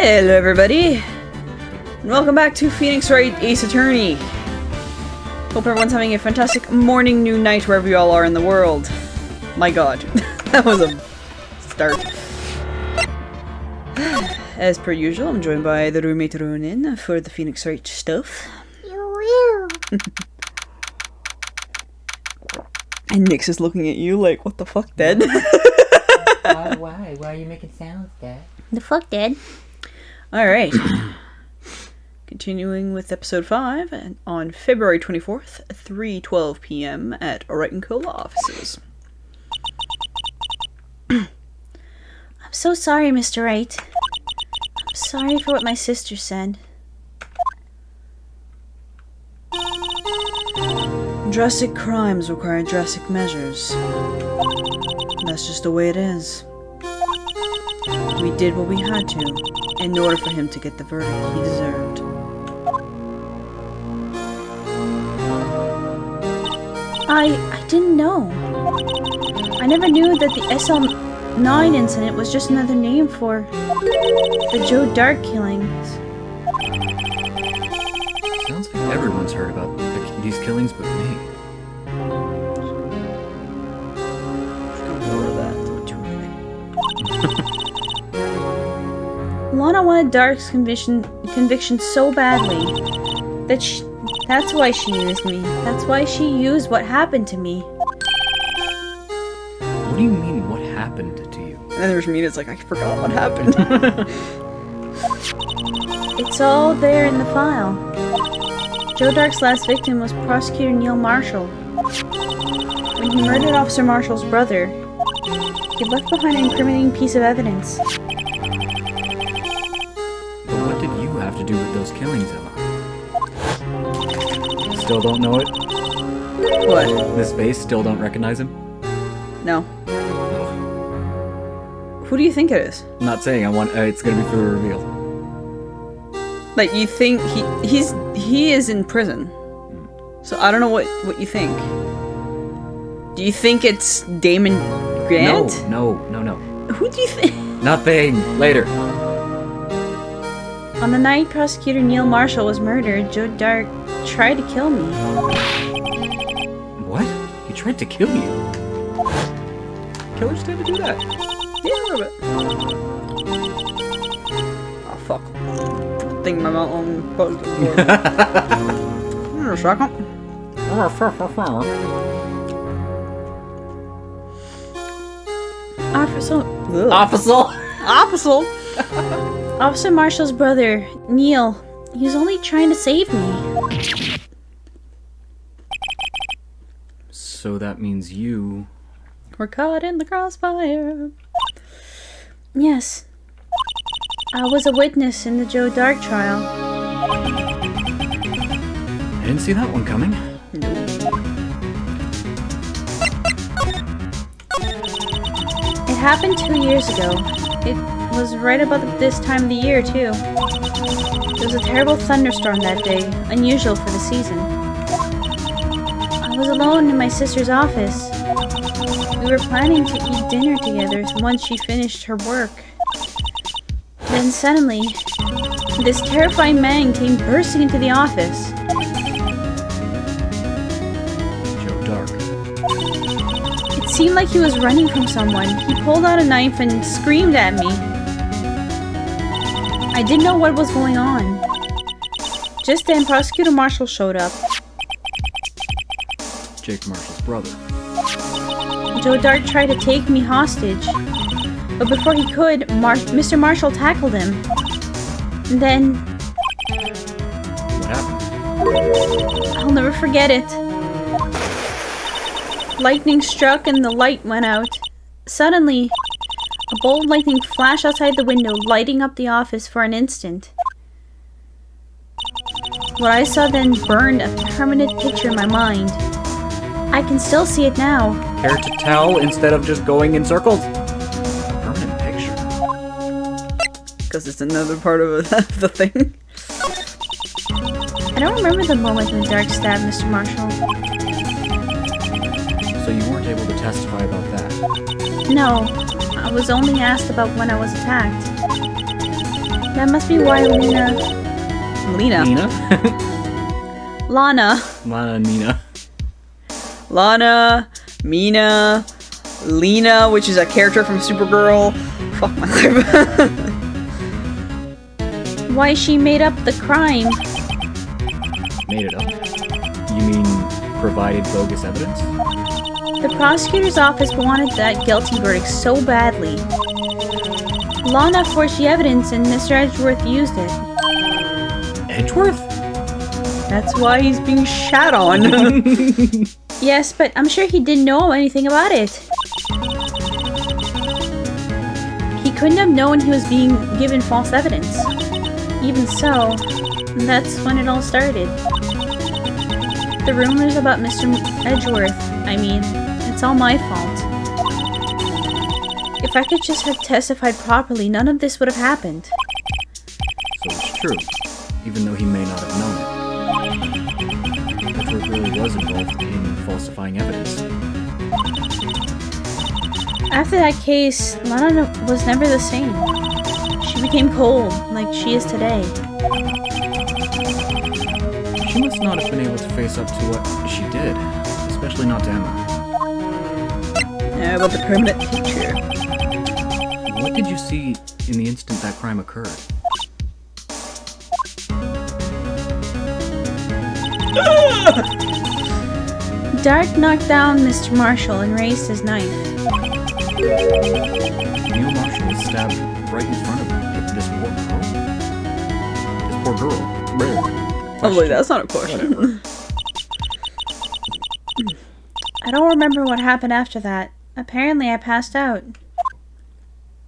Hello everybody, and welcome back to Wright Ace Attorney. Hope everyone's having a fantastic morning, noon, night, wherever you all are in the world. My god, that was a start. As per usual, I'm joined by the roommate Ronin for the Wright stuff. And Nyx is looking at you like, what the fuck, Dad? Why? Why are you making sounds, Dad? The fuck, Dad? Alright. Continuing with episode 5 on February 24th, 3:12 p.m. at Wright & Co. law offices. I'm so sorry, Mr. Wright. I'm sorry for what my sister said. Drastic crimes require drastic measures. That's just the way it is. We did what we had to, in order for him to get the verdict he deserved. I didn't know. I never knew that the SL9 incident was just another name for the Joe Dark killings. Sounds like everyone's heard about these killings but me. Just gonna go to that. Lana wanted Dark's conviction so badly that that's why she used me. That's why she used what happened to me. What do you mean, what happened to you? And then there's me, it's like, I forgot what happened. It's all there in the file. Joe Dark's last victim was Prosecutor Neil Marshall. When he murdered Officer Marshall's brother, he left behind an incriminating piece of evidence. But what did you have to do with those killings, Emma? Still don't know it? What? This face, still don't recognize him? No. Oh. Who do you think it is? I'm not saying I want. It's gonna be for the reveal. Like, you think he is in prison. So I don't know what you think. Do you think it's Damon Grant? No. Who do you think? Nothing. Later. On the night Prosecutor Neil Marshall was murdered, Joe Dark tried to kill me. What? He tried to kill you? Killers tend to do that. Yeah, a little bit. Oh, fuck. Think my mouth on buzzed. A second. Officer Marshall's brother, Neil, he was only trying to save me. So that means you... We're caught in the crossfire. Yes. I was a witness in the Joe Dark trial. I didn't see that one coming. It happened 2 years ago. It was right about this time of the year, too. There was a terrible thunderstorm that day, unusual for the season. I was alone in my sister's office. We were planning to eat dinner together once she finished her work. Then suddenly, this terrifying man came bursting into the office. Joe Dark. It seemed like he was running from someone. He pulled out a knife and screamed at me. I didn't know what was going on. Just then, Prosecutor Marshall showed up. Jake Marshall's brother. Joe Dark tried to take me hostage. But before he could, Mr. Marshall tackled him. And then... What happened? I'll never forget it. Lightning struck and the light went out. Suddenly, a bolt of lightning flashed outside the window, lighting up the office for an instant. What I saw then burned a permanent picture in my mind. I can still see it now. Care to tell instead of just going in circles? Permanent picture. Because it's another part of the thing. I don't remember the moment when Dark stabbed Mr. Marshall. So you weren't able to testify about that? No, I was only asked about when I was attacked. That must be why Lena... Lena? Nina? Lana. Lana Nina. Lana, Mina, Lena, which is a character from Supergirl. Fuck my life. Why she made up the crime. Made it up. You mean provided bogus evidence? The prosecutor's office wanted that guilty verdict so badly. Lana forged the evidence and Mr. Edgeworth used it. Edgeworth? That's why he's being shat on. Yes, but I'm sure he didn't know anything about it. He couldn't have known he was being given false evidence. Even so, that's when it all started. The rumors about Mr. Edgeworth, I mean, it's all my fault. If I could just have testified properly, none of this would have happened. So it's true, even though he may not have known it. Edgeworth really was involved in falsifying evidence. After that case, Lana was never the same. She became cold, like she is today. She must not have been able to face up to what she did, especially not to Emma. How about the permanent picture? What did you see in the instant that crime occurred? Dart knocked down Mr. Marshall and raised his knife. Neil Marshall was stabbed right in front of this poor girl. Oh, wait, that's not a question. Whatever. I don't remember what happened after that. Apparently I passed out.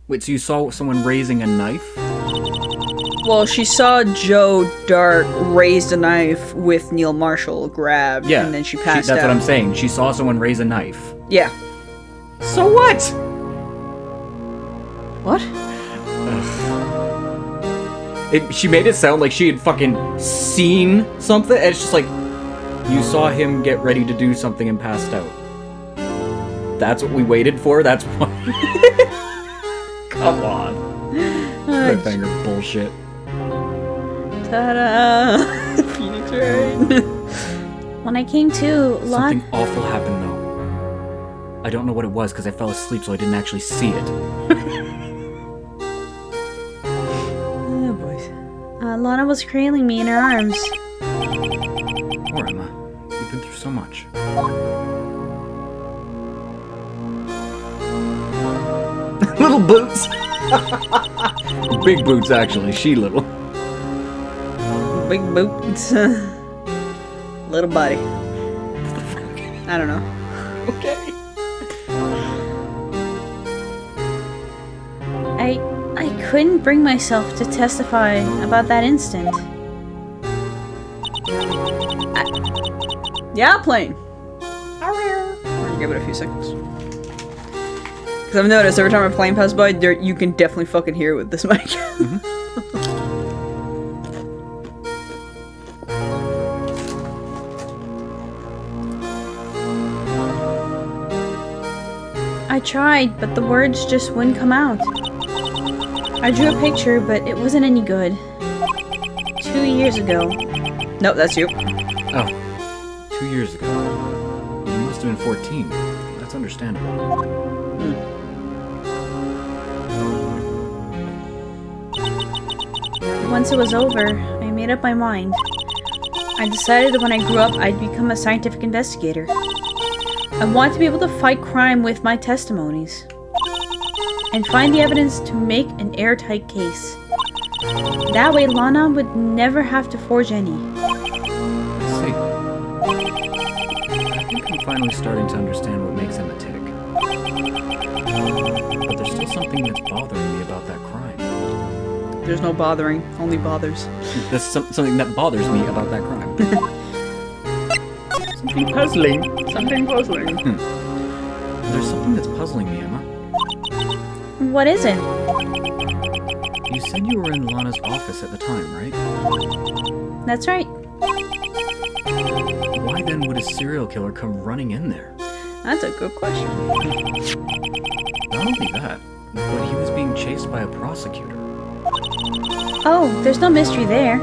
Wait, so you saw someone raising a knife? Well, she saw Joe Dart raised a knife with Neil Marshall grabbed, Yeah. and then she passed out. That's what I'm saying. She saw someone raise a knife. Yeah. So what? What? She made it sound like she had fucking seen something, and it's just like, you saw him get ready to do something and passed out. That's what we waited for? That's what... Come on. Cliffhanger bullshit. Ta-da! Phoenix Wright. When I came to, Something awful happened, though. I don't know what it was, because I fell asleep, so I didn't actually see it. Oh, boys. Lana was cradling me in her arms. Poor Emma. You've been through so much. Little boots! Big boots, actually. She little. Big boots. Little body. I don't know. Okay. I couldn't bring myself to testify about that instant. Yeah, plane. We're gonna give it a few seconds. Because I've noticed every time a plane passes by, you can definitely fucking hear it with this mic. I tried, but the words just wouldn't come out. I drew a picture, but it wasn't any good. 2 years ago. Nope, that's you. Oh. 2 years ago. You must have been 14. That's understandable. Once it was over, I made up my mind. I decided that when I grew up, I'd become a scientific investigator. I wanted to be able to fight crime with my testimonies and find the evidence to make an airtight case. That way, Lana would never have to forge any. I see. I think I'm finally starting to understand what makes Emma tick. But there's still something that's bothering me about that crime. There's no bothering, only bothers. That's something that bothers me about that crime. Something puzzling. Something puzzling. There's something that's puzzling me, Emma. What is it? You said you were in Lana's office at the time, right? That's right. Why then would a serial killer come running in there? That's a good question. Not only that, but he was being chased by a prosecutor. Oh, there's no mystery there.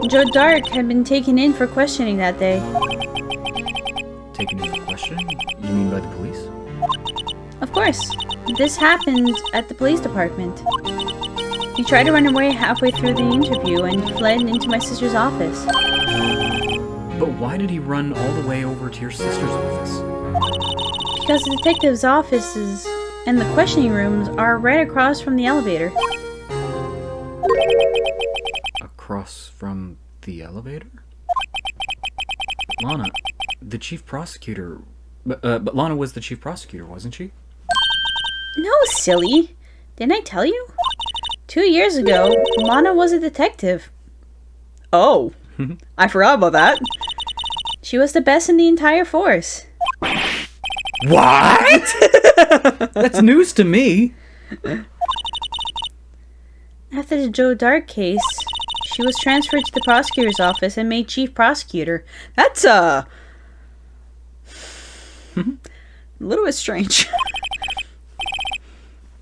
Joe Dark had been taken in for questioning that day. Taken into question? You mean by the police? Of course. This happened at the police department. He tried to run away halfway through the interview and fled into my sister's office. But why did he run all the way over to your sister's office? Because the detective's offices and the questioning rooms are right across from the elevator. Across from the elevator? Lana, the chief prosecutor... But Lana was the chief prosecutor, wasn't she? No, silly. Didn't I tell you? 2 years ago, Lana was a detective. Oh, I forgot about that. She was the best in the entire force. What? That's news to me. After the Joe Dark case, she was transferred to the prosecutor's office and made chief prosecutor. That's a little bit strange.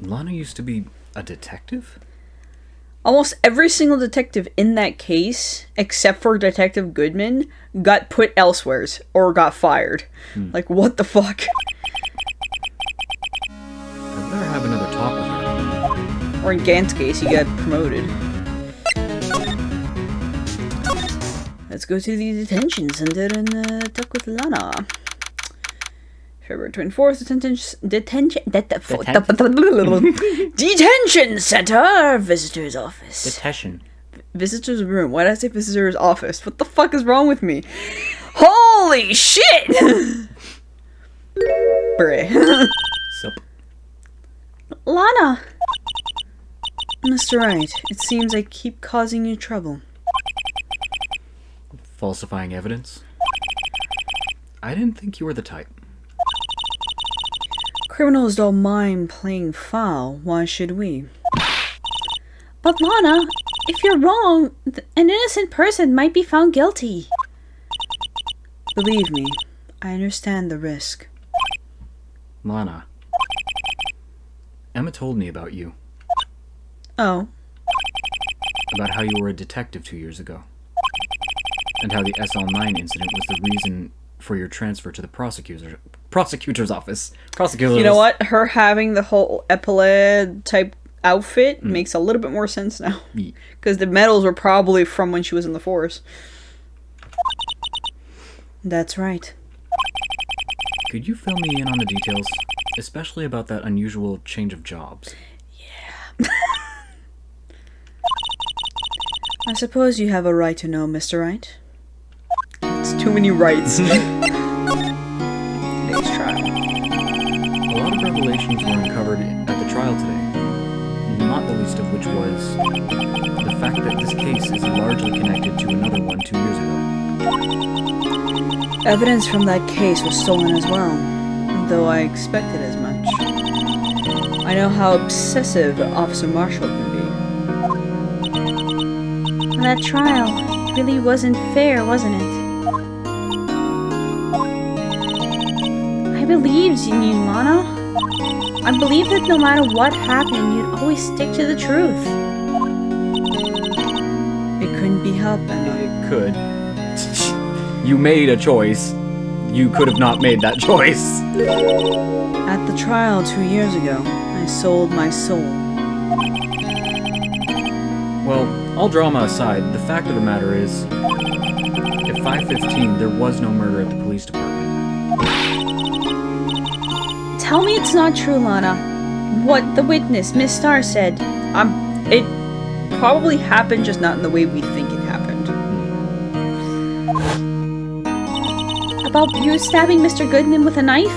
Lana used to be a detective? Almost every single detective in that case, except for Detective Goodman, got put elsewheres or got fired. Like, what the fuck? I better have another talk with her. Or in Gant's case, he got promoted. Let's go to the detention center and talk with Lana. February 24th, detention center, visitor's office. Detention. Visitor's room. Why did I say visitor's office? What the fuck is wrong with me? Holy shit! Bruh. Sup? Lana! Mr. Wright, it seems I keep causing you trouble. Falsifying evidence? I didn't think you were the type. Criminals don't mind playing foul. Why should we? But Lana, if you're wrong, an innocent person might be found guilty. Believe me, I understand the risk. Lana. Emma told me about you. Oh. About how you were a detective 2 years ago. And how the SL9 incident was the reason for your transfer to the prosecutor's office. You know what? Her having the whole epaulette type outfit makes a little bit more sense now. Because the medals were probably from when she was in the force. That's right. Could you fill me in on the details? Especially about that unusual change of jobs. Yeah. I suppose you have a right to know, Mr. Wright. It's too many rights. Today's trial. A lot of revelations were uncovered at the trial today. Not the least of which was the fact that this case is largely connected to another one 2 years ago. Evidence from that case was stolen as well, though I expected as much. I know how obsessive Officer Marshall can be. That trial really wasn't fair, wasn't it? I believed in you, Lana. I believed that no matter what happened, you'd always stick to the truth. It couldn't be helped, Emma. It could. You made a choice. You could have not made that choice. At the trial 2 years ago, I sold my soul. Well, all drama aside, the fact of the matter is, at 5:15, there was no murder at the police department. Tell me it's not true, Lana. What the witness, Miss Starr, said. It probably happened, just not in the way we think it happened. About you stabbing Mr. Goodman with a knife?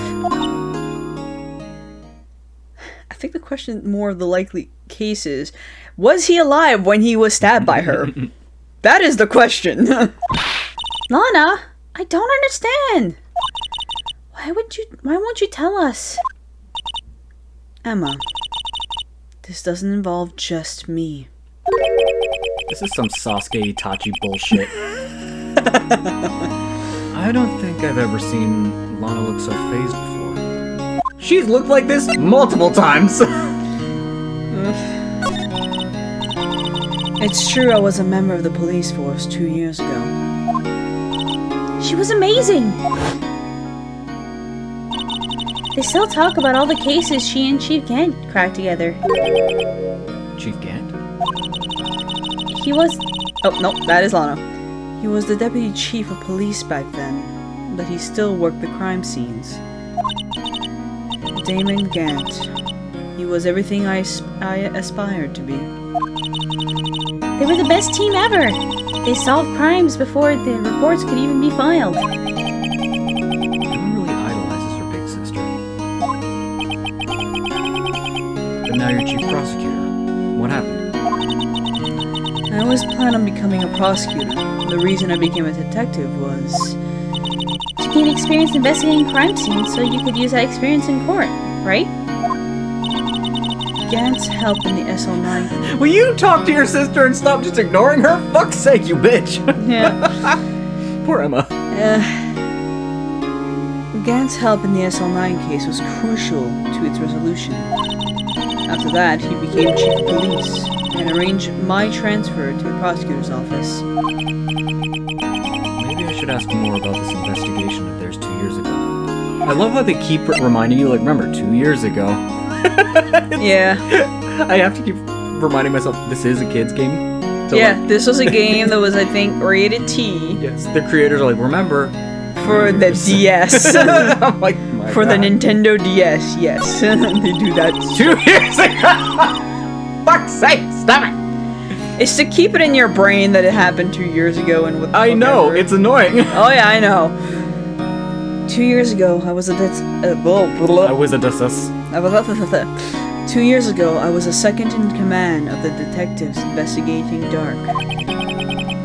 I think the question more of the likely case is, was he alive when he was stabbed by her? That is the question. Lana, I don't understand. Why won't you tell us? Emma, this doesn't involve just me. This is some Sasuke Itachi bullshit. I don't think I've ever seen Lana look so phased before. She's looked like this multiple times. It's true I was a member of the police force 2 years ago. She was amazing! They still talk about all the cases she and Chief Gant cracked together. Chief Gant? He was... Oh, no, that is Lana. He was the deputy chief of police back then, but he still worked the crime scenes. Damon Gant. He was everything I aspired to be. They were the best team ever! They solved crimes before the reports could even be filed. Everyone really idolizes her big sister. But now you're chief prosecutor. What happened? I always planned on becoming a prosecutor. The reason I became a detective was... To gain experience investigating crime scenes so you could use that experience in court, right? Gant's help in the SL9. Will you talk to your sister and stop just ignoring her? Fuck's sake, you bitch! Yeah. Poor Emma. Gant's help in the SL9 case was crucial to its resolution. After that, he became chief of police and arranged my transfer to the prosecutor's office. Maybe I should ask more about this investigation of theirs 2 years ago. I love how they keep reminding you, like, remember, 2 years ago. Yeah. I have to keep reminding myself, this is a kid's game. So Yeah, like, this was a game that was, I think, rated T yes, the creators are like, remember. for the DS. I'm like, my For the God. Nintendo DS, yes. They do that. 2 years ago! Fuck's sake, stop it! It's to keep it in your brain that it happened 2 years ago and with I know, it's annoying. Oh yeah, I know. 2 years ago, I was a I was a dussus. 2 years ago, I was a second in command of the detectives investigating Dark.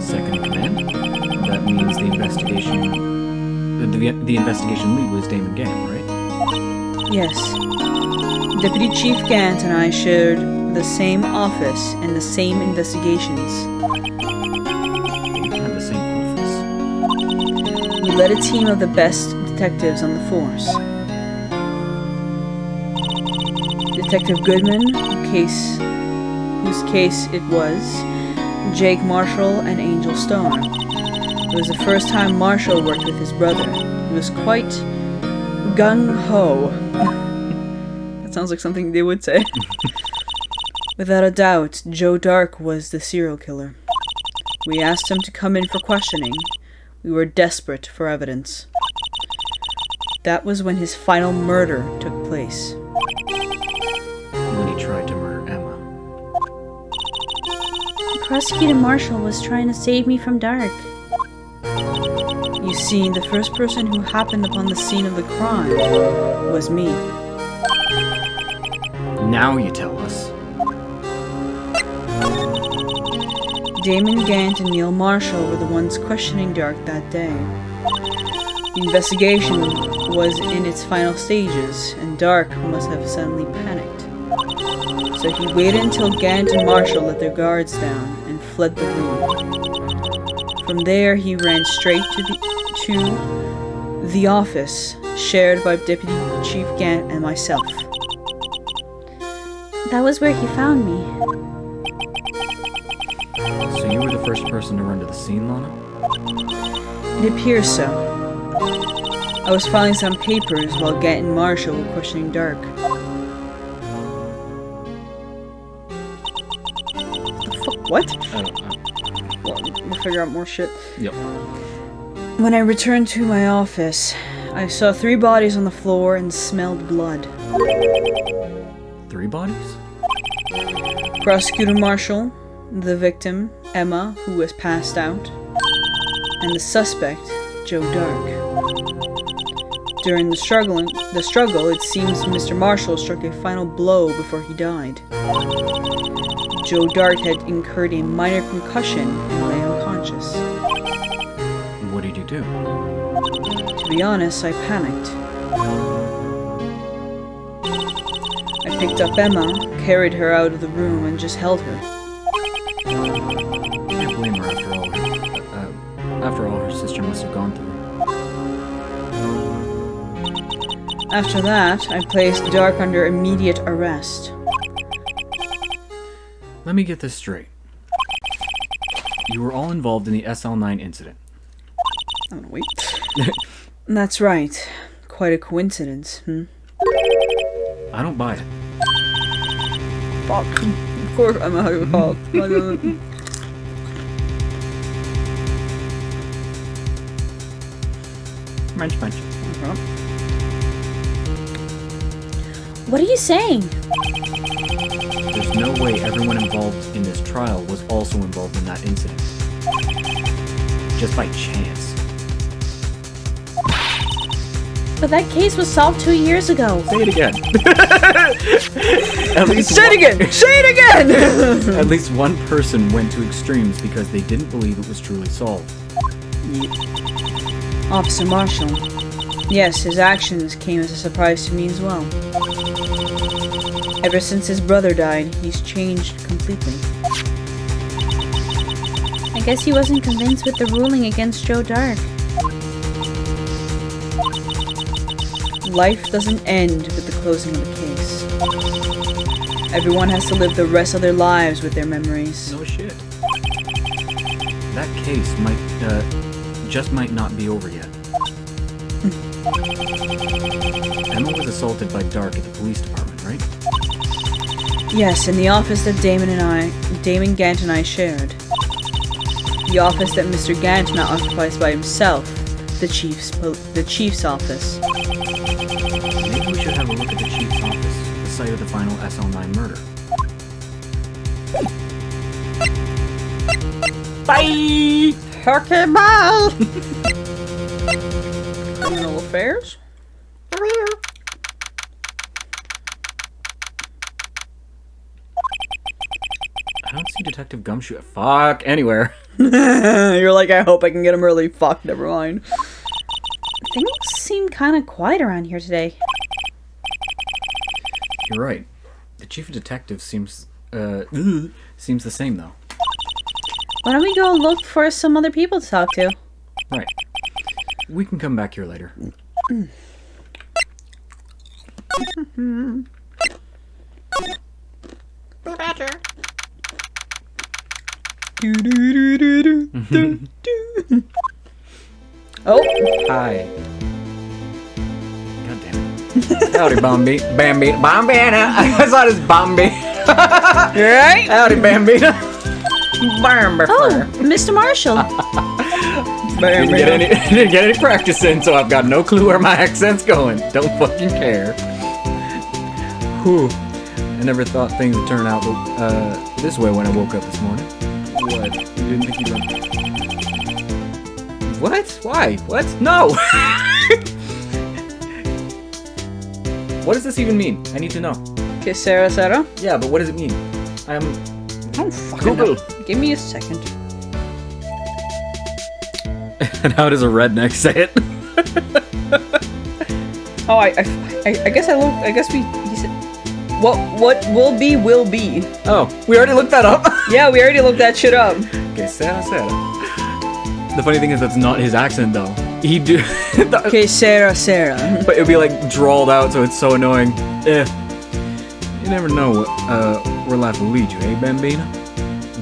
Second in command? That means the investigation... The investigation lead was Damon Gant, right? Yes. Deputy Chief Gant and I shared the same office and the same investigations. You had the same office. We led a team of the best detectives on the force. Detective Goodman, whose case it was, Jake Marshall, and Angel Stone. It was the first time Marshall worked with his brother. He was quite gung-ho. That sounds like something they would say. Without a doubt, Joe Dark was the serial killer. We asked him to come in for questioning. We were desperate for evidence. That was when his final murder took place. When he tried to murder Emma. Prosecutor Marshall was trying to save me from Dark. You see, the first person who happened upon the scene of the crime was me. Now you tell us. Damon Gant and Neil Marshall were the ones questioning Dark that day. The investigation was in its final stages, and Dark must have suddenly panicked. So he waited until Gant and Marshall let their guards down and fled the room. From there, he ran straight to the office shared by Deputy Chief Gant and myself. That was where he found me. So you were the first person to run to the scene, Lana? It appears so. I was filing some papers while Gant and Marshall were questioning Dark. What? I don't know. Well, we'll figure out more shit. Yep. When I returned to my office, I saw 3 bodies on the floor and smelled blood. 3 bodies? Prosecutor Marshall, the victim, Emma, who was passed out, and the suspect, Joe Dark. During the struggle, it seems Mr. Marshall struck a final blow before he died. Joe Dark had incurred a minor concussion and lay unconscious. What did you do? To be honest, I panicked. I picked up Emma, carried her out of the room, and just held her. Can't blame her after all her sister must have gone through. After that, I placed Dark under immediate arrest. Let me get this straight. You were all involved in the SL9 incident. I'm gonna wait. That's right. Quite a coincidence, I don't buy it. Fuck. Of course I'm a hugger call. Munch. What are you saying? There's no way everyone involved in this trial was also involved in that incident. Just by chance. But that case was solved 2 years ago. Say it again. At least Say it again! Say it again! At least one person went to extremes because they didn't believe it was truly solved. Officer Marshall. Yes, his actions came as a surprise to me as well. Ever since his brother died, he's changed completely. I guess he wasn't convinced with the ruling against Joe Dark. Life doesn't end with the closing of the case. Everyone has to live the rest of their lives with their memories. No shit. That case might not be over yet. Emma was assaulted by Dark at the police department, right? Yes, in the office that Damon Gant and I shared. The office that Mr. Gant now occupies by himself, the chief's office. Maybe we should have a look at the chief's office, the site of the final SL9 murder. Bye! Okay, bye! Criminal affairs? I don't see Detective Gumshoe. Fuck, anywhere. You're like, I hope I can get him early. Fuck, never mind. Things seem kind of quiet around here today. You're right. The chief of detectives seems the same though. Why don't we go look for some other people to talk to? Right. We can come back here later. Oh! Hi. God damn it. Howdy, Bambina. Bambina! I thought it's Bambi. You right? Howdy, Bambina. Oh, Mr. Marshall. Didn't get any practice in, so I've got no clue where my accent's going. Don't fucking care. Whew. I never thought things would turn out this way when I woke up this morning. What? You didn't think you'd What? Why? What? No! What does this even mean? I need to know. Okay, Sarah. Yeah, but what does it mean? I don't fucking know. Give me a second. And how does a redneck say it? Oh, I guess I guess he said, what will be will be. Oh, we already looked that up? Yeah, we already looked that shit up. Okay, Sarah. The funny thing is that's not his accent though. He do. Okay, Sarah. But it'll be like drawled out, so it's so annoying. You never know where life will lead you, eh, Bambina?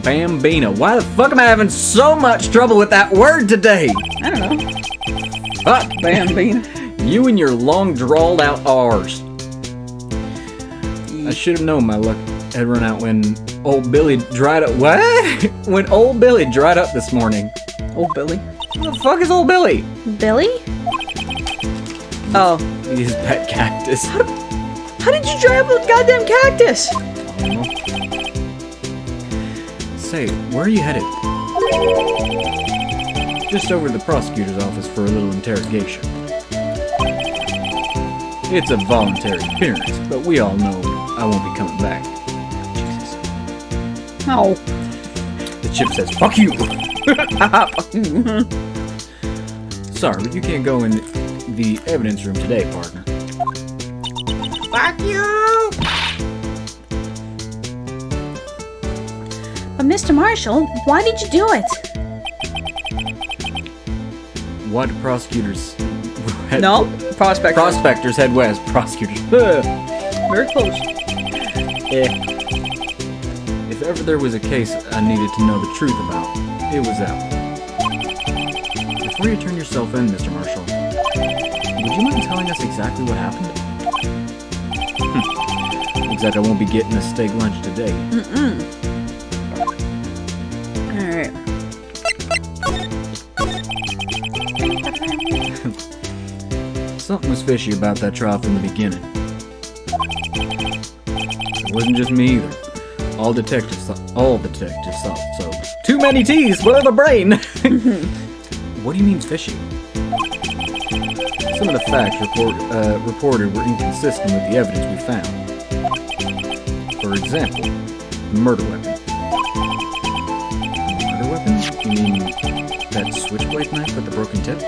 Bambina. Why the fuck am I having so much trouble with that word today? I don't know. Fuck. Bambina. You and your long drawled out R's. I should have known my luck had run out when old Billy dried up. What? When old Billy dried up this morning. Old Billy. Who the fuck is old Billy? Billy? Oh. His pet cactus. How did you dry up a goddamn cactus? I don't know. Say, where are you headed? Just over to the prosecutor's office for a little interrogation. It's a voluntary appearance, but we all know I won't be coming back. Jesus. No. The chip says, fuck you! Fuck you. Sorry, but you can't go in the evidence room today, partner. Fuck you! But Mr. Marshall, why did you do it? Why do prosecutors... No, prospectors. Prospectors head west. Prosecutors. Very close. If ever there was a case I needed to know the truth about, it was that one. Before you turn yourself in, Mr. Marshall, would you mind telling us exactly what happened? Looks like I won't be getting a steak lunch today. Alright. Something was fishy about that trial from the beginning. It wasn't just me either. All detectives thought so. Too many T's for the brain! What do you mean fishy? Some of the facts reported were inconsistent with the evidence we found. For example, the murder weapon. Murder weapon? You mean that switchblade knife with the broken tip?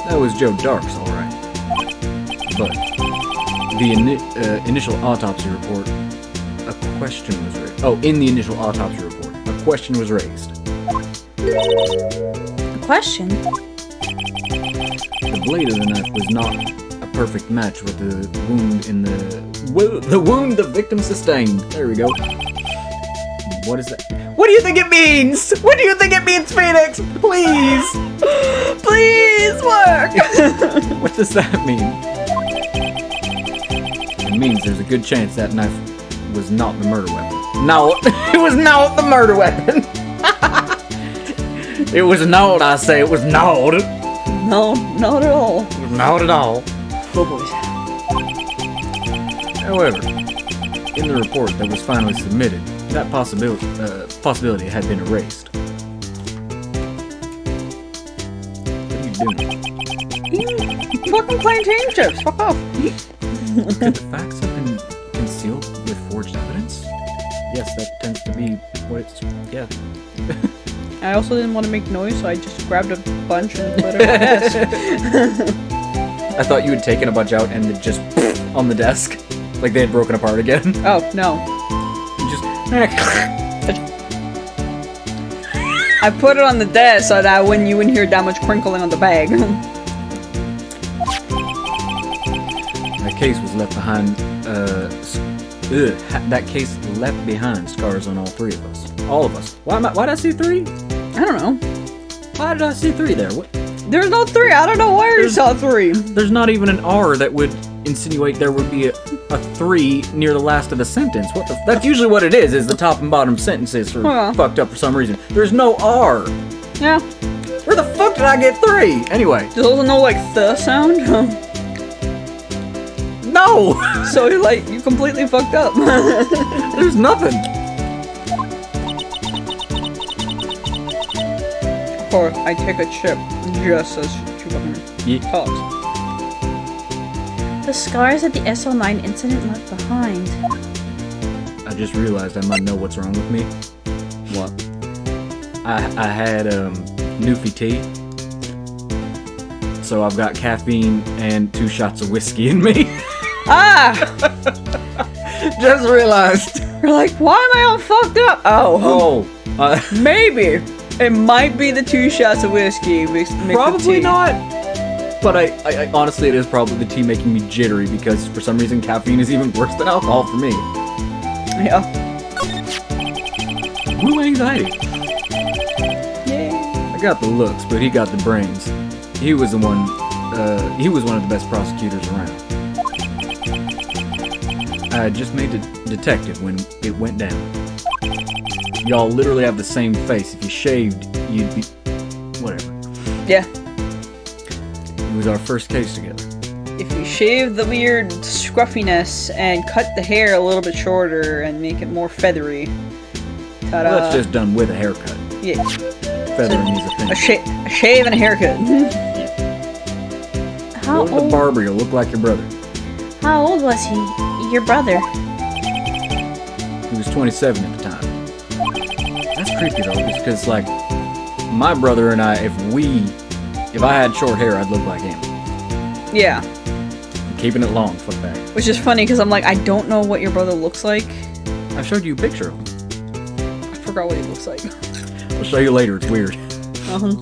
That was Joe Dark's, alright. But the initial autopsy report, a question was raised. Oh, in the initial autopsy report, a question was raised. A question? The blade of the knife was not a perfect match with the wound in the wound the victim sustained. There we go. What is that? What do you think it means? What do you think it means, Phoenix? Please! Please work! What does that mean? It means there's a good chance that knife was not the murder weapon. No, it was not the murder weapon! It was not, I say, it was not. No, not at all. Not at all. Oh boys. However, in the report that was finally submitted, that possibility had been erased. What are you doing? Fucking plantain chips, fuck off. Could the facts have been concealed with forged evidence? Yes, that tends to be what it's... yeah. I also didn't want to make noise, so I just grabbed a bunch and put it on the desk. I thought you had taken a bunch out and it just on the desk. Like they had broken apart again. Oh, no. You just... I put it on the desk so that when you wouldn't hear that much crinkling on the bag. That case was left behind, that case left behind scars on all three of us. All of us. Why did I see 3? I don't know. Why did I see 3 there? What? There's no 3. I don't know where you saw 3. There's not even an R that would insinuate there would be a 3 near the last of the sentence. What the? That's usually what it is the top and bottom sentences are fucked up for some reason. There's no R. Yeah. Where the fuck did I get 3? Anyway. There's also no, like, the sound. No! So, you completely fucked up. There's nothing. Or I take a chip just as she fucking talks. The scars that the SL9 incident left behind. I just realized I might know what's wrong with me. What? I had Newfie tea. So I've got caffeine and 2 shots of whiskey in me. Ah! Just realized. You're like, why am I all fucked up? Oh. Maybe. It might be the 2 shots of whiskey mixed with Probably tea. not. But I honestly, it is probably the tea making me jittery because for some reason caffeine is even worse than alcohol for me. Yeah. Woo anxiety. Yeah. I got the looks, but he got the brains. He was the one. He was one of the best prosecutors around. I just made a detective when it went down. Y'all literally have the same face. If you shaved, you'd be... whatever. Yeah. It was our first case together. If we shave the weird scruffiness and cut the hair a little bit shorter and make it more feathery. Ta-da. Well, that's just done with a haircut. Yeah. Feathering is a thing. A shave and a haircut. How Go to the barber, you'll look like your brother. How old was he? Your brother? He was 27 at the time. That's creepy though, because like, my brother and I, if I had short hair, I'd look like him. Yeah. I'm keeping it long, fuck that. Which is funny because I'm like, I don't know what your brother looks like. I showed you a picture of him. I forgot what he looks like. I'll show you later, it's weird. Uh-huh.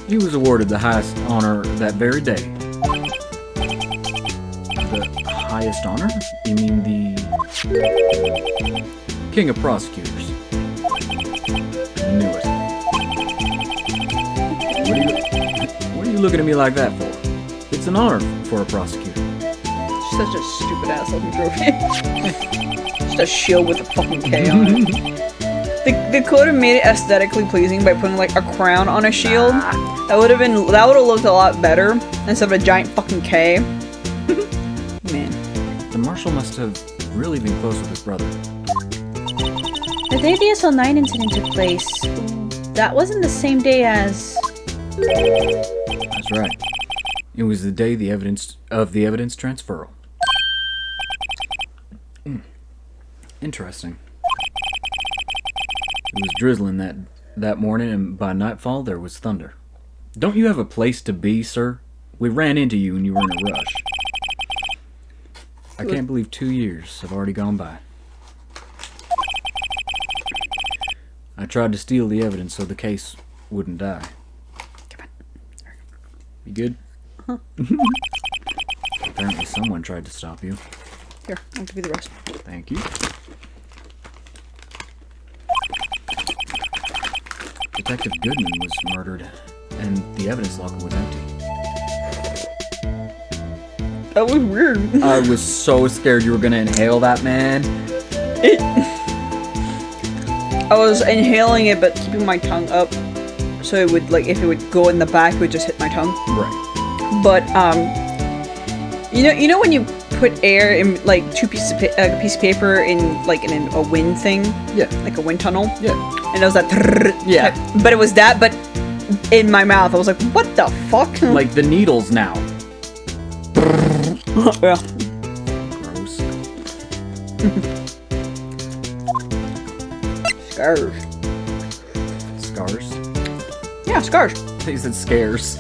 He was awarded the highest honor that very day. The highest honor? You mean the king of prosecutors. I knew it. What are you looking at me like that for? It's an honor for a prosecutor. Such a stupid ass looking trophy. Just a shield with a fucking K on it. They could have made it aesthetically pleasing by putting like a crown on a shield. That would have looked a lot better instead of a giant fucking K. Man. The marshal must have really been close with his brother. The day the SL9 incident took place, that wasn't the same day as... That's right. It was the day the evidence transferal. Interesting. It was drizzling that morning, and by nightfall there was thunder. Don't you have a place to be, sir? We ran into you and you were in a rush. I can't believe 2 years have already gone by. I tried to steal the evidence so the case wouldn't die. Come on. You good? Apparently someone tried to stop you. Here, I'll give you the rest. Thank you. Detective Goodman was murdered, and the evidence locker was empty. That was weird. I was so scared you were gonna inhale that, man. I was inhaling it, but keeping my tongue up, so it would like if it would go in the back, it would just hit my tongue. Right. But you know when you put air in like two pieces of a piece of paper in a wind thing, Yeah. like a wind tunnel, Yeah. and it was that. Yeah. But it was that, but in my mouth, I was like, what the fuck? Like the needles now. Yeah. Gross. Scars. Scars? Yeah, scars. They said scares.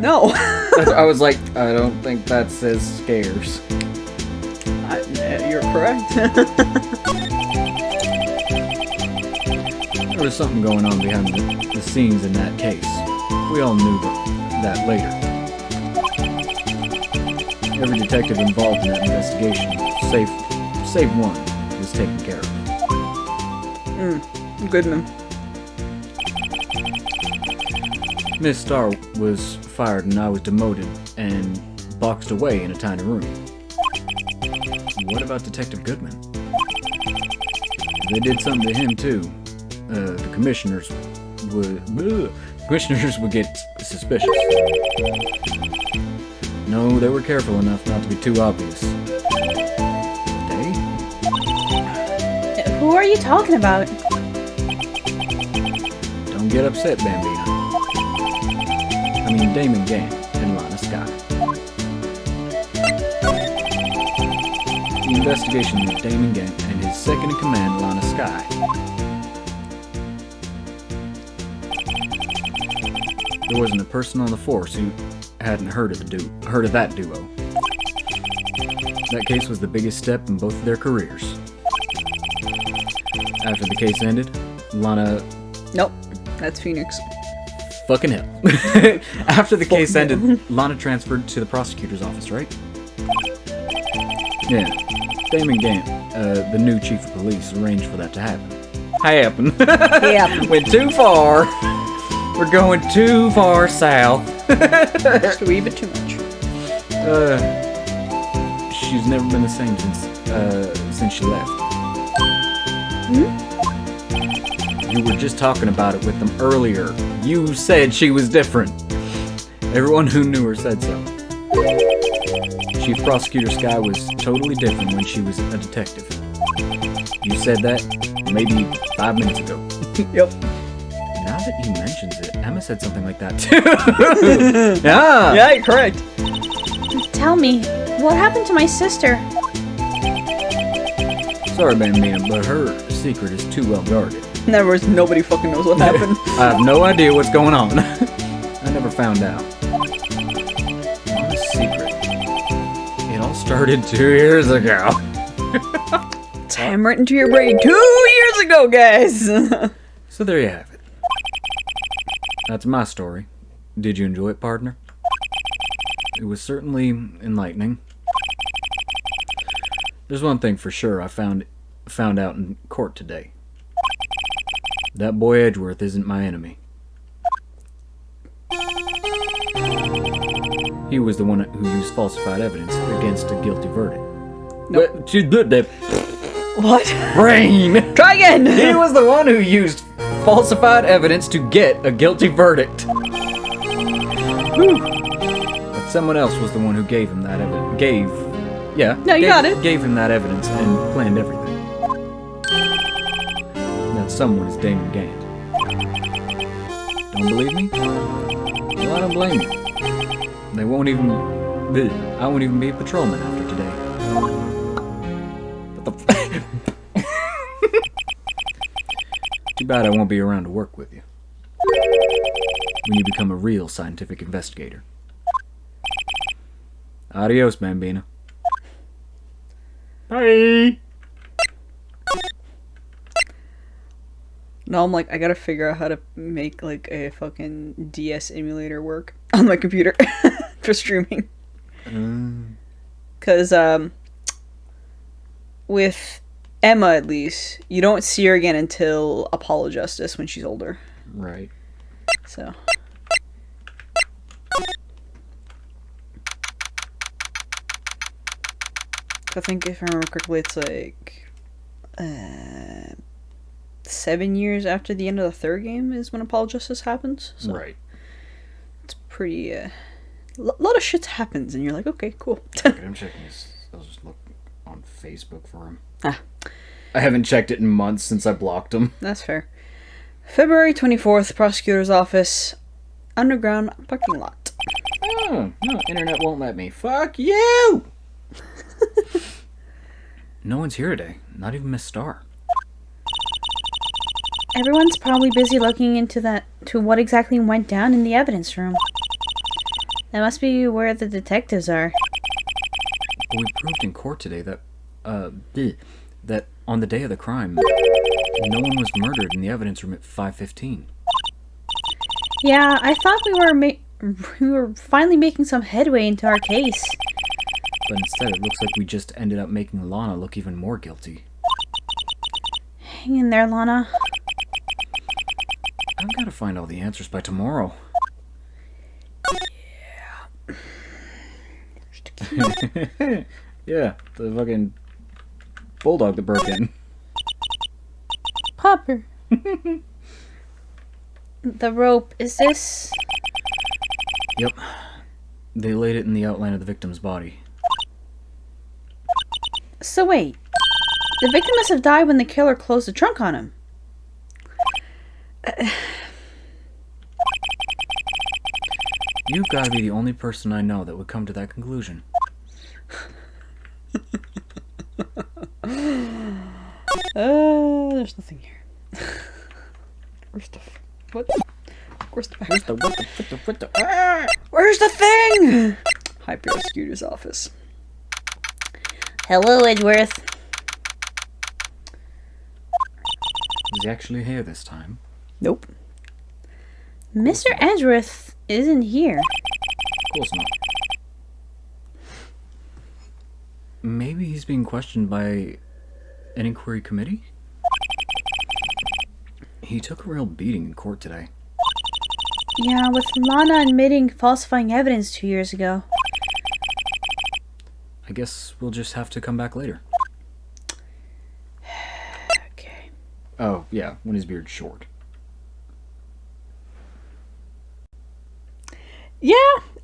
No. I was like, I don't think that says scares. You're correct. There was something going on behind the scenes in that case. We all knew that later. Every detective involved in that investigation, save one, was taken care of. Goodman. Miss Starr was fired and I was demoted and boxed away in a tiny room. What about Detective Goodman? They did something to him too. The commissioners would get suspicious. No, they were careful enough not to be too obvious. They? Who are you talking about? Don't get upset, Bambino. I mean Damon Gann and Lana Sky. The investigation of Damon Gann and his second-in-command, Lana Sky. There wasn't a person on the force who hadn't heard of that duo. That case was the biggest step in both of their careers. After the case ended, Lana... Nope. That's Phoenix. Fucking hell. After the case ended, Lana transferred to the prosecutor's office, right? Yeah. Damon Gann, the new chief of police, arranged for that to happen. Yeah. Went too far. We're going too far south. Just a wee bit too much. She's never been the same since she left. You were just talking about it with them earlier. You said she was different. Everyone who knew her said so. Chief Prosecutor Sky was totally different when she was a detective. You said that maybe 5 minutes ago. Yep. Now that he mentions it, Emma said something like that too. Yeah. Yeah, you're correct. Tell me, what happened to my sister? Sorry, Bambina, but her secret is too well guarded. In other words, nobody fucking knows what happened. I have no idea what's going on. I never found out. What a secret. It all started 2 years ago. Time right into your brain. 2 years ago, guys! So there you have it. That's my story. Did you enjoy it, partner? It was certainly enlightening. There's one thing for sure I found found out in court today. That boy Edgeworth isn't my enemy. He was the one who used falsified evidence against a guilty verdict. Nope. What? Brain! Try again! He was the one who used falsified evidence to get a guilty verdict. Whew. But someone else was the one who gave him that evidence. No, you got it. Gave him that evidence and planned everything. That someone is Damon Gant. Don't believe me? Well, I don't blame you. I won't even be a patrolman after today. What the Too bad I won't be around to work with you. When you become a real scientific investigator. Adios, Bambina. Bye! No, I'm like, I gotta figure out how to make, like, a fucking DS emulator work on my computer for streaming. Because, with Emma, at least, you don't see her again until Apollo Justice when she's older. Right. So. I think, if I remember correctly, it's like 7 years after the end of the third game is when Apollo Justice happens. So Right. it's pretty. A lot of shit happens, and you're like, okay, cool. I'm checking his. I'll just look on Facebook for him. Ah. I haven't checked it in months since I blocked him. That's fair. February 24th, prosecutor's office, underground parking lot. Oh, no, internet won't let me. Fuck you! No one's here today. Not even Miss Starr. Everyone's probably busy looking into what exactly went down in the evidence room. That must be where the detectives are. But we proved in court today that, that on the day of the crime, no one was murdered in the evidence room at 5:15. Yeah, I thought we were finally making some headway into our case. But instead, it looks like we just ended up making Lana look even more guilty. Hang in there, Lana. I've got to find all the answers by tomorrow. Yeah, the fucking bulldog that broke in. Popper. The rope, is this? Yep. They laid it in the outline of the victim's body. So wait, the victim must have died when the killer closed the trunk on him. You've got to be the only person I know that would come to that conclusion. There's nothing here. Where's the what? Where's the Where's the thing? High prosecutor's office. Hello, Edgeworth. Is he actually here this time? Nope. Mr. Edgeworth isn't here. Of course not. Maybe he's being questioned by an inquiry committee? He took a real beating in court today. Yeah, with Lana admitting falsifying evidence 2 years ago. I guess we'll just have to come back later. Okay. Oh, yeah, when his beard's short. Yeah,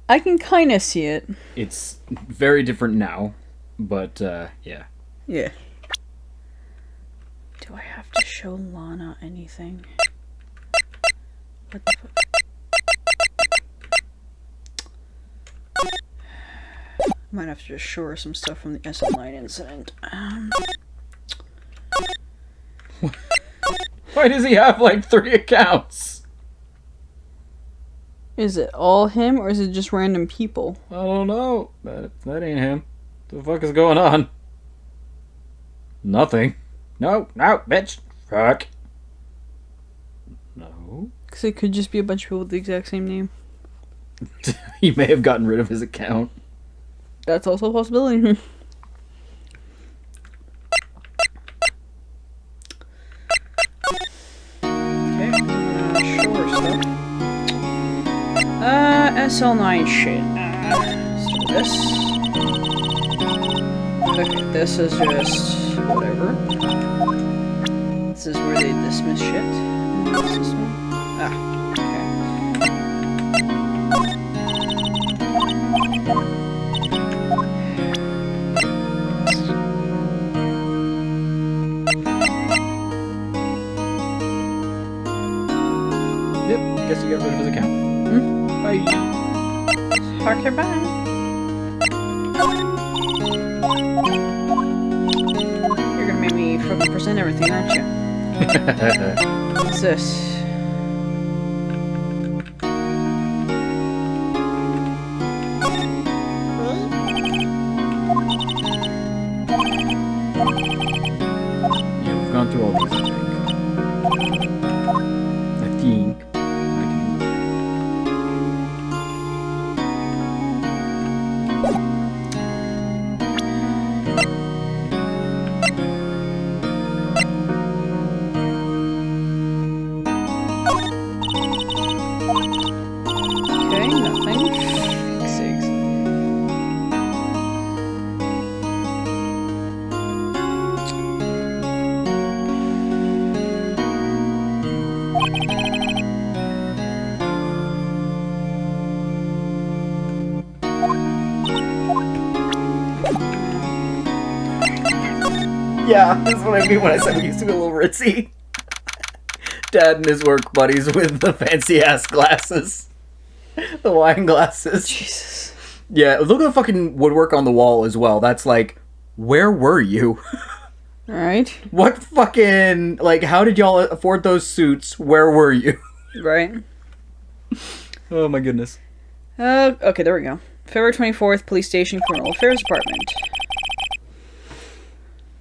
I can kind of see it. It's very different now, but, yeah. Yeah. Do I have to show Lana anything? What the fuck? Might have to just show her some stuff from the SL9 incident. Why does he have, like, 3 accounts? Is it all him, or is it just random people? I don't know. That ain't him. What the fuck is going on? Nothing. No, bitch. Fuck. No. Because it could just be a bunch of people with the exact same name. He may have gotten rid of his account. That's also a possibility. stuff. SL9 shit. Let's do this. Okay, this is just whatever. This is where they dismiss shit. What's this one? Ah, okay. Yep, guess you got rid of his account. Bye. Parker, bye. You're gonna make me fucking present everything, aren't you? What's this? Yeah, we've gone through all these, I think. Okay, nothing. Six. Yeah, this is what I mean when I said we used to be a little ritzy. Dad and his work buddies with the fancy ass glasses. The wine glasses. Jesus. Yeah, look at the fucking woodwork on the wall as well. That's like, where were you? Alright. What fucking, like, how did y'all afford those suits? Where were you? Right. Oh my goodness. Okay, there we go. February 24th, Police Station, Criminal Affairs Department.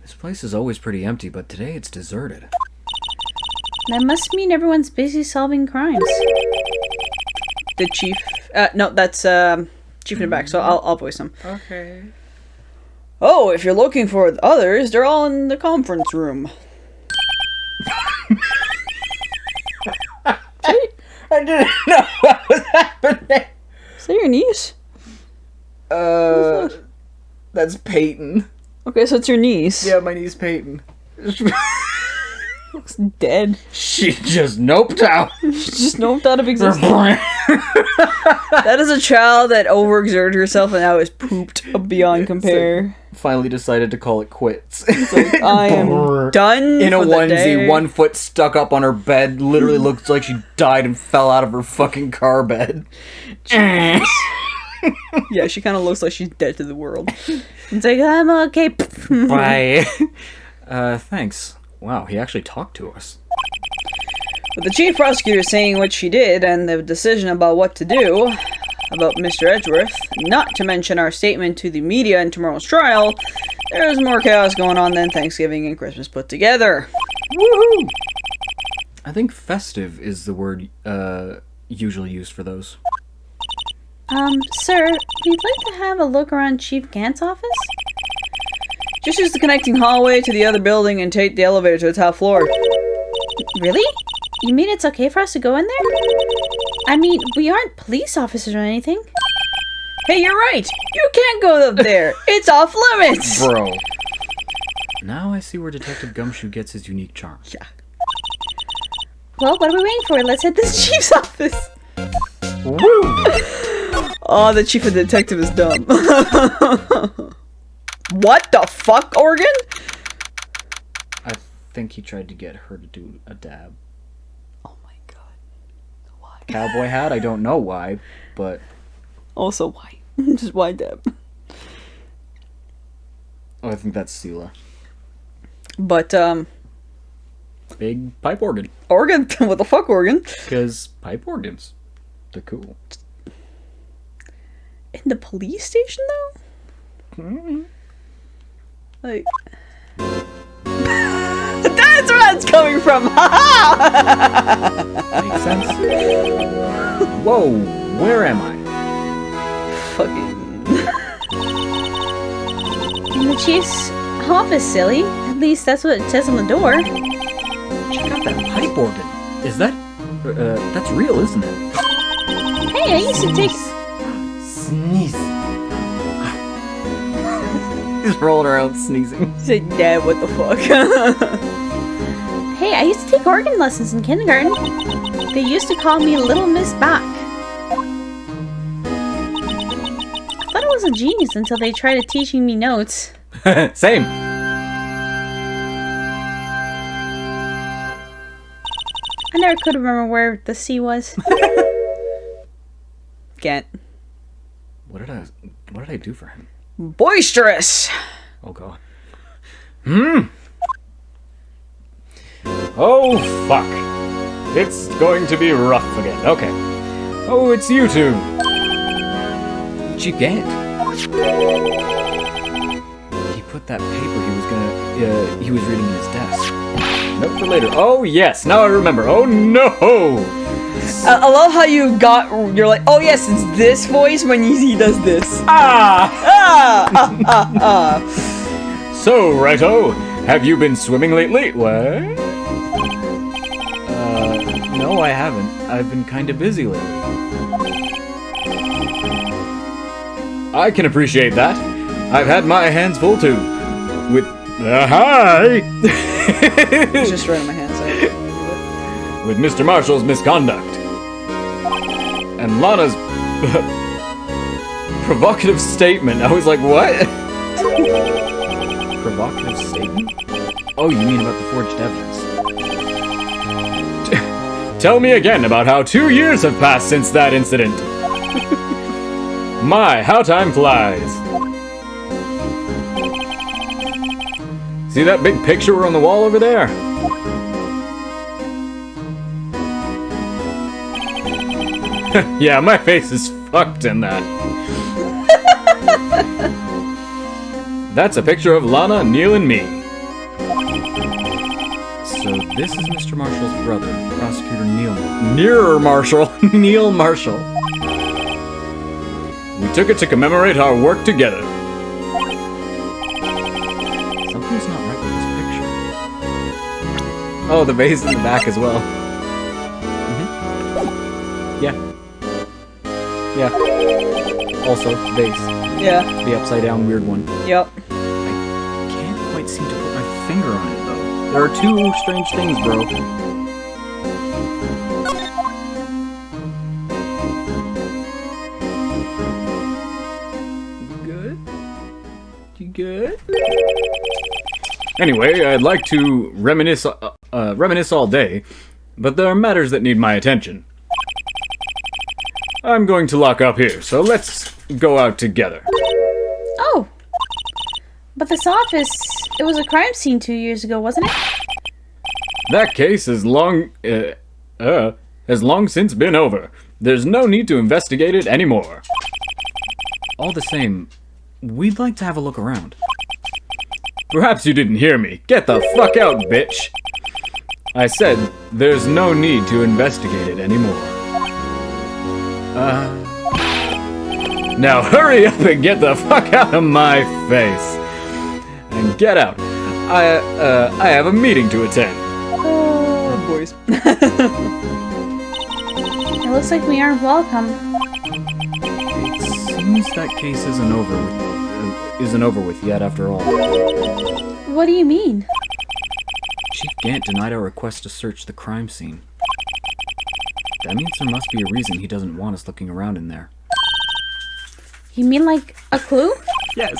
This place is always pretty empty, but today it's deserted. That must mean everyone's busy solving crimes. The chief. No, that's chief in the back. So I'll voice him. Okay. Oh, if you're looking for the others, they're all in the conference room. I didn't know what was happening. Is that your niece? That's Peyton. Okay, so it's your niece. Yeah, my niece Peyton. Looks dead. She just noped out. She's just noped out of existence. That is a child that overexerted herself and now is pooped beyond compare. Finally decided to call it quits. Like, I am done In a for the day. onesie, one foot stuck up on her bed. Literally looks like she died and fell out of her fucking car bed. Yeah, she kind of looks like she's dead to the world. It's like, I'm okay. Bye. Thanks. Wow, he actually talked to us. With the chief prosecutor saying what she did and the decision about what to do about Mr. Edgeworth, not to mention our statement to the media in tomorrow's trial, there's more chaos going on than Thanksgiving and Christmas put together. Woohoo! I think festive is the word usually used for those. Sir, we'd like to have a look around Chief Gant's office. Just use the connecting hallway to the other building and take the elevator to the top floor. Really? You mean it's okay for us to go in there? I mean, we aren't police officers or anything. Hey, you're right! You can't go up there! It's off limits! Bro. Now I see where Detective Gumshoe gets his unique charm. Yeah. Well, what are we waiting for? Let's hit this Chief's office! Woo! Oh, the chief of detective is dumb. What the fuck, Oregon? I think he tried to get her to do a dab. Oh my god. Why? Cowboy hat? I don't know why, but... Also, why? Just why, Deb? Oh, I think that's Sela. But, Big pipe organ. Oregon? What the fuck, Oregon? Because pipe organs. They're cool. In the police station, though? Mm-hmm. Like... That's where that's coming from! Makes sense. Whoa, where am I? Fucking... In the chief's office, silly. At least that's what it says on the door. Check out that pipe organ. Is that That's real, isn't it? Hey, I used to take... Sneeze. He's rolling around sneezing. He said, Dad, what the fuck? Hey, I used to take organ lessons in kindergarten. They used to call me Little Miss Bach. I thought I was a genius until they tried teaching me notes. Same. I never could remember where the C was. Can't. What did I do for him? Boisterous! Oh god. Oh fuck. It's going to be rough again. Okay. Oh, it's you two. What'd you get? He put that paper he was reading in his desk. Note for later. Oh yes, now I remember. Oh no! I love how you're like, oh yes, it's this voice when he does this. Ah! So, Righto, have you been swimming lately? What? No, I haven't. I've been kinda busy lately. I can appreciate that. I've had my hands full too. With hi! It's just right on my hands. With Mr. Marshall's misconduct. And Lana's provocative statement. I was like, what? Provocative statement? Oh, you mean about the forged evidence. Tell me again about how 2 years have passed since that incident. My, how time flies. See that big picture on the wall over there? Yeah, my face is fucked in that. That's a picture of Lana, Neil, and me. So this is Mr. Marshall's brother, Prosecutor Neil Marshall. Neil Marshall. We took it to commemorate our work together. Something's not right with this picture. Oh, the vase in the back as well. Yeah. Yeah. Also, vase. Yeah. The upside down weird one. Yep. I can't quite seem to put my finger on it though. There are two strange things, bro. Good? You good? Anyway, I'd like to reminisce all day, but there are matters that need my attention. I'm going to lock up here, so let's go out together. Oh. But this office, it was a crime scene 2 years ago, wasn't it? That case has long since been over. There's no need to investigate it anymore. All the same, we'd like to have a look around. Perhaps you didn't hear me. Get the fuck out, bitch. I said there's no need to investigate it anymore. Now hurry up and get the fuck out of my face. And get out. I have a meeting to attend. Oh, boys. It looks like we aren't welcome. It seems that case isn't over with yet after all. What do you mean? Chief Gant denied our request to search the crime scene. That means there must be a reason he doesn't want us looking around in there. You mean like a clue? Yes.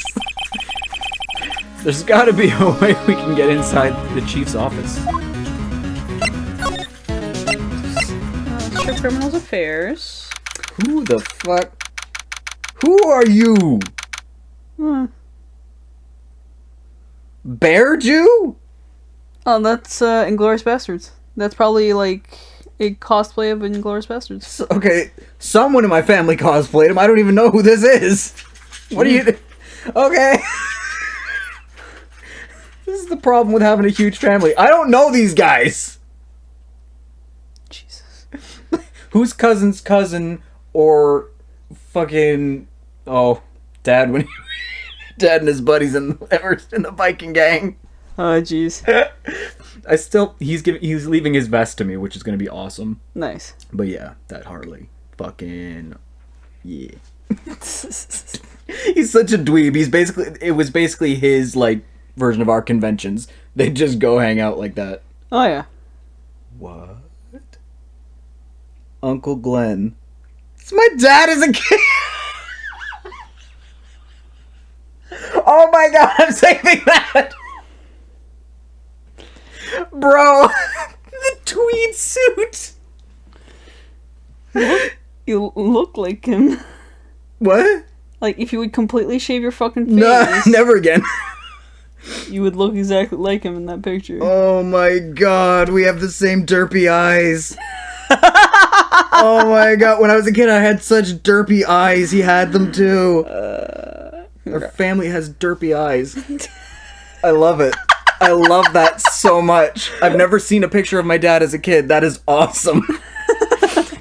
There's gotta be a way we can get inside the chief's office. Sure, Criminals Affairs. Who the fuck? Who are you? Bear Jew? Oh, that's Inglourious Bastards. That's probably like a cosplay of Inglourious Bastards. Okay, someone in my family cosplayed him. I don't even know who this is. What are you... Okay. This is the problem with having a huge family. I don't know these guys. Jesus. Who's cousin's cousin or fucking... Oh, Dad when he... Dad and his buddies in the Viking gang. Oh, jeez. He's leaving his vest to me, which is gonna be awesome. Nice. But yeah, that Harley. Fucking... Yeah. He's such a dweeb. It was basically his, like, version of our conventions. They just go hang out like that. Oh, yeah. What? Uncle Glenn. It's my dad as a kid! Oh my god, I'm saving that! Bro! The tweed suit! You look like him. What? Like, if you would completely shave your fucking face, No, never again. you would look exactly like him in that picture. Oh my god, we have the same derpy eyes. Oh my god, when I was a kid I had such derpy eyes, he had them too. Our family has derpy eyes. I love it. I love that so much. I've never seen a picture of my dad as a kid. That is awesome.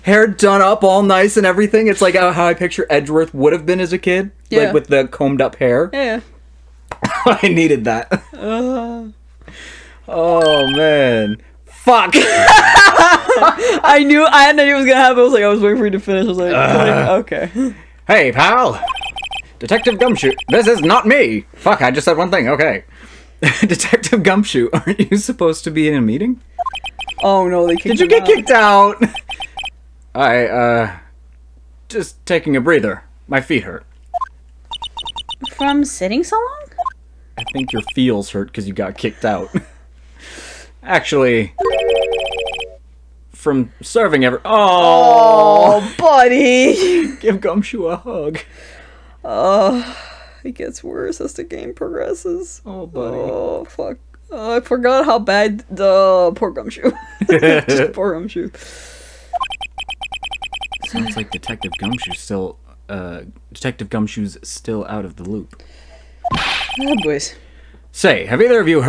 Hair done up all nice and everything. It's like how I picture Edgeworth would have been as a kid. Yeah. Like with the combed up hair. Yeah. I needed that. Oh man. Fuck. I had no idea what was gonna happen. I was waiting for you to finish. I was like, okay. Hey, pal. Detective Gumshoe. This is not me. Fuck, I just said one thing. Okay. Detective Gumshoe, aren't you supposed to be in a meeting? Oh no, they kicked Did you him get out. kicked out? Just taking a breather. My feet hurt. From sitting so long? I think your feels hurt because you got kicked out. Actually, from serving Oh, buddy! Give Gumshoe a hug. It gets worse as the game progresses. Oh, buddy. Oh, fuck. I forgot how bad the poor Gumshoe. Just poor Gumshoe. Sounds like Detective Gumshoe's still out of the loop. Oh, boys. Say, have either of you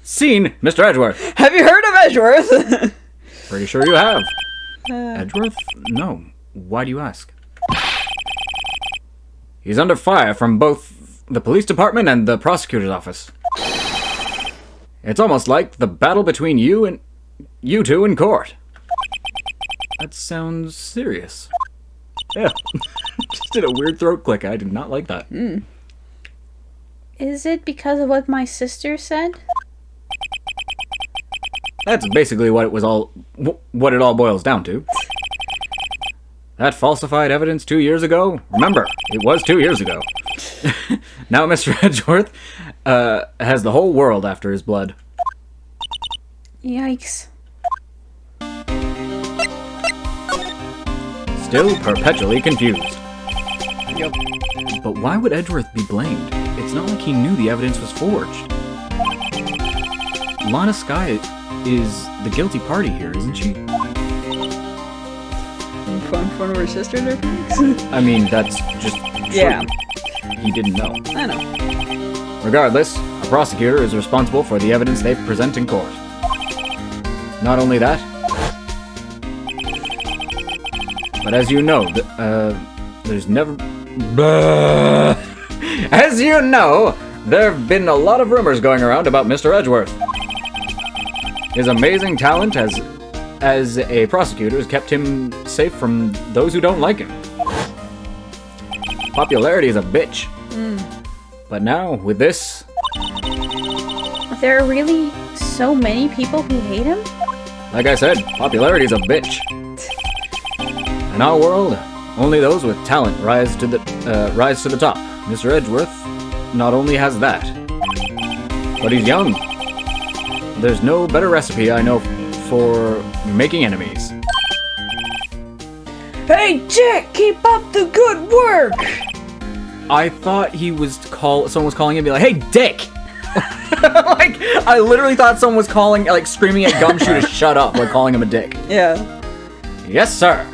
seen Mr. Edgeworth? Have you heard of Edgeworth? Pretty sure you have. Edgeworth? No. Why do you ask? He's under fire from both the police department and the prosecutor's office. It's almost like the battle between you two in court. That sounds serious. Yeah. Just did a weird throat click. I did not like that. Is it because of what my sister said? That's basically what it all boils down to. That falsified evidence 2 years ago? Remember, it was 2 years ago. Now Mr. Edgeworth has the whole world after his blood. Yikes. Still perpetually confused. Yep. But why would Edgeworth be blamed? It's not like he knew the evidence was forged. Lana Skye is the guilty party here, isn't she? In front of her sister there, thanks? I mean, that's just true. Yeah. He didn't know. I know. Regardless, a prosecutor is responsible for the evidence they present in court. Not only that, but as you know, there's never... As you know, there have been a lot of rumors going around about Mr. Edgeworth. His amazing talent as a prosecutor has kept him safe from those who don't like him. Popularity is a bitch. But now, with this... There are really so many people who hate him? Like I said, popularity is a bitch. In our world, only those with talent rise to the top. Mr. Edgeworth not only has that, but he's young. There's no better recipe I know for making enemies. Hey, Jack, keep up the good work! I thought someone was calling him and be like, hey, Dick! Like, I literally thought someone was calling, like, screaming at Gumshoe to shut up, like calling him a dick. Yeah. Yes, sir.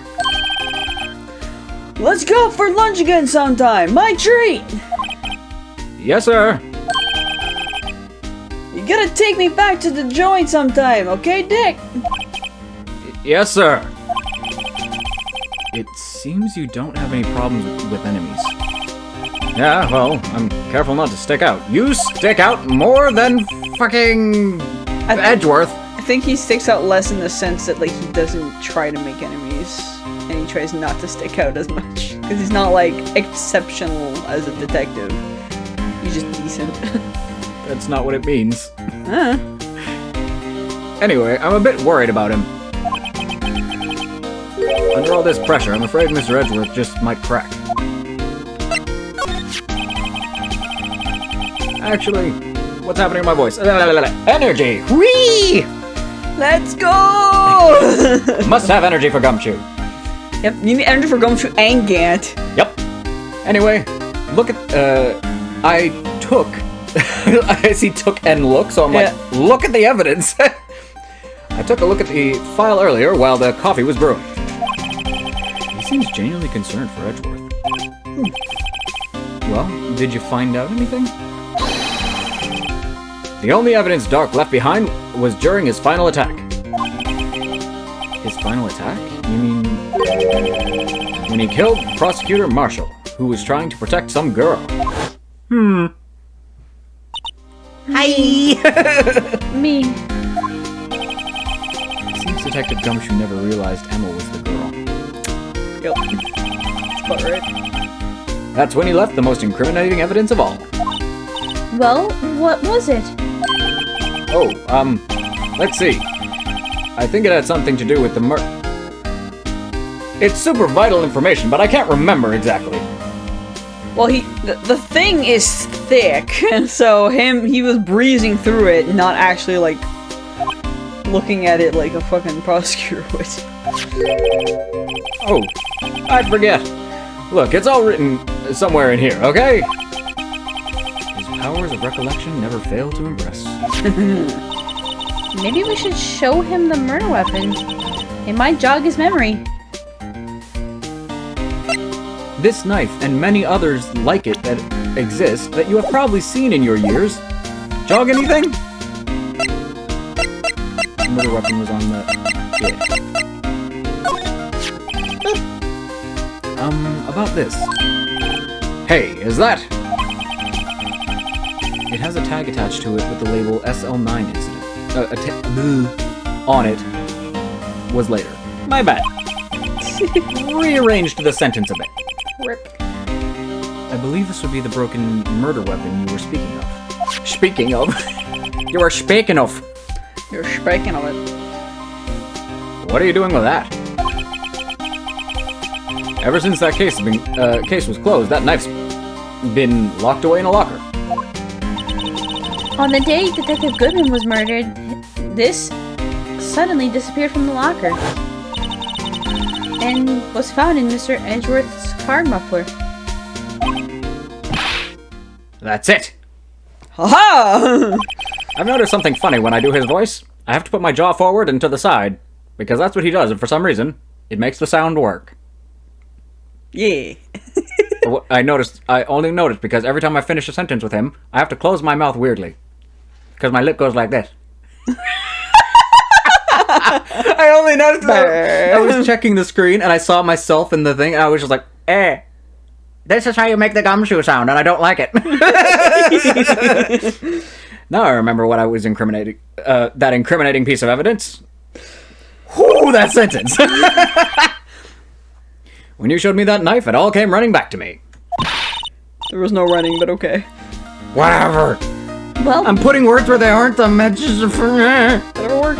Let's go for lunch again sometime. My treat! Yes, sir. You gotta take me back to the joint sometime, okay, Dick? Yes, sir. It seems you don't have any problems with enemies. Yeah, well, I'm careful not to stick out. You stick out more than fucking Edgeworth. I think he sticks out less in the sense that, like, he doesn't try to make enemies, and he tries not to stick out as much. Because he's not, like, exceptional as a detective. He's just decent. That's not what it means. Anyway, I'm a bit worried about him. Under all this pressure, I'm afraid Mr. Edgeworth just might crack. Actually, what's happening to my voice? Energy! Whee! Let's go! Must have energy for Gumshoe. Yep, you need energy for Gumshoe and Gant. Yep. Anyway, look at, I took, I see took and look, so I'm like, look at the evidence. I took a look at the file earlier while the coffee was brewing. He seems genuinely concerned for Edgeworth. Well, did you find out anything? The only evidence Dark left behind was during his final attack. His final attack? You mean... when he killed Prosecutor Marshall, who was trying to protect some girl. Hi! Me. Seems Detective Gumshoe never realized Emma was the girl. Yep. That's about right. That's when he left the most incriminating evidence of all. Well, what was it? Oh, let's see. I think it had something to do with the It's super vital information, but I can't remember exactly. Well, the thing is thick, so he was breezing through it, not actually, like, looking at it like a fucking prosecutor would. Oh, I forget. Look, it's all written somewhere in here, okay? His powers of recollection never fail to impress. Maybe we should show him the murder weapon. It might jog his memory. This knife and many others like it that exist that you have probably seen in your years. Jog anything? The murder weapon was on the... yeah. About this. Hey, is that... It has a tag attached to it with the label SL9 incident. On it was later. My bad. Rearranged the sentence a bit. Rip. I believe this would be the broken murder weapon you were speaking of. Speaking of? You were speaking of. You're speaking of it. What are you doing with that? Ever since that case was closed, that knife's been locked away in a locker. On the day Detective Goodman was murdered, this suddenly disappeared from the locker and was found in Mr. Edgeworth's car muffler. That's it! Haha! I've noticed something funny when I do his voice. I have to put my jaw forward and to the side, because that's what he does, and for some reason, it makes the sound work. Yeah. I only noticed because every time I finish a sentence with him, I have to close my mouth weirdly. Because my lip goes like this. I only noticed that I was checking the screen and I saw myself in the thing and I was just like, this is how you make the gumshoe sound and I don't like it. Now I remember what I was incriminating, that incriminating piece of evidence. Whoo, that sentence. When you showed me that knife, it all came running back to me. There was no running, but okay. Whatever. Well, I'm putting words where they aren't. I'm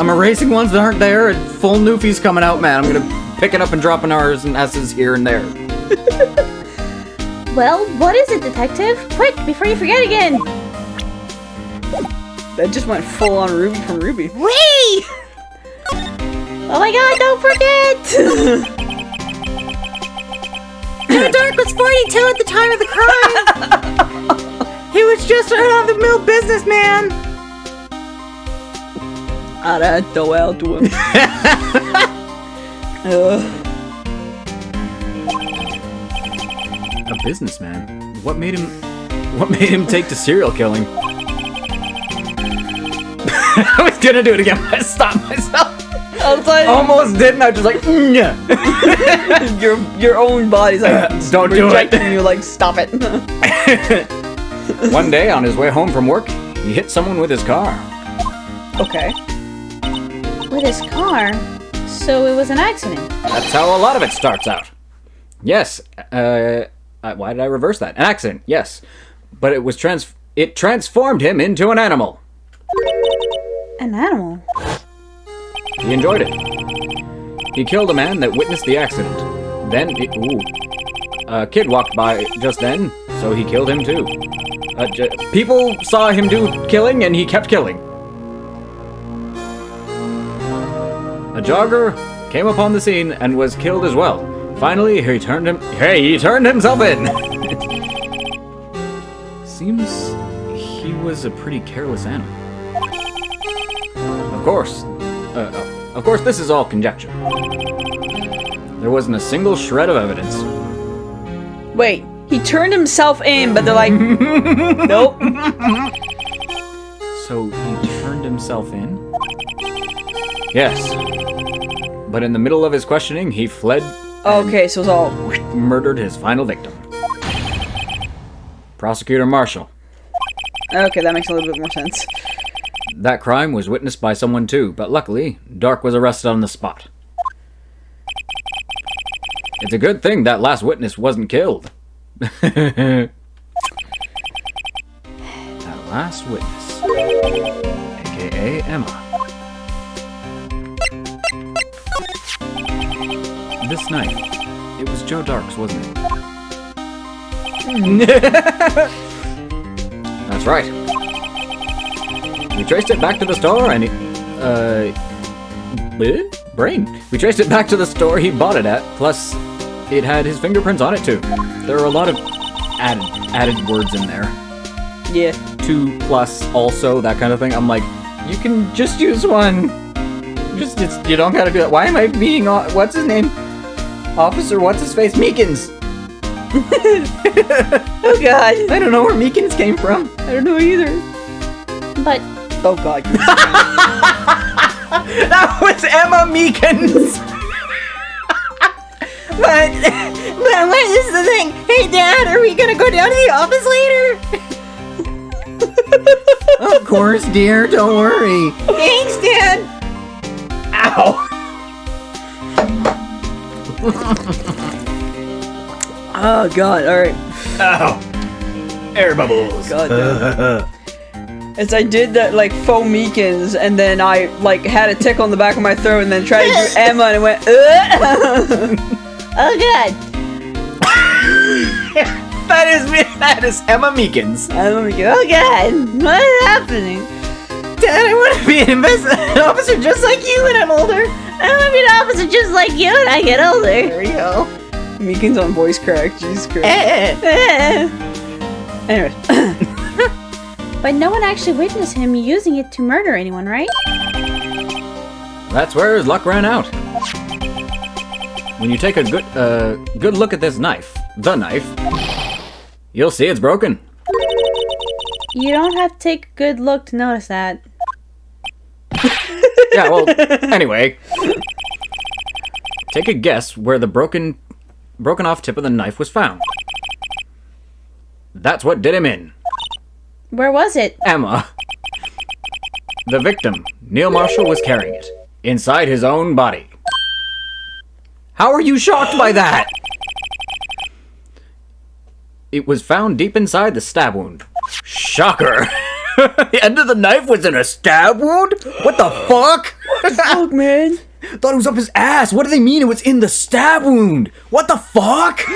erasing ones that aren't there. And full newfies coming out, man. I'm gonna pick it up and dropping R's and S's here and there. well, what is it, Detective? Quick, before you forget again. That just went full on Ruby from Ruby. Whee! Oh my god, don't forget! Dark was 42 at the time of the crime. He was just a run-of-the-mill businessman. I don't know how to him. A businessman? What made him take to serial killing? I was gonna do it again, but I stopped myself. Almost didn't. I was just like, your own body's like, don't do it. You like, stop it. One day, on his way home from work, he hit someone with his car. Okay. With his car? So it was an accident. That's how a lot of it starts out. Yes. Why did I reverse that? An accident, yes. But it was it transformed him into an animal. An animal? He enjoyed it. He killed a man that witnessed the accident. Then, a kid walked by just then, so he killed him too. People saw him do killing, and he kept killing. A jogger came upon the scene and was killed as well. Finally, he turned himself in. Seems he was a pretty careless animal. Of course, this is all conjecture. There wasn't a single shred of evidence. Wait, he turned himself in, but they're like, nope. So he turned himself in? Yes. But in the middle of his questioning, he fled. Okay, so it's all. Murdered his final victim. Prosecutor Marshall. Okay, that makes a little bit more sense. That crime was witnessed by someone too, but luckily, Dark was arrested on the spot. It's a good thing that last witness wasn't killed. That last witness, aka Emma. This knife, it was Joe Dark's, wasn't it? That's right. We traced it back to the store and brain. We traced it back to the store he bought it at, plus it had his fingerprints on it too. There are a lot of added words in there. Yeah. 2 plus also, that kind of thing. I'm like, you can just use one. You don't gotta do that. Why am I being, what's his name? Officer, what's his face? Meekins. Oh god. I don't know where Meekins came from. I don't know either. But Oh god. That was Emma Meekins. But what is the thing? Hey, Dad, are we gonna go down to the office later? Of course, dear. Don't worry. Thanks, Dad. Ow. Oh god, alright. Ow. Air bubbles. God damn. As I did that, like, faux Meekins, and then I, like, had a tickle in the back of my throat, and then tried to do Emma, and it went, Oh, God. That is Emma Meekins. Emma Meekins. Oh god, what is happening? Dad, I want to be an officer just like you when I'm older. I want to be an officer just like you when I get older. There we go. Meekins on voice crack, Jesus Christ. Anyways. but no one actually witnessed him using it to murder anyone, right? That's where his luck ran out. When you take a good look at this knife, you'll see it's broken. You don't have to take a good look to notice that. Yeah, well, anyway. Take a guess where the broken off tip of the knife was found. That's what did him in. Where was it? Emma. The victim, Neil Marshall, was carrying it inside his own body. How are you shocked by that? It was found deep inside the stab wound. Shocker. The end of the knife was in a stab wound? What the fuck? Fuck, man. Thought it was up his ass. What do they mean it was in the stab wound? What the fuck?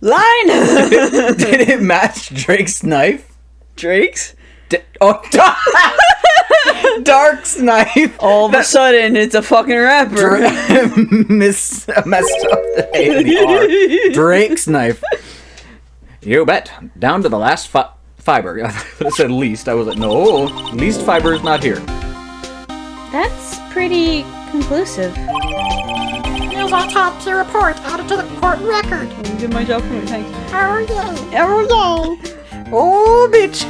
Line! Did it match Drake's knife? Drake's? Dark's knife. All of a sudden, it's a fucking rapper. Messed up the A and the R. Drake's knife. You bet. Down to the last fiber. I could have said least. I was like, no, least fiber is not here. That's pretty conclusive. Here's our autopsy report added to the court record. You did my job for me, thanks. Every day. Oh, bitch.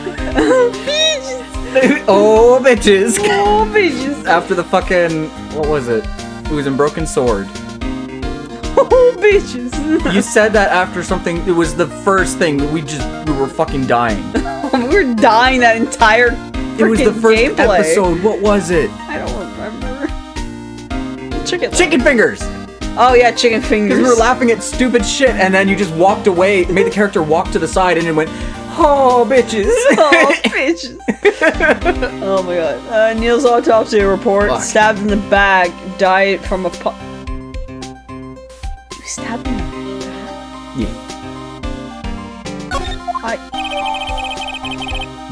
Oh, bitches. Oh, bitches. After the fucking, what was it? It was in Broken Sword. Oh, bitches. You said that after something. It was the first thing. We were fucking dying. We were dying that entire It was the first gameplay. episode. What was it? I don't remember. Chicken fingers. Oh yeah, chicken fingers. Because we were laughing at stupid shit, and then you just walked away, made the character walk to the side, and it went, "Oh, bitches." Oh, bitches. Oh my god. Neil's autopsy report. Fuck. Stabbed in the back. Died from a You stabbed him. Yeah. I.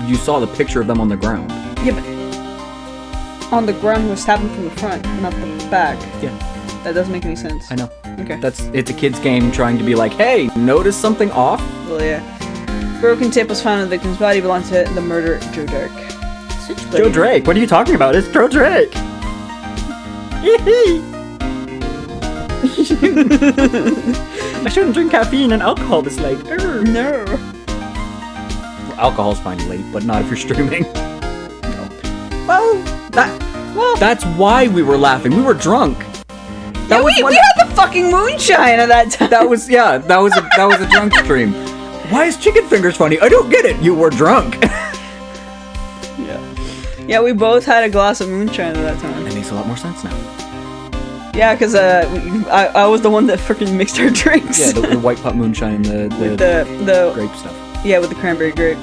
You saw the picture of them on the ground. Yeah, but on the ground, he was stabbing from the front, not the back. Yeah. That doesn't make any sense. I know. Okay. It's a kid's game trying to be like, hey, notice something off? Well, yeah. Broken tip was found in the victim's body, belonged to the murderer, Joe Dark. Joe Drake, what are you talking about? It's Joe Drake. I shouldn't drink caffeine and alcohol this late. No. Alcohol's fine late, but not if you're streaming. Well, that's why we were laughing. We were drunk. Yeah, we had the fucking moonshine at that time. That was a drunk stream. Why is chicken fingers funny? I don't get it. You were drunk. Yeah, we both had a glass of moonshine at that time. That makes a lot more sense now. Yeah, because I was the one that freaking mixed our drinks. Yeah, the white pot moonshine and the the grape stuff. Yeah, with the cranberry grape.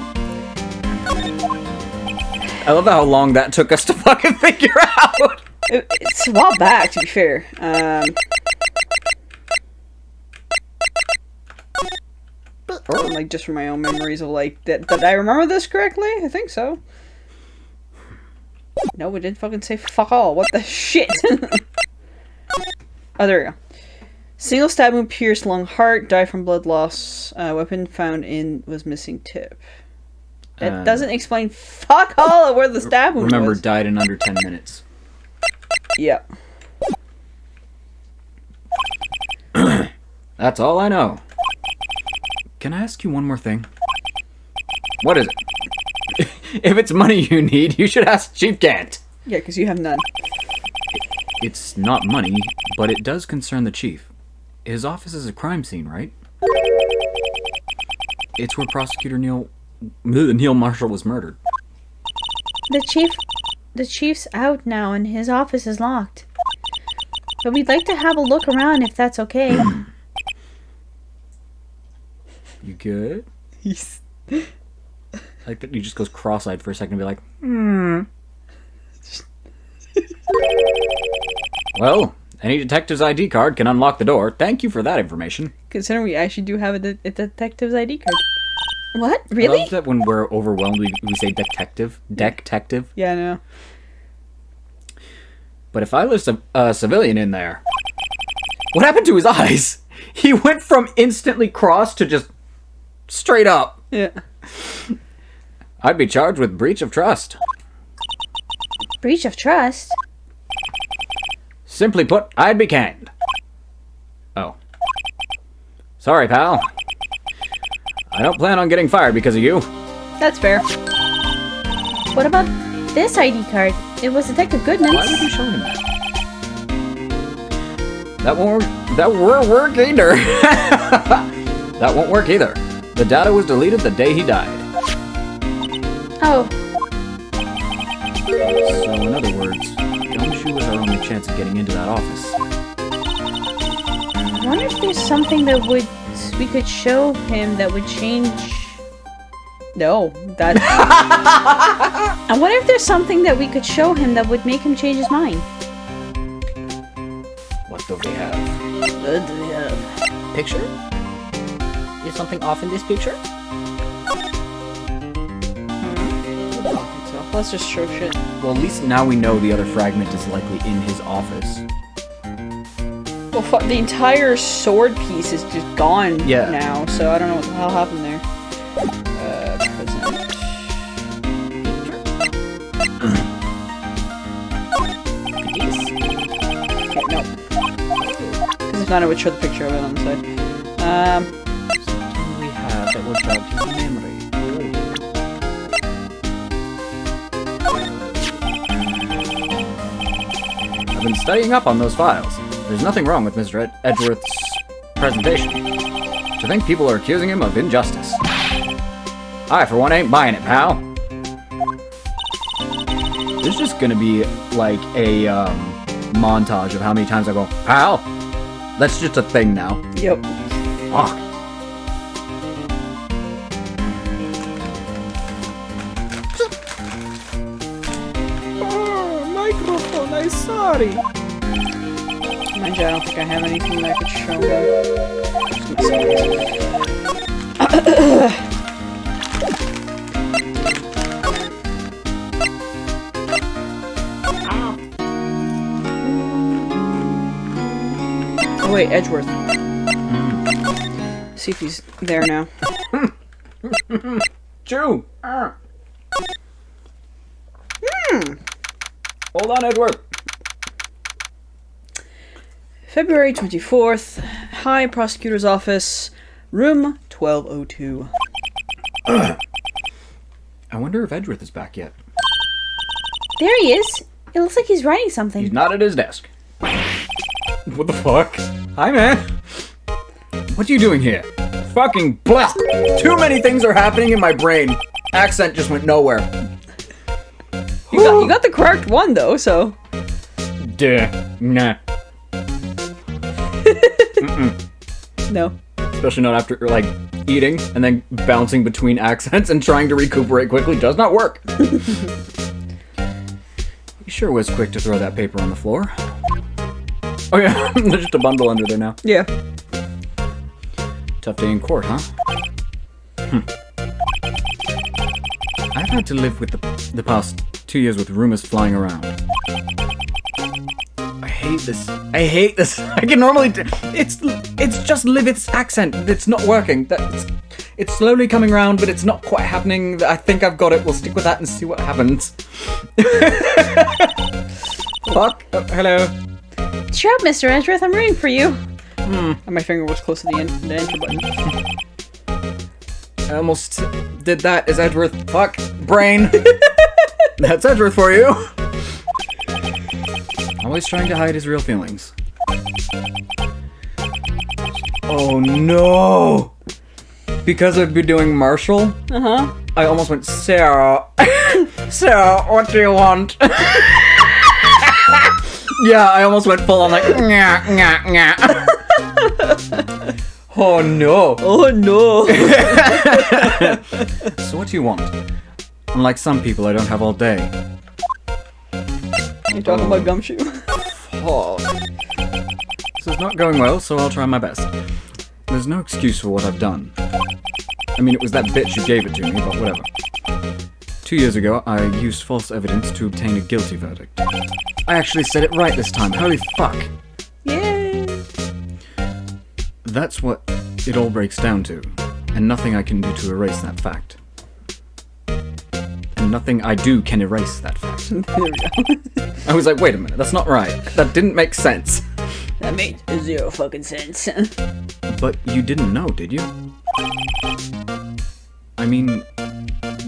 I love how long that took us to fucking figure out. It's a while back, to be fair. Like just from my own memories of like did I remember this correctly? I think so. No, we didn't fucking say fuck all. What the shit? Oh, there we go. Single stab wound pierced lung heart. Died from blood loss. Weapon found in was missing tip. That doesn't explain fuck all of where the stab wound Remember, was. died in under 10 minutes. Yeah. That's all I know. Can I ask you one more thing? What is it? If it's money you need, you should ask Chief Gant. Yeah, because you have none. It's not money, but it does concern the chief. His office is a crime scene, right? It's where Prosecutor Neil Marshall was murdered. The chief's out now and his office is locked. But we'd like to have a look around if that's okay. You good? He's... Like that he just goes cross-eyed for a second and be like, Well, any detective's ID card can unlock the door. Thank you for that information. Considering we actually do have a detective's ID card. What? I Really? love that when we're overwhelmed, we say detective. Detective. Yeah, I know. But if I list a civilian in there, what happened to his eyes? He went from instantly cross to just straight up. Yeah. I'd be charged with breach of trust. Breach of trust? Simply put, I'd be canned. Oh. Sorry, pal. I don't plan on getting fired because of you. That's fair. What about this ID card? It was Detective Goodman's. Why would you show him that? That won't work either. That won't work either. The data was deleted the day he died. Oh, So in other words, Gumshoe was our only chance of getting into that office. I wonder if there's something that we could show him that would change... No, that... I wonder if there's something that we could show him that would make him change his mind. What do we have? What do we have? Picture? Is something off in this picture? I don't think so. Let's just show shit. Well, at least now we know the other fragment is likely in his office. Well, the entire sword piece is just gone now, so I don't know what the hell happened there. Present. Okay, no. Because if not, I would show the picture of it on the side. Something we have that will jog to your memory. I've been studying up on those files. There's nothing wrong with Mr. Edgeworth's presentation. To think people are accusing him of injustice. I, for one, ain't buying it, pal. This is just gonna be like a montage of how many times I go, pal. That's just a thing now. Yep. Fuck. Oh, microphone, I'm sorry. Mind you, I don't think I have anything that I could show them. Oh wait, Edgeworth. See if he's there now. Chew. Hold on, Edward. February 24th, High Prosecutor's Office, room 1202. I wonder if Edgeworth is back yet. There he is. It looks like he's writing something. He's not at his desk. What the fuck? Hi, man. What are you doing here? Fucking blah! Too many things are happening in my brain. Accent just went nowhere. You got the correct one though, so. Duh. Nah. No. Especially not after, like, eating and then bouncing between accents and trying to recuperate quickly does not work. He sure was quick to throw that paper on the floor. Oh yeah, there's just a bundle under there now. Yeah. Tough day in court, huh? I've had to live with the past 2 years with rumors flying around. I hate this. I hate this. I can normally it's just Liveth's accent. It's not working. It's slowly coming around, but it's not quite happening. I think I've got it. We'll stick with that and see what happens. Fuck. Oh, hello. Cheer up, Mr. Edgeworth. I'm rooting for you. And my finger was close to the enter button. I almost did that. Is Edgeworth? Fuck. Brain. That's Edgeworth for you. Always trying to hide his real feelings. Oh no! Because I've been doing Marshall, I almost went, Sarah. Sarah, what do you want? Yeah, I almost went full on like, nyah, nyah, nyah. Oh no. Oh no. So what do you want? Unlike some people, I don't have all day. You talking about Gumshoe? Oh. This is not going well, so I'll try my best. There's no excuse for what I've done. I mean, it was that bitch who gave it to me, but whatever. 2 years ago, I used false evidence to obtain a guilty verdict. I actually said it right this time. Holy fuck. Yay. That's what it all breaks down to, and nothing I can do to erase that fact. And nothing I do can erase that fact. There we go. I was like, wait a minute, that's not right. That didn't make sense. That made zero fucking sense. But you didn't know, did you? I mean,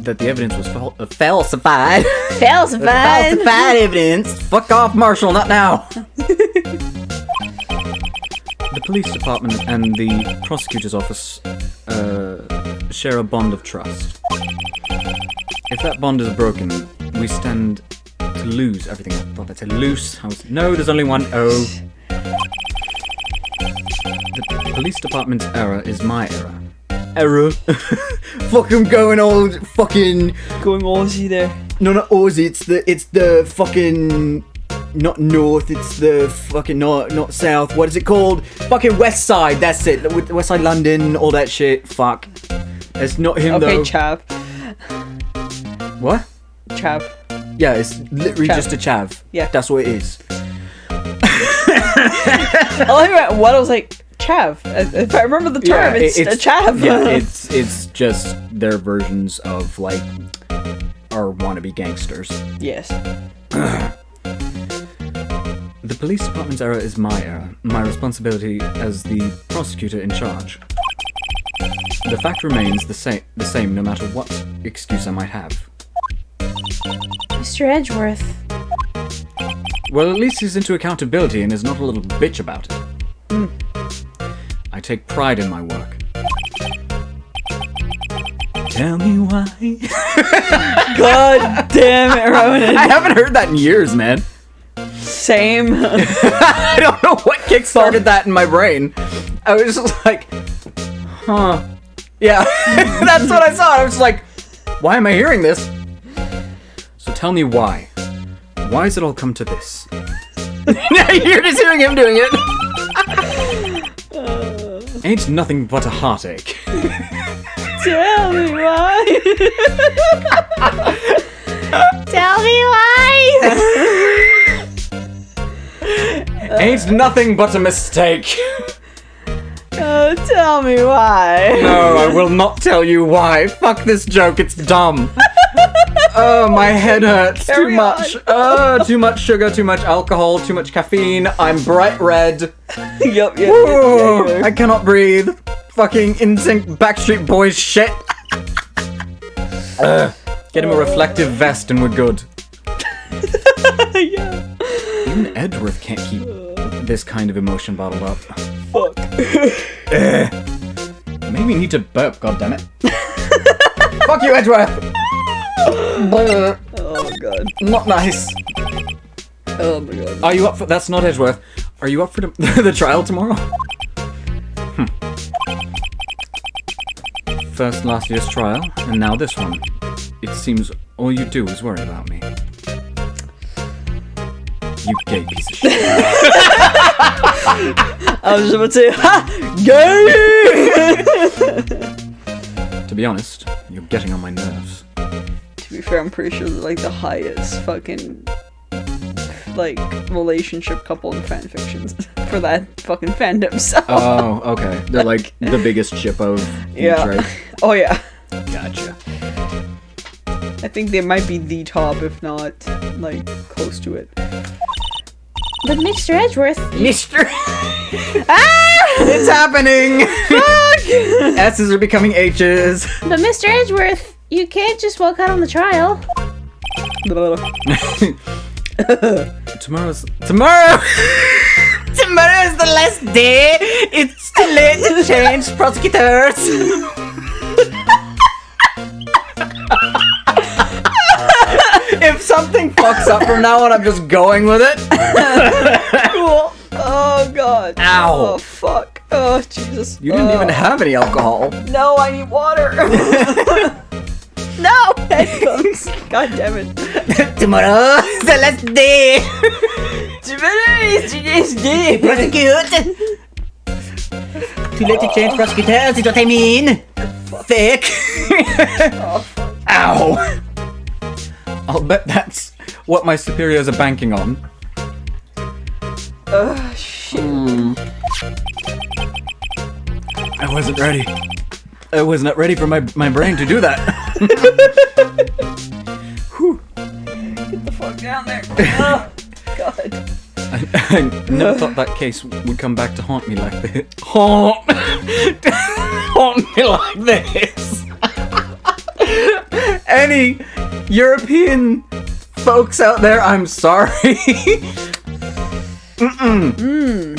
that the evidence was falsified. Falsified. Falsified evidence. Fuck off, Marshall, not now. The police department and the prosecutor's office share a bond of trust. If that bond is broken, we stand to lose everything. I thought I'd say loose. No, there's only one O. The police department's error is my error. Error? Fucking going all fucking... Going Aussie there. No, not Aussie, it's the fucking... Not north, it's the fucking not south. What is it called? Fucking west side, that's it. West side London, all that shit. Fuck. It's not him though. Okay, chav. What? Chav. Yeah, it's literally Chav. just a chav. Yeah. That's what it is. I like what I was like, chav. If I remember the term, it's a chav. Yeah, it's just their versions of like our wannabe gangsters. Yes. The police department's error is my error. My responsibility as the prosecutor in charge. The fact remains the same no matter what excuse I might have. Mr. Edgeworth. Well, at least he's into accountability and is not a little bitch about it. I take pride in my work. Tell me why. God damn it, Ronan. I haven't heard that in years, man. Same. I don't know what kickstarted that in my brain. I was just like, huh. Yeah, that's what I saw. I was like, why am I hearing this? So tell me why. Why has it all come to this? You're just hearing him doing it. Ain't nothing but a heartache. Tell me why. Tell me why! Ain't nothing but a mistake. Oh, tell me why. No, I will not tell you why. Fuck this joke, it's dumb. Oh, my head hurts. Carry Too much. Too much sugar, too much alcohol, too much caffeine. I'm bright red. Yep. Whoa, I cannot breathe. Fucking NSYNC Backstreet Boys shit. Get him a reflective vest and we're good. Yeah. Even Edgeworth can't keep this kind of emotion bottled up. Fuck. Maybe we need to burp, goddammit. Fuck you, Edgeworth! Oh god. Not nice. Oh my god. Are you up for... That's not Edgeworth. Are you up for the trial tomorrow? First last year's trial, and now this one. It seems all you do is worry about me. You gay piece of shit. I was just about to say, ha! Gay! To be honest, you're getting on my nerves. To be fair, I'm pretty sure they're like the highest fucking like relationship couple in fan fictions for that fucking fandom. So Oh, okay. They're like the biggest chip of each, yeah. right? Oh yeah. Gotcha. I think they might be the top, if not like close to it. But Mr. Edgeworth... Mister! It's happening! Fuck! S's are becoming H's. But Mr. Edgeworth, you can't just walk out on the trial. Tomorrow! Tomorrow's the last day. It's too late to change prosecutors. If something fucks up from now on, I'm just going with it. Cool. Oh god. Ow. Oh fuck. Oh Jesus. You didn't even have any alcohol. No, I need water. No! Headphones. God damn it. Tomorrow's the last day. Prosecute. Too late to change prosecutors is what I mean. Thick. Ow. I'll bet that's what my superiors are banking on. Shit. I wasn't ready. I was not ready for my brain to do that. Whew. Get the fuck down there. Oh, God. I never thought that case would come back to haunt me like this. Haunt me like this. Any European folks out there, I'm sorry.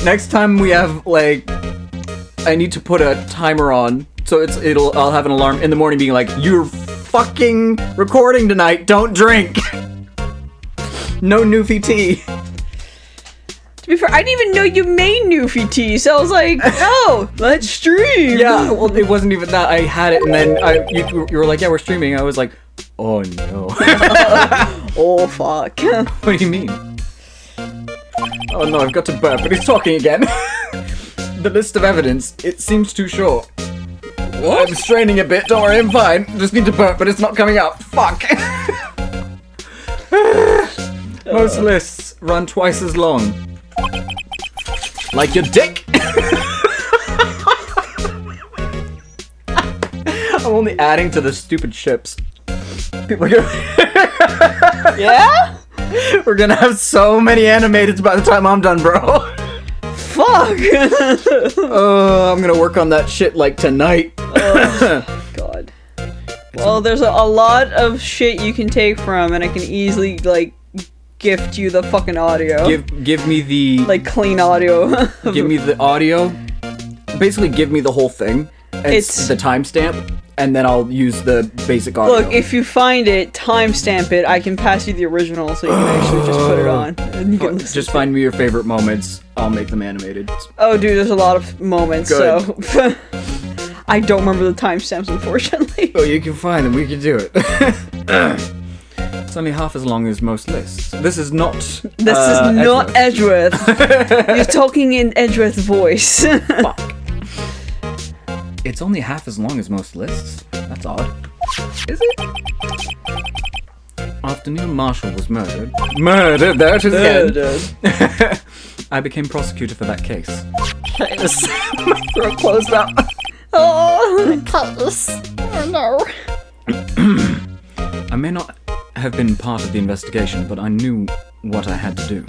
Next time we have like, I need to put a timer on, so I'll have an alarm in the morning being like, you're fucking recording tonight, don't drink. No Newfie tea. To be fair, I didn't even know you made Newfie tea, so I was like, oh, let's stream. Yeah, well, it wasn't even that. I had it, and then you were like, yeah, we're streaming. I was like, oh no. Oh, fuck. What do you mean? Oh no, I've got to burp, but he's talking again. The list of evidence, it seems too short. What? I'm straining a bit, don't worry, I'm fine. Just need to burp, but it's not coming up. Fuck. Most lists run twice as long. Like your dick. I'm only adding to the stupid ships. People are gonna... Yeah? We're gonna have so many animateds by the time I'm done, bro. Fuck. I'm gonna work on that shit like tonight. God. Well, there's a lot of shit you can take from, and I can easily, like, gift you the fucking audio. Give me the like, clean audio. give me the audio. basically give me the whole thing. It's the timestamp, and then I'll use the basic audio. Look, if you find it, timestamp it. I can pass you the original, so you can actually just put it on. And you can listen just to find me your favorite moments. I'll make them animated. Oh, dude, there's a lot of moments, Good. so... I don't remember the timestamps, unfortunately. Oh, you can find them. We can do it. It's only half as long as most lists. This is not. This is not Edgeworth. You're talking in Edgeworth's voice. Fuck. It's only half as long as most lists. That's odd. Is it? After Neil Marshall was murdered. Murdered? There it is again. I became prosecutor for that case. My throat closed up. Oh, close. Oh no. I may not have been part of the investigation, but I knew what I had to do.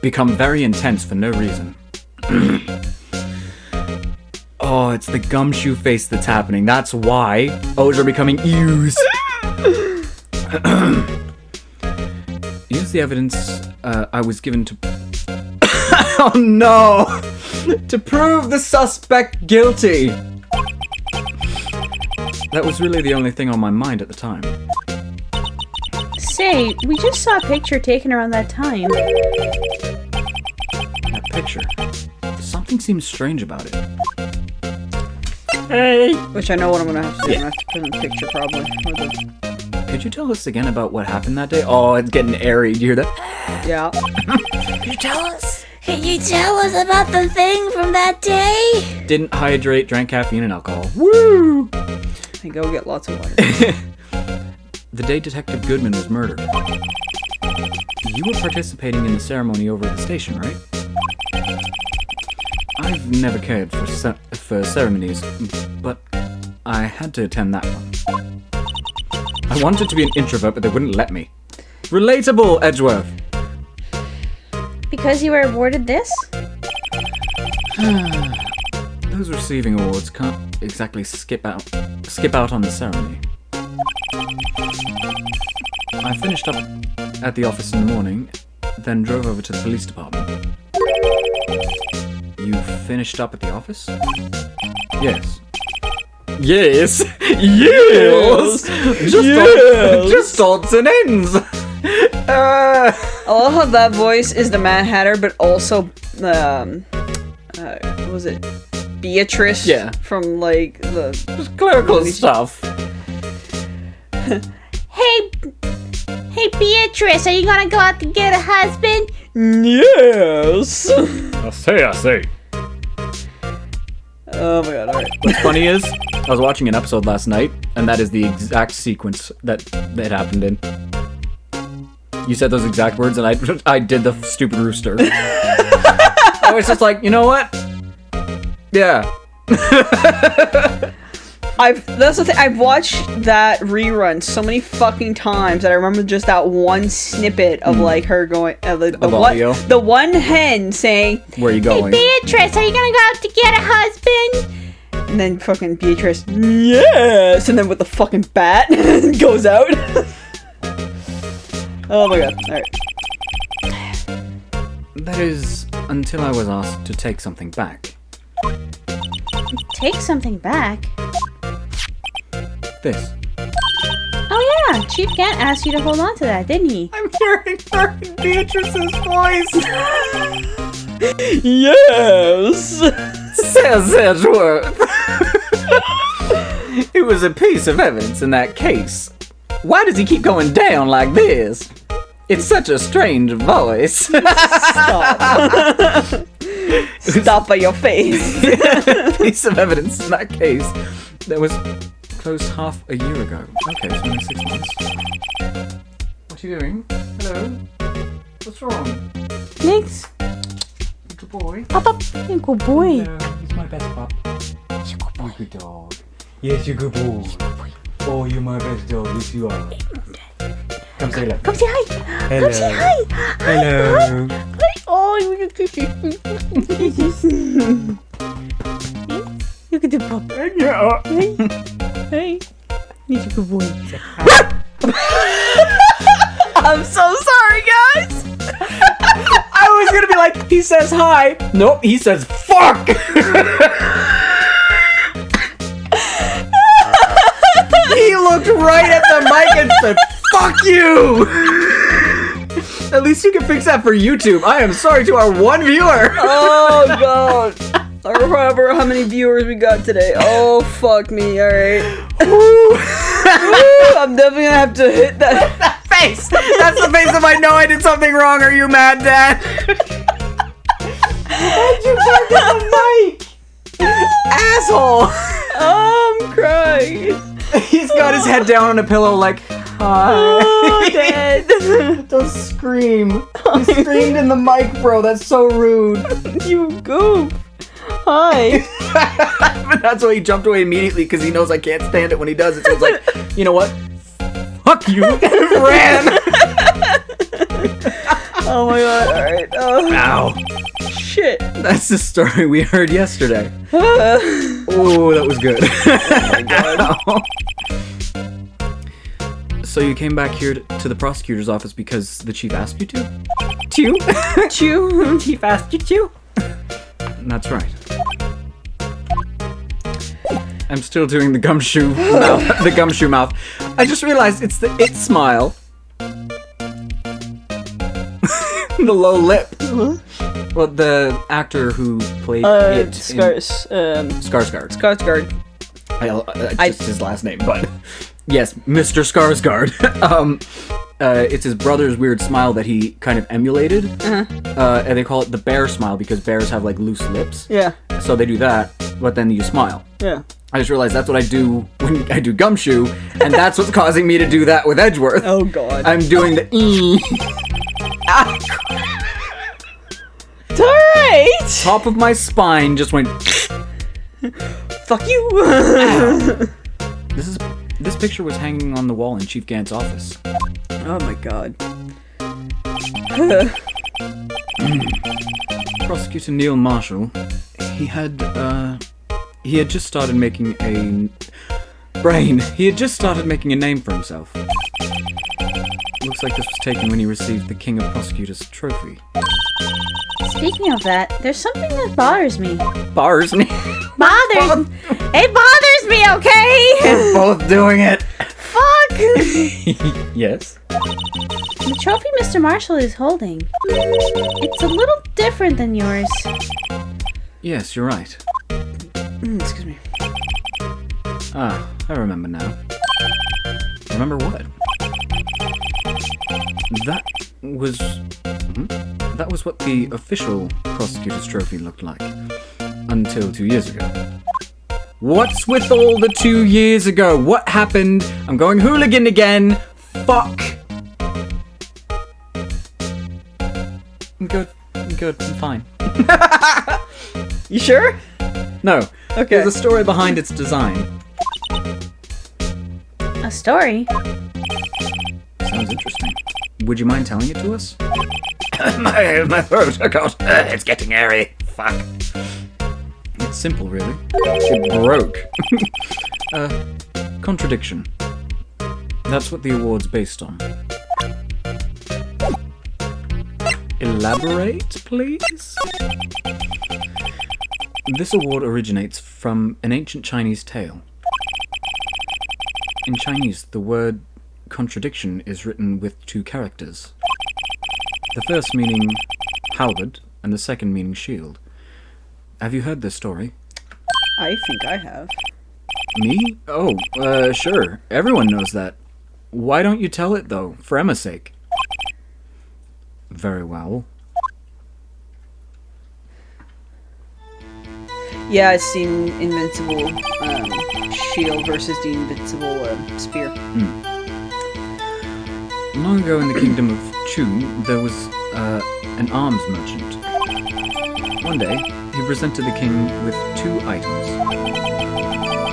Become very intense for no reason. Oh, it's the gumshoe face that's happening. That's why O's are becoming ews. Use the evidence I was given to... Oh no! To prove the suspect guilty! That was really the only thing on my mind at the time. Say, we just saw a picture taken around that time. That picture. Something seems strange about it. Hey! Which I know what I'm gonna have to do. I'm gonna have to put in a picture, probably. Could you tell us again about what happened that day? Oh, it's getting airy. Do you hear that? Yeah. Can you tell us? Can you tell us about the thing from that day? Didn't hydrate, drank caffeine and alcohol. Woo! And go get lots of water. The day Detective Goodman was murdered. You were participating in the ceremony over at the station, right? I've never cared for ceremonies, but I had to attend that one. I wanted to be an introvert, but they wouldn't let me. Relatable, Edgeworth! Because you were awarded this? Those receiving awards can't exactly skip out on the ceremony. I finished up at the office in the morning, then drove over to the police department. You finished up at the office? Yes. Yes! Yes! Just odds and ends! I love how that voice is the Mad Hatter, but also, what was it? Beatrice? Yeah. From, like, the... Just clerical stuff. Hey Beatrice, are you gonna go out to get a husband? Yes! I say. Oh my god, alright. What's funny is, I was watching an episode last night, and that is the exact sequence that it happened in. You said those exact words, and I did the stupid rooster. I was just like, you know what? Yeah. That's the thing, I've watched that rerun so many fucking times that I remember just that one snippet of like her going, audio? the one hen saying, Where are you going? Hey Beatrice, are you gonna go out to get a husband? and then fucking Beatrice, yes, and then with the fucking bat goes out. Oh my god, alright. That is until I was asked to take something back. Take something back? This. Oh yeah, Chief Gant asked you to hold on to that, didn't he? I'm hearing her in Beatrice's voice. Yes! Says Edgeworth. It was a piece of evidence in that case. Why does he keep going down like this? It's such a strange voice. Stop. Stop by your face. Piece of evidence in that case that was closed half a year ago. Okay, it's only 6 months. What are you doing? Hello? What's wrong? Thanks. Good boy. Up. Good boy. Hello, he's my best pup. You're a good dog. Yes, you're a good boy. Oh, you're my best dog. Yes, you are. Come say hello. Come say hi. Hello. Come say hi. Hello. Oh, you look at the pup. Yeah. Hey. He's a good boy. I'm so sorry, guys! I was gonna be like, he says hi. Nope, he says fuck. fuck? He looked right at the mic and said, fuck you! At least you can fix that for YouTube. I am sorry to our one viewer. Oh god. I remember how many viewers we got today. Oh fuck me, alright. I'm definitely gonna have to hit that Face! That's the face of I know I did something wrong. Are you mad, Dad? Why'd you bark at the mic? Asshole! Oh, I'm crying. He's got his head down on a pillow like, hi. Oh, Dad. Don't scream. You screamed in the mic, bro. That's so rude. You goof. Hi. But that's why he jumped away immediately, because he knows I can't stand it when he does it. So it's like, you know what? Fuck you. And ran. Oh my god, alright. Oh, Ow. shit. That's the story we heard yesterday. Oh, that was good. Oh my god. So you came back here to the prosecutor's office because the chief asked you to? Chew. Chief asked you to? That's right. I'm still doing the gumshoe mouth. The gumshoe mouth. I just realized it's the it smile. The low lip. Well, the actor who played it. Skarsgård. Skarsgård. Just his last name, but yes, Mr. Skarsgård. It's his brother's weird smile that he kind of emulated, and they call it the bear smile because bears have like loose lips. Yeah. So they do that, but then you smile. Yeah. I just realized that's what I do when I do gumshoe, and that's what's causing me to do that with Edgeworth. Oh god. I'm doing the It's alright. top of my spine just went. Fuck you. This picture was hanging on the wall in Chief Gant's office. Oh my god. Prosecutor Neil Marshall, he had just started making a name for himself. Looks like this was taken when he received the King of Prosecutors trophy. Speaking of that, there's something that bothers me. Bars me. It bothers me, okay? We're both doing it. Fuck! Yes. The trophy Mr. Marshall is holding. It's a little different than yours. Yes, you're right. Excuse me. Ah, I remember now. Remember what? That was what the official prosecutor's trophy looked like. Until 2 years ago. What's with all the 2 years ago? What happened? I'm going hooligan again. Fuck. I'm good. I'm fine. You sure? No. Okay. There's a story behind its design. A story? Sounds interesting. Would you mind telling it to us? my throat. Oh god. It's getting airy. Fuck. It's simple, really. It broke. Contradiction. That's what the award's based on. Elaborate, please? This award originates from an ancient Chinese tale. In Chinese, the word contradiction is written with 2 characters. The first meaning halberd, and the second meaning shield. Have you heard this story? I think I have. Me? Oh, sure. Everyone knows that. Why don't you tell it, though, for Emma's sake? Very well. Yeah, I've seen Invincible shield versus the Invincible spear. Long ago in the kingdom of Chu, there was an arms merchant. One day, he presented the king with 2 items.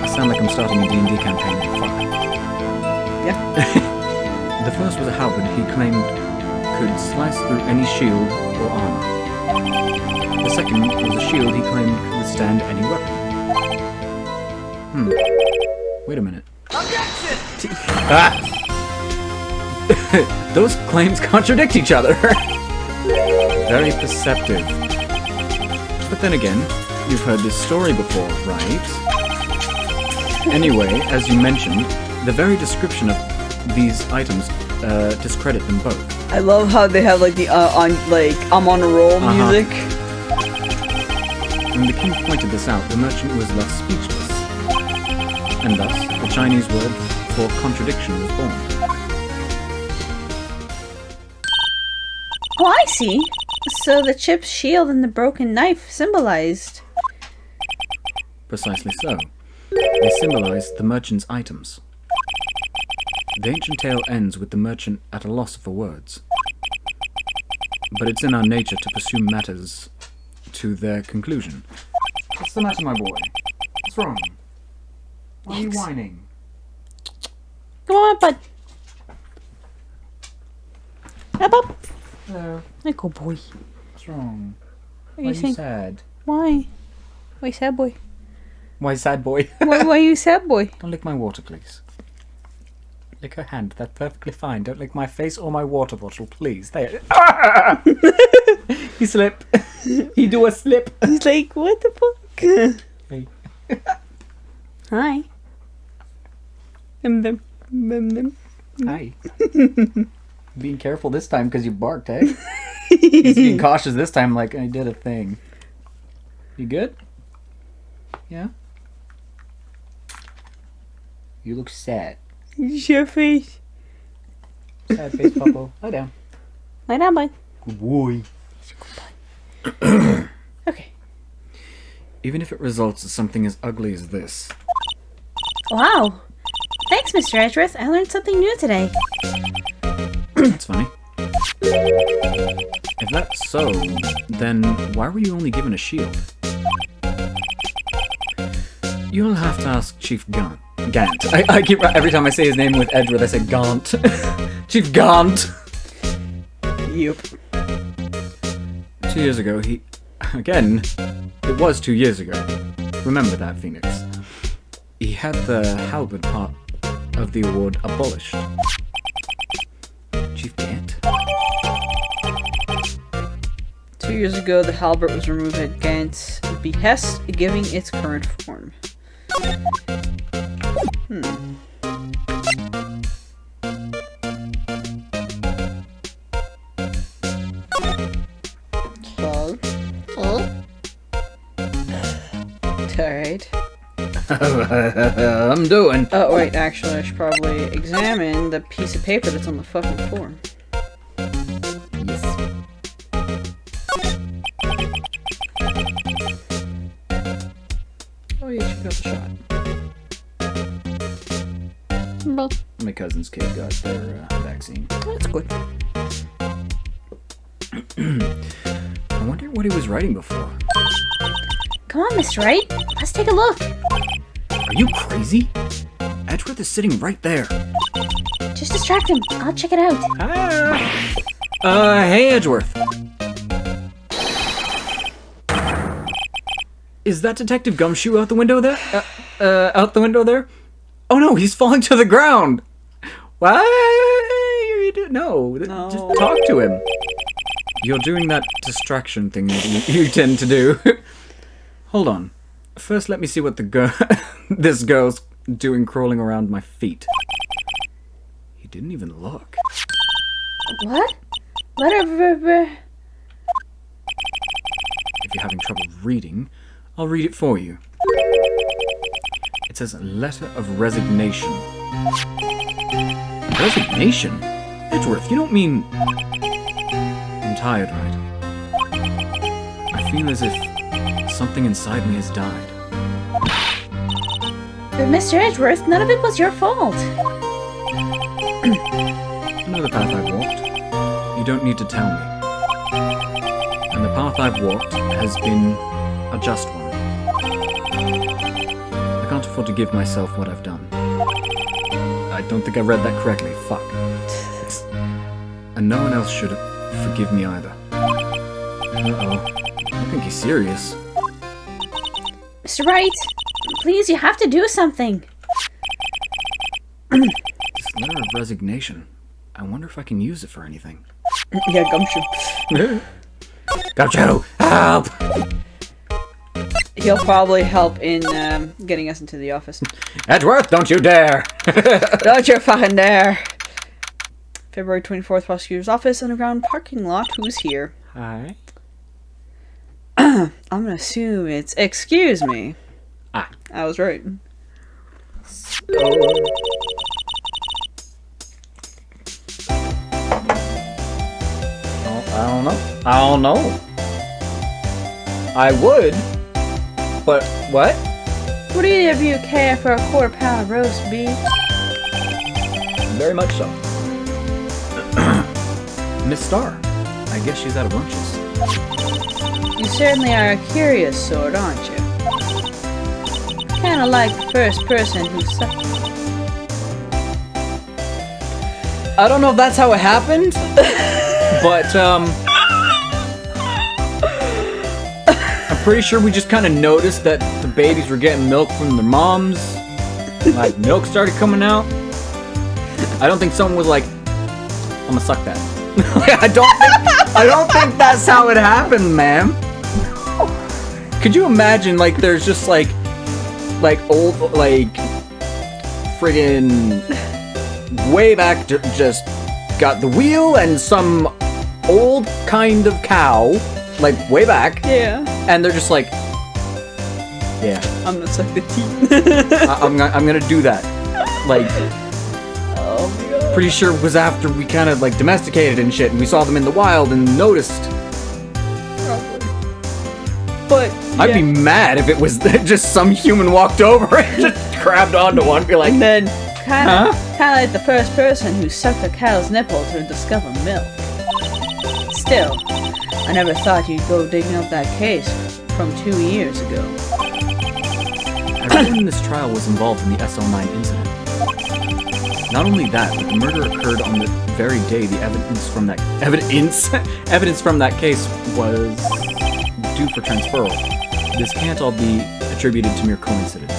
I sound like I'm starting a D&D campaign. Fuck. Yeah. The first was a halberd he claimed could slice through any shield or armor. The second was a shield he claimed could withstand any weapon. Wait a minute. Objection! Those claims contradict each other. Very perceptive. But then again, you've heard this story before, right? Anyway, as you mentioned, the very description of these items discredit them both. I love how they have like the I'm on a roll music. When the king pointed this out, the merchant was left speechless. And thus, the Chinese word for contradiction was born. Oh, I see. So the chipped shield and the broken knife symbolized. Precisely so. They symbolized the merchant's items. The ancient tale ends with the merchant at a loss for words. But it's in our nature to pursue matters to their conclusion. What's the matter, my boy? What's wrong? Why are you whining? Come on, bud. Up. Hello. Like, oh boy. What's wrong? What Why are are you you saying? sad? Why? Why sad boy? Why sad boy? Why you sad boy? Don't lick my water, please. Lick her hand. That's perfectly fine. Don't lick my face or my water bottle, please. There. Ah! He slip. He do a slip. He's like, what the fuck? Hey. Hi. Hi. Being careful this time because you barked, eh? He's being cautious this time like I did a thing. You good? Yeah? You look sad. Your face. Sad face, Popo. Lie down. Lie down, bud. Good boy. Okay. Even if it results in something as ugly as this. Wow. Thanks, Mr. Edgeworth. I learned something new today. That's funny. If that's so, then why were you only given a shield? You'll have to ask Chief Gant. I keep every time I say his name with Edgeworth, I say Gant. Chief Gant. Yep. 2 years ago, again, it was 2 years ago. Remember that, Phoenix. He had the halberd part of the award abolished. Chief Gant? 2 years ago, the halberd was removed at Gant's behest, giving its current form. Alright. I'm doing. Oh, wait, actually, I should probably examine the piece of paper that's on the fucking floor. Yes. Oh, yeah, she got the shot. Well, My cousin's kid got their vaccine. That's good. I wonder what he was writing before. come on, Mr. Wright. Let's take a look. Are you crazy? Edgeworth is sitting right there. Just distract him. I'll check it out. Hey, Edgeworth. Is that Detective Gumshoe out the window there? Out the window there? Oh no, he's falling to the ground! What are you doing? No, just talk to him. You're doing that distraction thing that you tend to do. Hold on. First, let me see what this girl's doing crawling around my feet. He didn't even look. What? Letter. If you're having trouble reading, I'll read it for you. It says letter of resignation. Resignation? Edgeworth, you don't mean... I'm tired, right? I feel as if something inside me has died. But Mr. Edgeworth, none of it was your fault. I know the path I've walked. You don't need to tell me. And the path I've walked has been a just one. I can't afford to give myself what I've done. I don't think I read that correctly. Fuck. And no one else should forgive me either. Uh-oh. I think he's serious. Mr. Wright, please, you have to do something. This letter of resignation. I wonder if I can use it for anything. Yeah, Gumshoe. Gumshoe, help! He'll probably help in getting us into the office. Edgeworth, don't you dare! Don't you fucking dare! February 24th, Prosecutor's Office, underground parking lot. Who's here? Hi. I'm gonna assume it's... Excuse me. Ah. I was right. I don't know. I would, but what? Would any of you care for a quarter-pound of roast beef? Very much so. Miss Starr, I guess she's out of lunches. You certainly are a curious sort, aren't you? Kinda like the first person who sucked. I don't know if that's how it happened, but I'm pretty sure we just kind of noticed that the babies were getting milk from their moms. Like, milk started coming out. I don't think someone was like, I'm gonna suck that. I don't think that's how it happened, ma'am. Could you imagine, like, there's just like old, like, friggin' way back, just got the wheel and some old kind of cow, like, way back. Yeah. And they're just like, yeah. I'm gonna suck the teeth. I'm gonna do that. Like, Oh my god. pretty sure it was after we kind of, like, domesticated and shit, and we saw them in the wild and noticed. Probably. But, I'd be mad if it was just some human walked over and just grabbed onto one and be like, And then... Kinda like the first person who sucked a cow's nipple to discover milk. Still, I never thought you'd go digging up that case from 2 years ago. everyone in this trial was involved in the SL9 incident. Not only that, but the murder occurred on the very day the evidence from that case was due for transferal. This can't all be attributed to mere coincidence.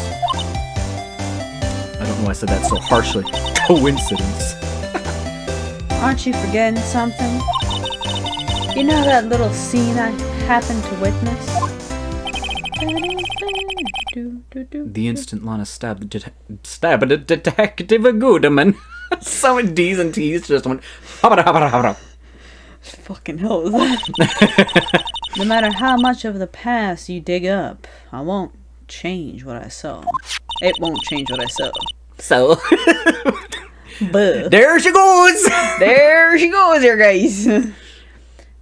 I don't know why I said that so harshly. Coincidence. Aren't you forgetting something? You know that little scene I happened to witness? The instant Lana stabbed a detective Goodeman. So many D's and T's just went habada. Fucking hell is that? No matter how much of the past you dig up, I won't change what I saw. It won't change what I saw. So Buh. there she goes. There she goes there, guys.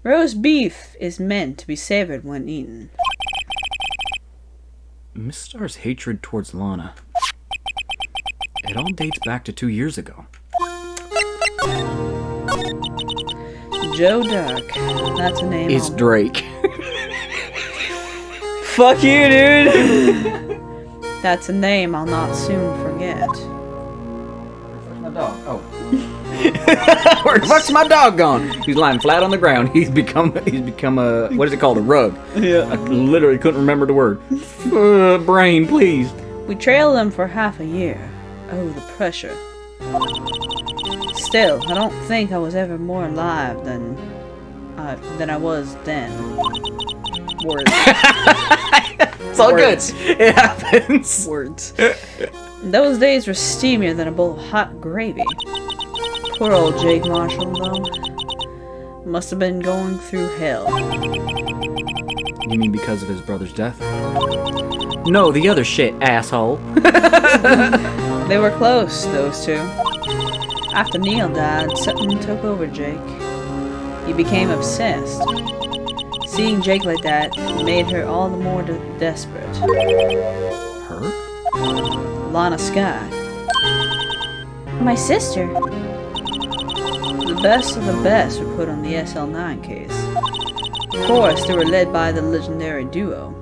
Roast beef is meant to be savored when eaten. Miss Starr's hatred towards Lana. It all dates back to 2 years ago. Joe Dark. That's a name. It's Drake. Fuck you, dude. That's a name I'll not soon forget. Where's my dog? Oh. Where the fuck's my dog gone? He's lying flat on the ground. He's become a, what is it called? A rug. Yeah. I literally couldn't remember the word. Brain, please. We trailed them for half a year. Oh, the pressure. Still, I don't think I was ever more alive than I was then. Words. It's all Words. good. It happens. Words. Those days were steamier than a bowl of hot gravy. Poor old Jake Marshall, though. Must have been going through hell. You mean because of his brother's death? No, the other shit, asshole. They were close, those two. After Neil died, something took over Jake. He became obsessed. Seeing Jake like that made her all the more desperate. Her? Lana Sky. My sister. The best of the best were put on the SL9 case. Of course, they were led by the legendary duo.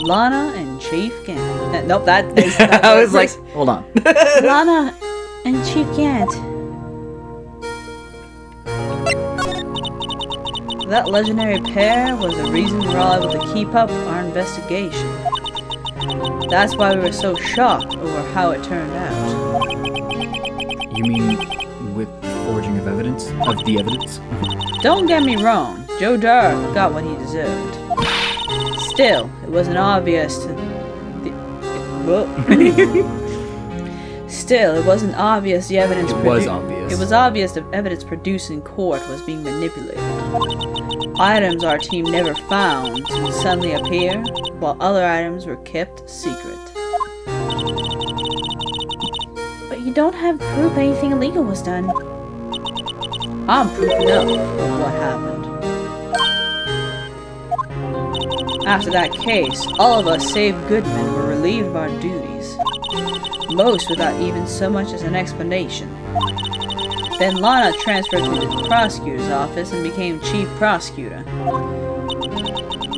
Lana and Chief Gant. Nope, that is... I was like, hold on. Lana and Chief Gant. That legendary pair was the reason we were all able to keep up our investigation. That's why we were so shocked over how it turned out. You mean with forging of evidence? Of the evidence? Don't get me wrong, Joe Dar got what he deserved. Still, it wasn't obvious to Still, it wasn't obvious the evidence It was obvious. It was obvious the evidence produced in court was being manipulated. Items our team never found would suddenly appear, while other items were kept secret. But you don't have proof anything illegal was done. I'm proof enough of what happened. After that case, all of us save Goodman were relieved of our duties. Most without even so much as an explanation. Then Lana transferred to the prosecutor's office and became chief prosecutor.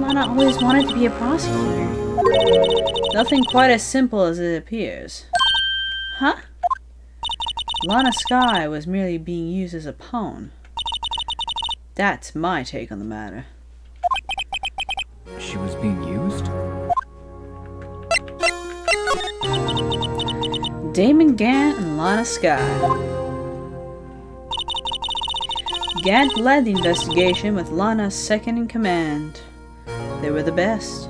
Lana always wanted to be a prosecutor. Nothing quite as simple as it appears. Huh? Lana Skye was merely being used as a pawn. That's my take on the matter. She was being used? Damon Gant and Lana Skye. Gant led the investigation with Lana second in command. They were the best.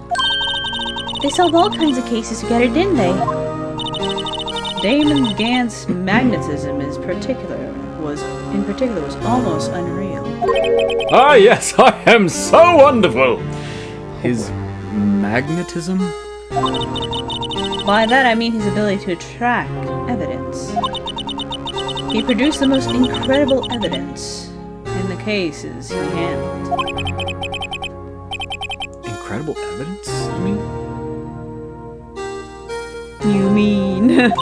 They solved all kinds of cases together, didn't they? Damon Gant's magnetism in particular was almost unreal. Ah, yes, I am so wonderful! His magnetism? By that I mean his ability to attract evidence. He produced the most incredible evidence in the cases he handled. Incredible evidence, you mean? You mean?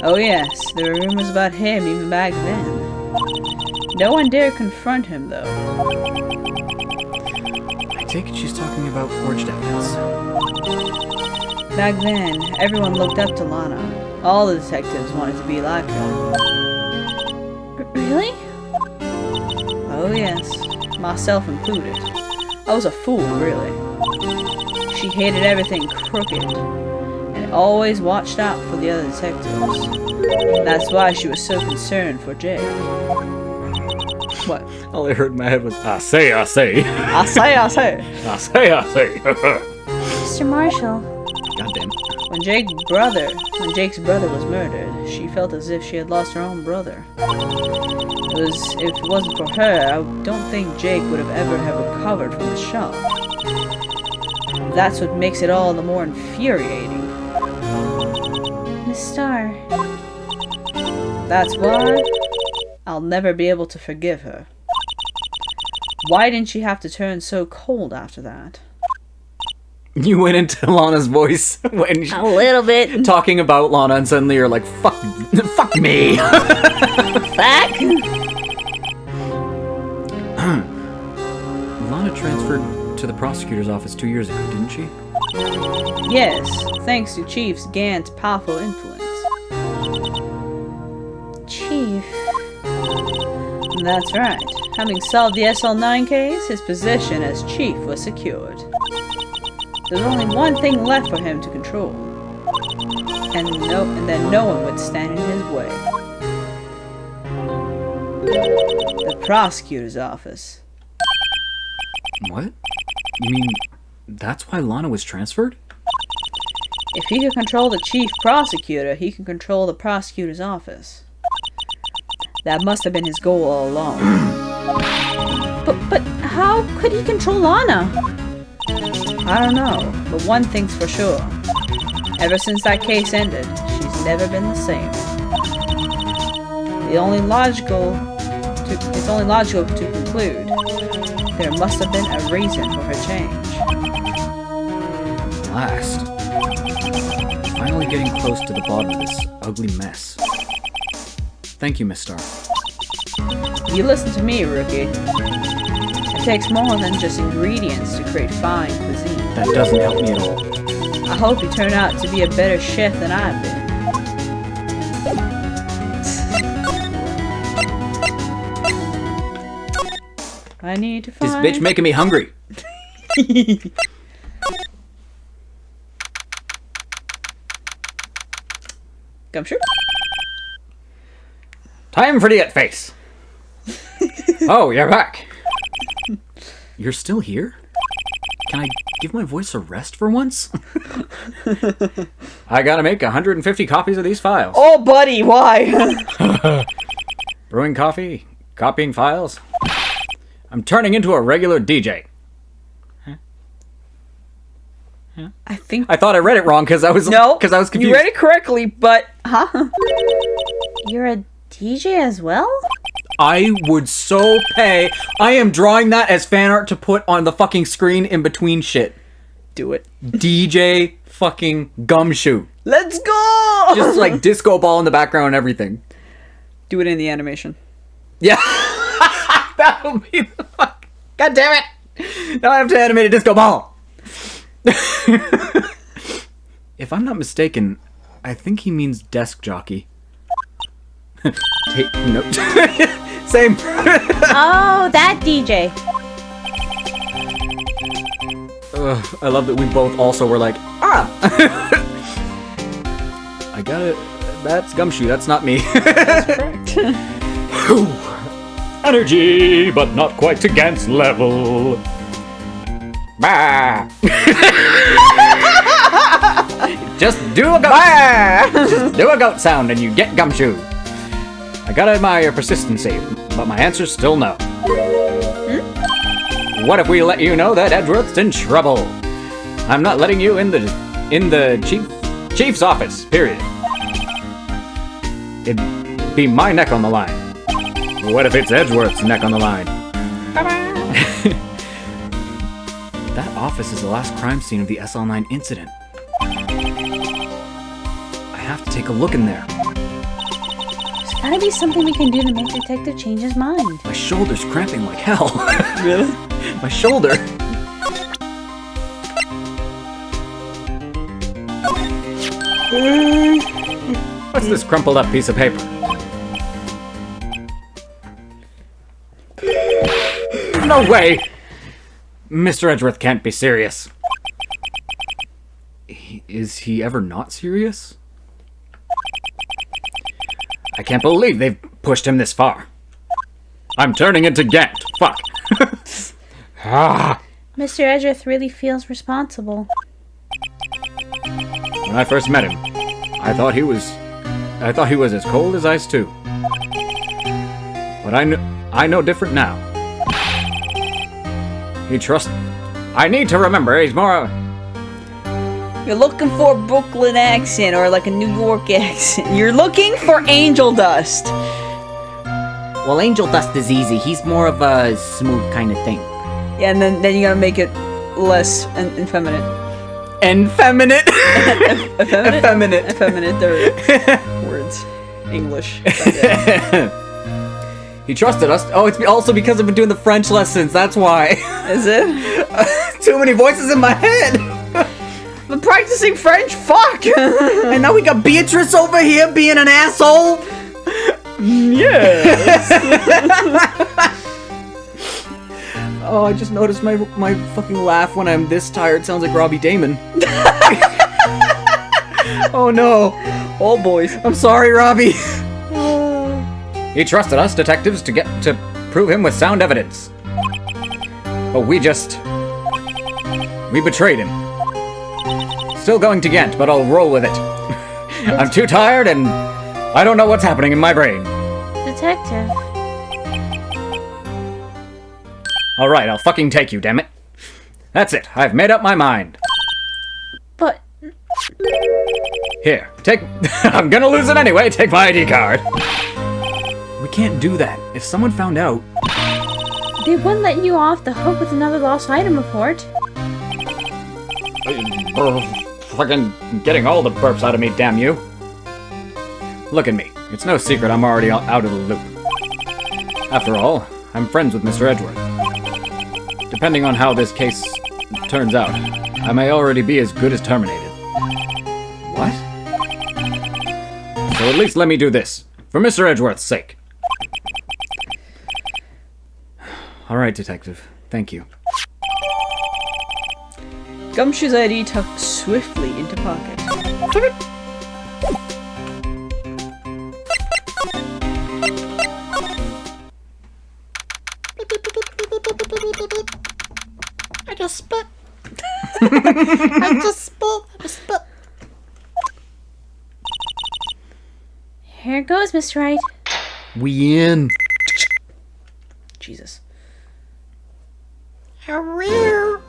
Oh yes, there were rumors about him even back then. No one dared confront him though. I take it she's talking about forged evidence. Back then, everyone looked up to Lana. All the detectives wanted to be like her. Really? Oh yes, myself included. I was a fool, really. She hated everything crooked, and always watched out for the other detectives. That's why she was so concerned for Jake. What? All I heard in my head was, I say. I say. I say. Mr. Marshall. Goddamn. When Jake's brother was murdered, she felt as if she had lost her own brother. If it wasn't for her, I don't think Jake would have ever recovered from the shock. That's what makes it all the more infuriating. Miss Starr. That's why I'll never be able to forgive her. Why didn't she have to turn so cold after that? You went into Lana's voice when she, A little bit. talking about Lana, and suddenly you're like, fuck me. Back. Lana transferred to the prosecutor's office 2 years ago, didn't she? Yes, thanks to Chief Gant's powerful influence. Chief. That's right. Having solved the SL9 case, his position as chief was secured. There was only one thing left for him to control. And then no one would stand in his way. The prosecutor's office. What? You mean that's why Lana was transferred? If he could control the chief prosecutor, he could control the prosecutor's office. That must have been his goal all along. But how could he control Lana? I don't know, but one thing's for sure. Ever since that case ended, she's never been the same. It's only logical to conclude there must have been a reason for her change. Last. Finally getting close to the bottom of this ugly mess. Thank you, Miss Starr. You listen to me, rookie. It takes more than just ingredients to create fine cuisine. That doesn't help me at all. I hope you turn out to be a better chef than I've been. I need to find... This bitch making me hungry. Gumshoe? Time for the it face. Oh, you're back. You're still here? Can I give my voice a rest for once? I gotta make 150 copies of these files. Oh, buddy, why? Brewing coffee, copying files. I'm turning into a regular DJ. I think... I thought I read it wrong because I was confused. You read it correctly, but... Huh? You're a DJ as well? I would so pay. I am drawing that as fan art to put on the fucking screen in between shit. Do it. DJ fucking Gumshoe. Let's go! Just like disco ball in the background and everything. Do it in the animation. Yeah. That would be the fuck. God damn it. Now I have to animate a disco ball. If I'm not mistaken, I think he means desk jockey. Take note. Same. Oh, that DJ. I love that we both also were like, ah. I got it. That's Gumshoe. That's not me. That's correct. Energy, but not quite to Gant's level. Bah. Just do a goat. Just do a goat sound and you get Gumshoe. I gotta admire your persistency, but my answer's still no. What if we let you know that Edgeworth's in trouble? I'm not letting you in the chief's office, period. It'd be my neck on the line. What if it's Edgeworth's neck on the line? That office is the last crime scene of the SL9 incident. I have to take a look in there. There's gotta be something we can do to make Detective change his mind. My shoulder's cramping like hell. Really? My shoulder. What's this crumpled up piece of paper? No way! Mr. Edgeworth can't be serious. Is he ever not serious? I can't believe they've pushed him this far. I'm turning into Gant. Fuck. Mr. Edgeworth really feels responsible. When I first met him, I thought he was as cold as ice too. But I know different now. I need to remember he's more. You're looking for a Brooklyn accent or like a New York accent. You're looking for angel dust. Well, angel dust is easy. He's more of a smooth kind of thing. Yeah, and then you gotta make it less effeminate. Effeminate? Effeminate? Effeminate. Effeminate, they're words. English. He trusted us. Oh, it's also because I've been doing the French lessons. That's why. Is it? Too many voices in my head. I'm practicing French? Fuck! And now we got Beatrice over here being an asshole. Yes. Oh, I just noticed my fucking laugh when I'm this tired sounds like Robbie Damon. Oh no. Oh boys. I'm sorry, Robbie. He trusted us detectives to prove him with sound evidence. But we betrayed him. Still going to Ghent, but I'll roll with it. I'm too tired and I don't know what's happening in my brain. Detective. Alright, I'll fucking take you, damn it. That's it, I've made up my mind. But Here, take... I'm gonna lose it anyway, take my ID card. We can't do that. If someone found out... they wouldn't let you off the hook with another lost item report. Fucking getting all the burps out of me, damn you. Look at me. It's no secret I'm already out of the loop. After all, I'm friends with Mr. Edgeworth. Depending on how this case turns out, I may already be as good as terminated. What? So at least let me do this, for Mr. Edgeworth's sake. Alright, Detective. Thank you. Gumshoe's ID tucked swiftly into pocket. I just spit. I just spit. Here goes, Miss Wright. We in. Jesus. Career.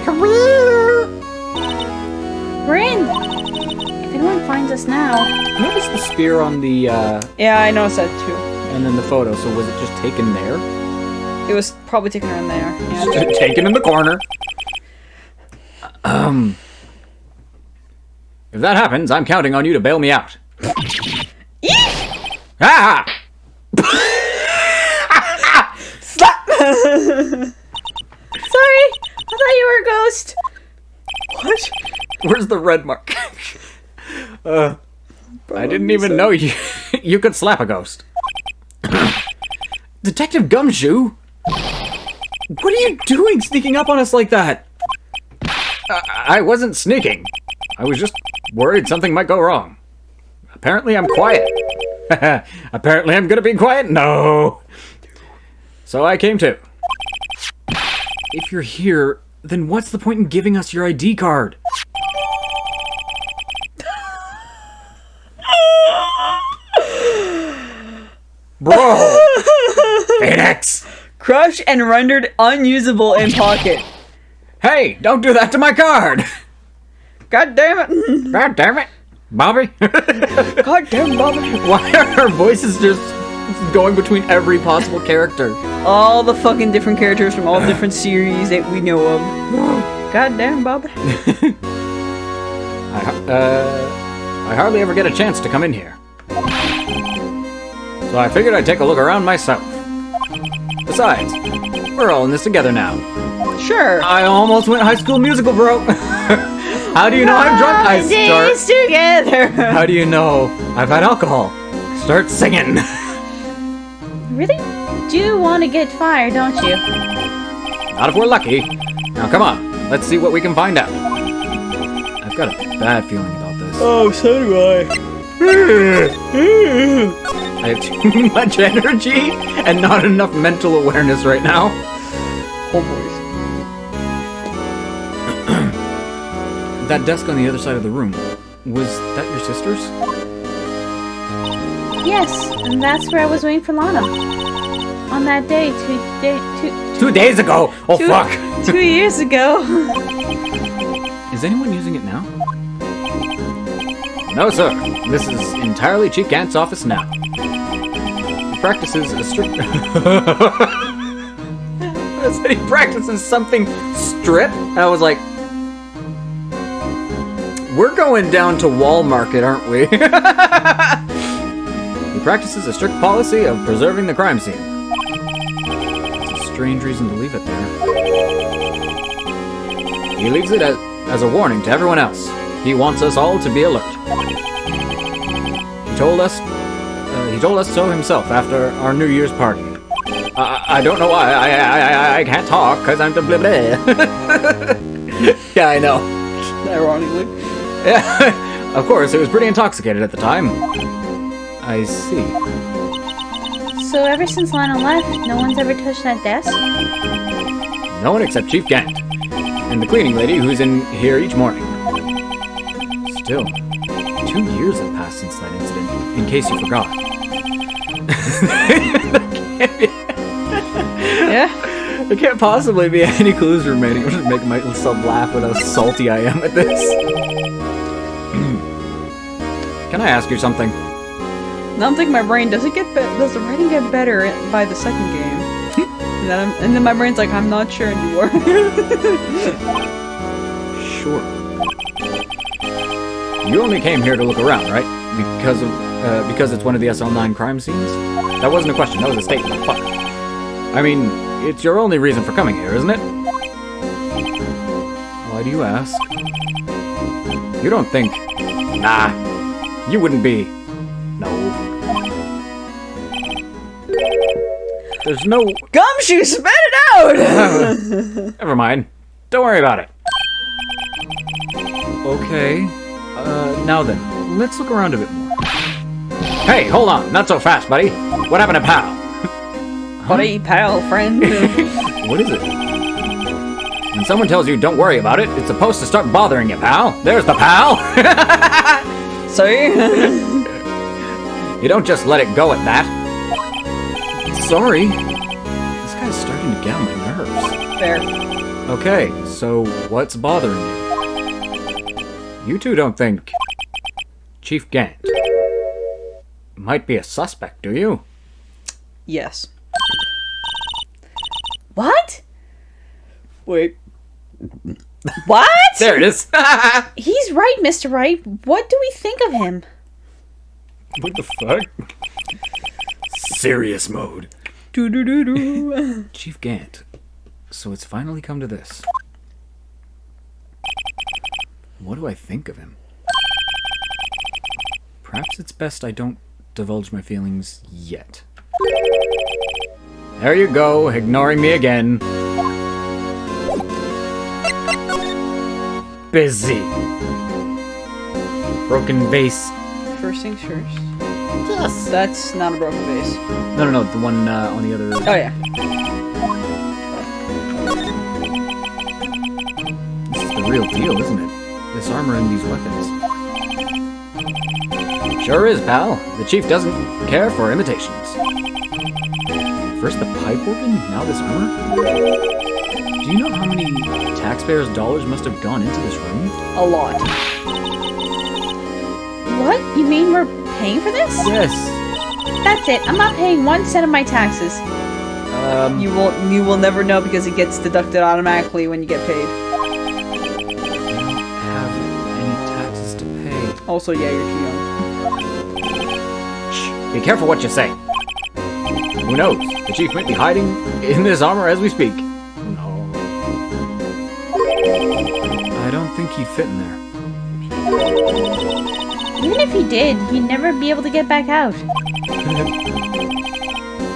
Career. We're in. If anyone finds us now, Notice the spear on the, Yeah, I noticed that too. and then the photo. So was it just taken there? It was probably taken around there. Yeah. Taken in the corner. If that happens, I'm counting on you to bail me out. Ah! Slap! sorry, I thought you were a ghost. What? Where's the red mark? I didn't even know you could slap a ghost. Detective Gumshoe? What are you doing sneaking up on us like that? I wasn't sneaking. I was just worried something might go wrong. Apparently I'm quiet. Apparently I'm gonna be quiet? No. So I came too. If you're here, then what's the point in giving us your ID card? Bro! Phoenix! Crushed and rendered unusable in pocket. Hey, don't do that to my card! God damn it! God damn it! Bobby? God damn, Bobby! Why are our voices just going between every possible character? All the fucking different characters from all different series that we know of. God damn, Bobby. I hardly ever get a chance to come in here. So I figured I'd take a look around myself. Besides, we're all in this together now. Sure. I almost went High School Musical, bro. How do you know I'm drunk? I start. Days together. How do you know I've had alcohol? Start singing. You really do want to get fired, don't you? Not if we're lucky. Now come on, let's see what we can find out. I've got a bad feeling about this. Oh, so do I. I have too much energy and not enough mental awareness right now. Oh, boys. That desk on the other side of the room, was that your sister's? Yes, and that's where I was waiting for Lana. On that day, 2 days ago! Oh, fuck! 2 years ago. Is anyone using it now? No, sir. This is entirely Chief Gant's office now. He practices a strict... I said he practices something strip? I was like... We're going down to Wall Market, aren't we? He practices a strict policy of preserving the crime scene. It's a strange reason to leave it there. He leaves it as a warning to everyone else. He wants us all to be alert. He told us so himself after our New Year's party. I don't know why. I can't talk because I'm the blah blah. Yeah, I know. Ironically. Yeah, of course, it was pretty intoxicated at the time. I see. So ever since Lana left, no one's ever touched that desk? No one except Chief Gant. And the cleaning lady who's in here each morning. Still, 2 years have passed since that incident, in case you forgot. Yeah. There can't possibly be any clues remaining. I'm just making myself laugh at how salty I am at this. Can I ask you something? I don't think my brain does the writing get better by the second game? and then my brain's like, I'm not sure anymore. Sure. You only came here to look around, right? Because it's one of the SL9 crime scenes? That wasn't a question, that was a statement. Fuck. I mean, it's your only reason for coming here, isn't it? Why do you ask? You don't think... Nah. You wouldn't be... No. There's no... Gumshoe, spit it out! Never mind. Don't worry about it. Okay. Now then, let's look around a bit more. Hey, hold on. Not so fast, buddy. What happened to Pal? Buddy, pal, friend. What is it? When someone tells you don't worry about it, it's supposed to start bothering you, pal. There's the pal. Sorry? You don't just let it go at that. Sorry. This guy's starting to get on my nerves. Fair. Okay, so what's bothering you? You two don't think Chief Gant might be a suspect, do you? Yes. What? Wait. What? There it is. He's right, Mr. Wright. What do we think of him? What the fuck? Serious mode. Doo-doo-doo-doo. Chief Gant. So it's finally come to this. What do I think of him? Perhaps it's best I don't divulge my feelings yet. There you go, ignoring me again. Busy. Broken vase. First things first. Yes. That's not a broken vase. No, the one on the other. Oh, yeah. This is the real deal, isn't it? This armor and these weapons. Sure is, pal. The chief doesn't care for imitations. First the pipe organ, now this armor? Do you know how many taxpayers' dollars must have gone into this room? A lot. What? You mean we're paying for this? Yes. That's it. I'm not paying 1 cent of my taxes. You will never know because it gets deducted automatically when you get paid. I don't have any taxes to pay. Also, yeah, you're too young. Shh, be careful what you say. Who knows? The chief might be hiding in this armor as we speak. No. I don't think he'd fit in there. Even if he did, he'd never be able to get back out.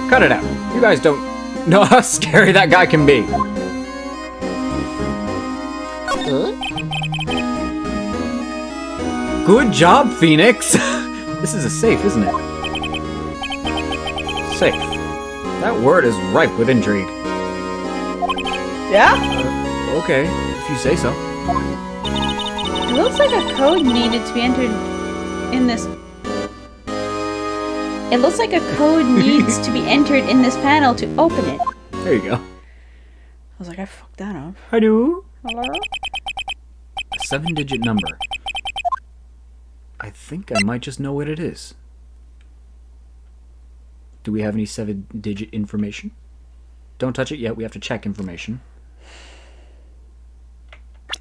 Cut it out. You guys don't know how scary that guy can be. Good job, Phoenix. This is a safe, isn't it? Safe. That word is ripe with intrigue. Yeah? Okay, if you say so. It looks like a code needed to be entered in this. It looks like a code needs to be entered in this panel to open it. There you go. I was like, I fucked that up. Hello? Hello? A 7-digit number. I think I might just know what it is. Do we have any 7-digit information? Don't touch it yet. We have to check information.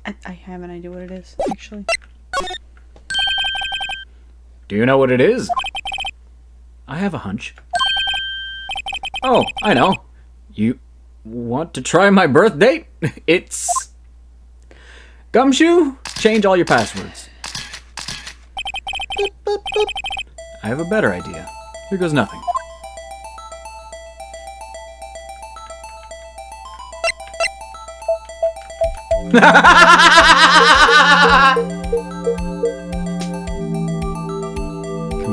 I have an idea what it is, actually. Do you know what it is? I have a hunch. Oh, I know. You want to try my birth date? It's... Gumshoe, change all your passwords. Boop, boop, boop. I have a better idea. Here goes nothing. Come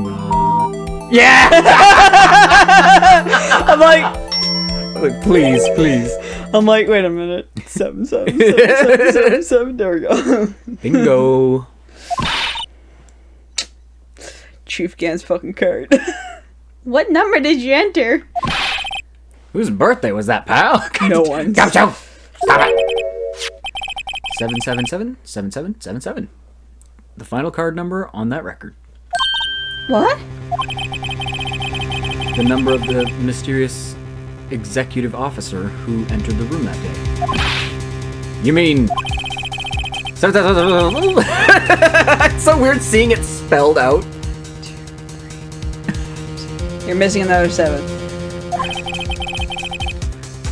on. Yeah! I'm like, Please, please. I'm like, wait a minute. 7, 7, 7, 7, 7, 7. There we go. Bingo. Chief Gant's fucking card. What number did you enter? Whose birthday was that, pal? No one's. Gumshoe! Stop it! 777-7777. The final card number on that record. What? The number of the mysterious executive officer who entered the room that day. You mean... It's so weird seeing it spelled out. You're missing another 7.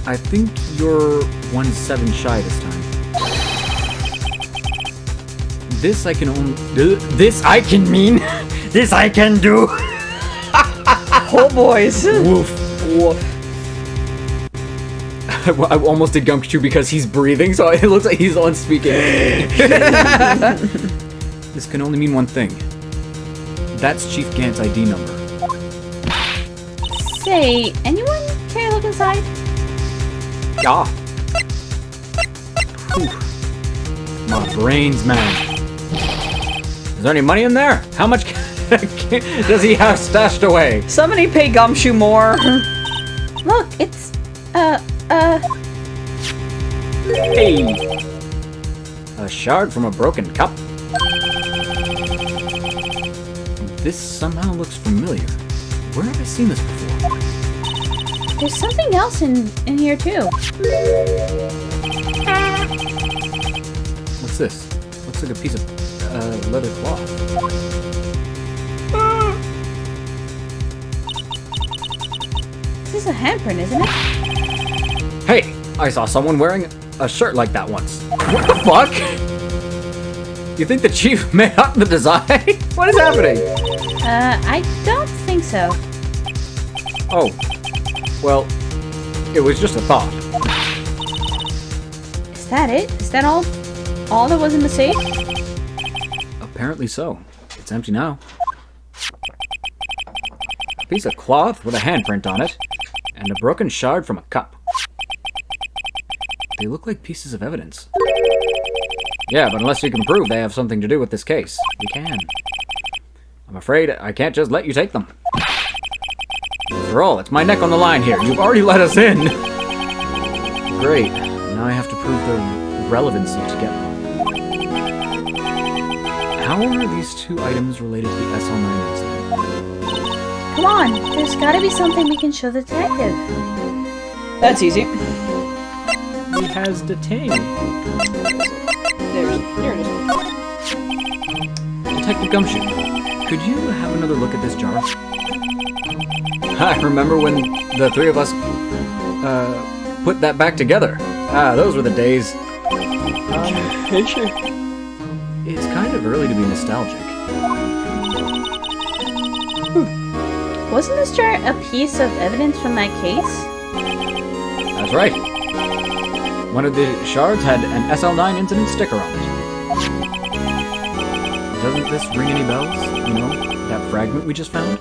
I think you're 1-7 shy this time. This I can only... This I can mean... This I can do! Oh, boys. Woof. Woof. I almost did Gumshoe because he's breathing, so it looks like he's the one speaking. This can only mean one thing. That's Chief Gant's ID number. Say, anyone care to look inside? Yeah. Whew. My brain's man. Is there any money in there? How much does he have stashed away? Somebody pay Gumshoe more. Look, it's, Hey! A shard from a broken cup. This somehow looks familiar. Where have I seen this before? there's something else in here too. What's this? Looks like a piece of leather cloth. This is a handprint, isn't it? Hey! I saw someone wearing a shirt like that once. What the fuck? You think the chief made up the design? What is happening? I don't think so. Oh. Well, it was just a thought. Is that it? Is that all that was in the safe? Apparently so. It's empty now. A piece of cloth with a handprint on it, and a broken shard from a cup. They look like pieces of evidence. Yeah, but unless you can prove they have something to do with this case, we can. I'm afraid I can't just let you take them. After all, it's my neck on the line here. You've already let us in. Great. Now I have to prove their relevancy to get them. How are these two items related to the SL9 incident? Come on, there's gotta be something we can show the detective. That's easy. He has detained. There it is. Detective Gumshoe, could you have another look at this jar? I remember when the three of us put that back together. Those were the days. Sure. It's kind of early to be nostalgic. Wasn't this jar a piece of evidence from that case? That's right. One of the shards had an SL9 incident sticker on it. Doesn't this ring any bells? You know, that fragment we just found?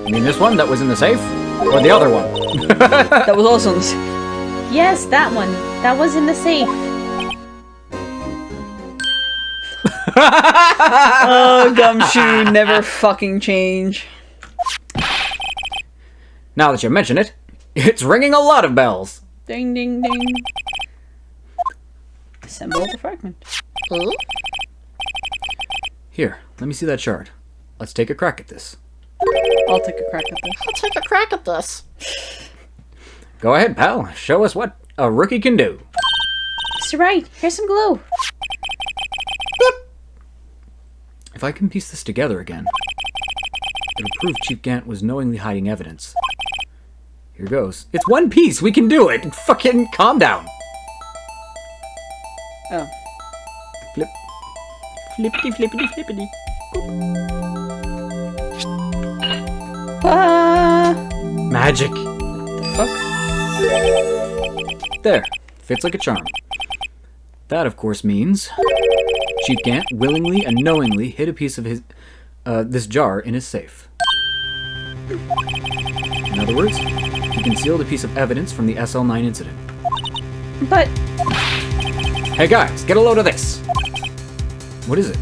You mean this one that was in the safe? Or the other one? That was also in the safe. Yes, that one. That was in the safe. Oh, Gumshoe, never fucking change. Now that you mention it, it's ringing a lot of bells. Ding, ding, ding. Assemble the fragment. Here, let me see that shard. Let's take a crack at this. I'll take a crack at this. Go ahead, pal. Show us what a rookie can do. Mr. Wright, here's some glue. If I can piece this together again, it'll prove Chief Gant was knowingly hiding evidence. Here goes. It's one piece! We can do it! Fucking calm down! Oh. Flip. Flippity flippity flippity. Magic! Fuck. There. Fits like a charm. That, of course, means Chief Gant willingly and knowingly hid a piece of his this jar in his safe. In other words, he concealed a piece of evidence from the SL9 incident. But Hey guys, get a load of this! What is it?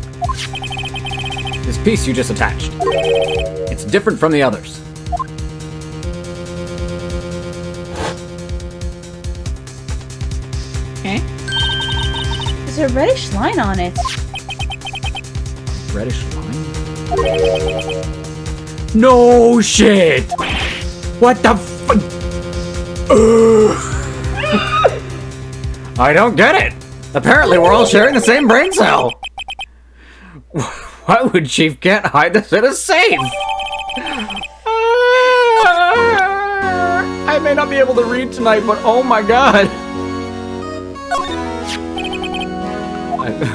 This piece you just attached. It's different from the others. there's a reddish line on it. Reddish line? No shit! What the fuck? I don't get it! Apparently we're all sharing the same brain cell! Why would Chief Gant hide this in a safe? I may not be able to read tonight, but oh my god!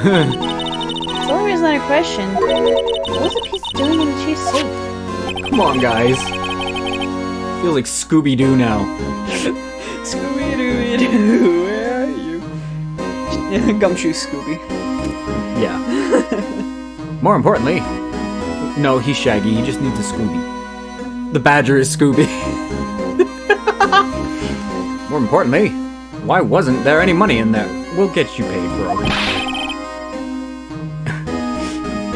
It's always not a question. What was the piece doing in the chief's safe? Come on, guys. Feels like Scooby-Doo now. Scooby-Doo, where are you? Gumshoe Scooby. Yeah. More importantly, no, he's Shaggy. He just needs a Scooby. The Badger is Scooby. More importantly, why wasn't there any money in there? We'll get you paid, bro.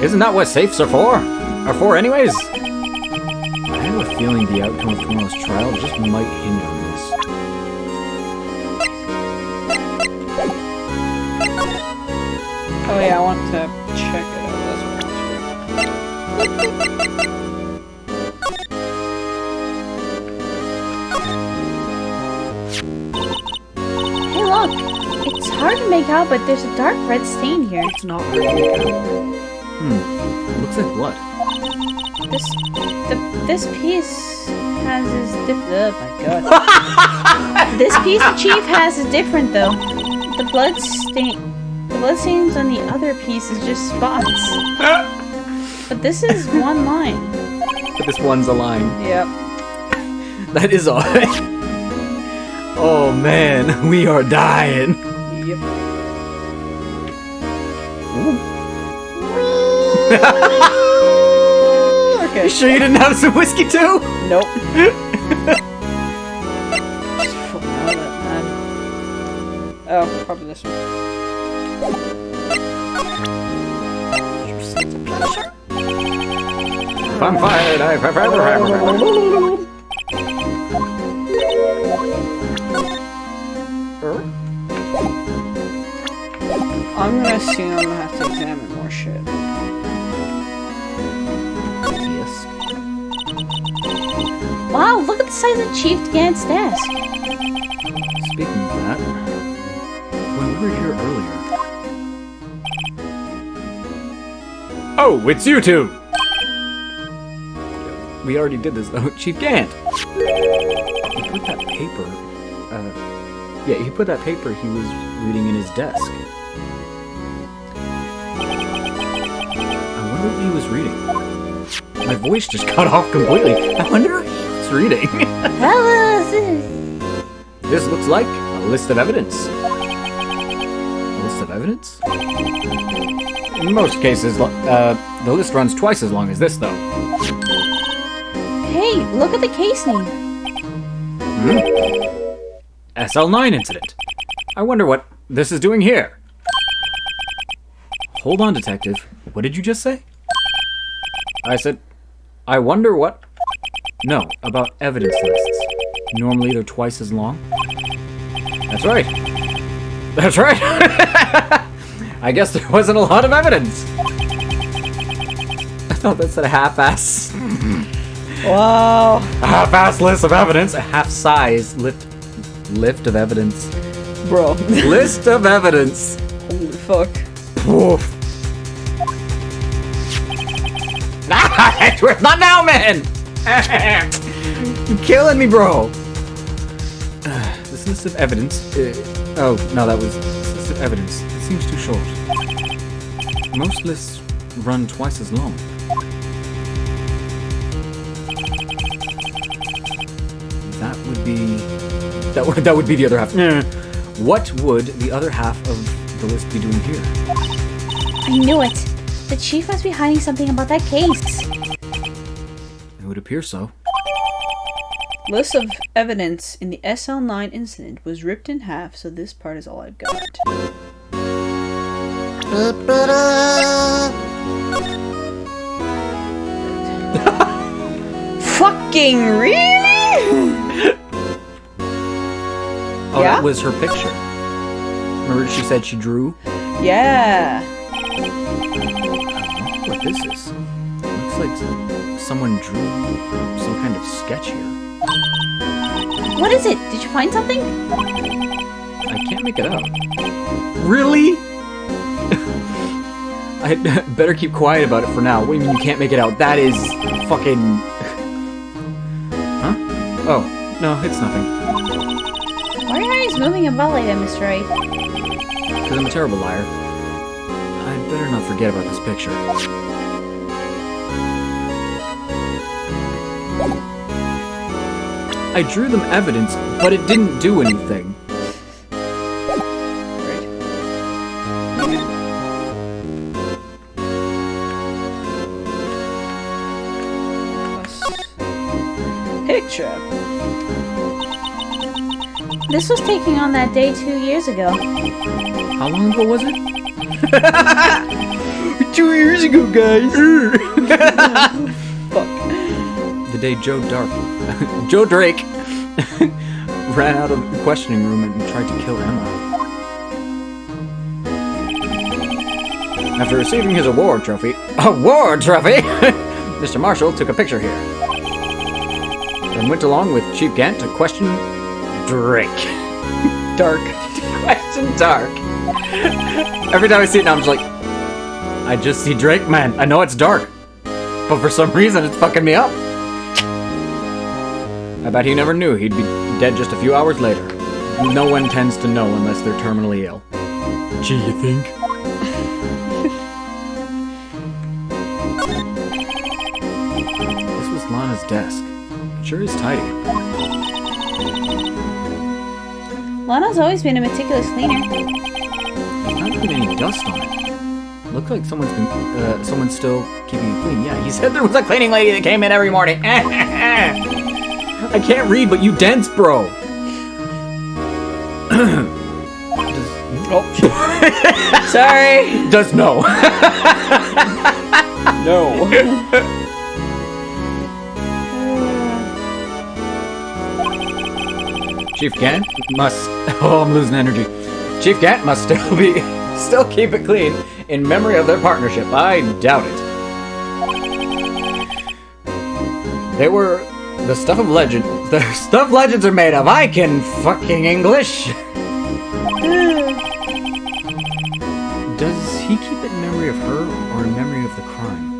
Isn't that what safes are for? Are for anyways? I have a feeling the outcome of tomorrow's trial just might hinge on this. Oh yeah, I want to check it out. That's what Hey, look! It's hard to make out, but there's a dark red stain here. It's not really. Looks like blood. This piece has is different. Oh my god. This piece the chief has is different though. The blood stains on the other piece is just spots. But this is one line. But this one's a line. Yep. That is all. Oh man, we are dying. Yep. Okay. You sure you didn't have some whiskey too? Nope. Oh, probably this one. If I'm fired, I forever. I'm gonna assume I'm gonna have to examine more shit. Yes. Wow, look at the size of Chief Gant's desk. Speaking of that, when we were here earlier. Oh, it's you two! We already did this though. Chief Gant! He put that paper. He put that paper he was reading in his desk. I wonder what he was reading. My voice just cut off completely. I wonder what he was reading. Hello, This looks like a list of evidence. A list of evidence? In most cases, the list runs twice as long as this, though. Hey, look at the case name. SL9 incident. I wonder what this is doing here. Hold on, detective. What did you just say? I said, I wonder what... No, about evidence lists. Normally they're twice as long. That's right. That's right. I guess there wasn't a lot of evidence. I thought that said a half-ass. Wow. A half-ass list of evidence. A half-size lift of evidence. Bro. List of evidence. Holy fuck. Poof. Not now, man! You're killing me, bro. This list of evidence. Oh, no, that was this list of evidence. It seems too short. Most lists run twice as long. That would be the other half. What would the other half of the list be doing here? I knew it. The chief must be hiding something about that case. It would appear so. List of evidence in the SL9 incident was ripped in half, so this part is all I've got. Fucking really? Oh, Yeah? that was her picture. Remember she said she drew? Yeah. What this is? Looks like someone drew some kind of sketch here. What is it? Did you find something? I can't make it out. Really? I better keep quiet about it for now. What do you mean you can't make it out? That is fucking... Huh? Oh, no, it's nothing. Why are your eyes moving about like that, Mr. Wright? Because I'm a terrible liar. I'd better not forget about this picture. I drew them evidence, but it didn't do anything. Picture. This was taken on that day 2 years ago. How long ago was it? 2 years ago, guys. Fuck. The day Joe Drake ran out of the questioning room and tried to kill Emma. After receiving his award trophy, Mr. Marshall took a picture here. Then went along with Chief Gant to question Drake. Dark. Question Dark. Every time I see it now, I'm just like, I just see Drake, man. I know it's dark, but for some reason it's fucking me up. I bet he never knew he'd be dead just a few hours later. No one tends to know unless they're terminally ill. Gee, you think? This was Lana's desk. It sure is tidy. Lana's always been a meticulous cleaner. There's not even any dust on it. Looks like someone's still keeping it clean. Yeah, he said there was a cleaning lady that came in every morning. I can't read, but you dense, bro. Oh, sorry. Does no. No. Chief Gant must. Oh, I'm losing energy. Chief Gant must still keep it clean in memory of their partnership. I doubt it. They were the stuff of legend. The stuff legends are made of. I can fucking English. Does he keep it in memory of her or in memory of the crime?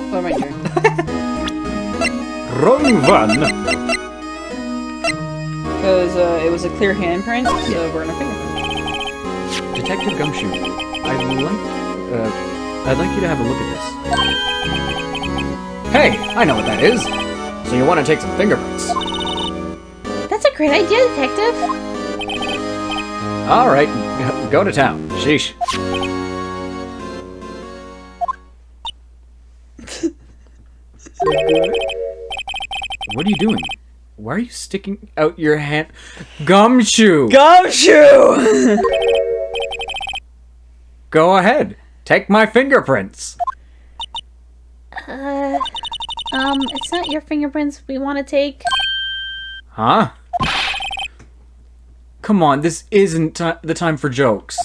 What am I doing? Wrong one. Because it was a clear handprint, so we're gonna fingerprint. Detective Gumshoe, I'd like you to have a look at this. Hey, I know what that is. So you want to take some fingerprints? That's a great idea, Detective. All right, go to town. Sheesh. What are you doing? Why are you sticking out your hand? Gumshoe! Gumshoe! Go ahead. Take my fingerprints. It's not your fingerprints we want to take. Huh? Come on, this isn't the time for jokes.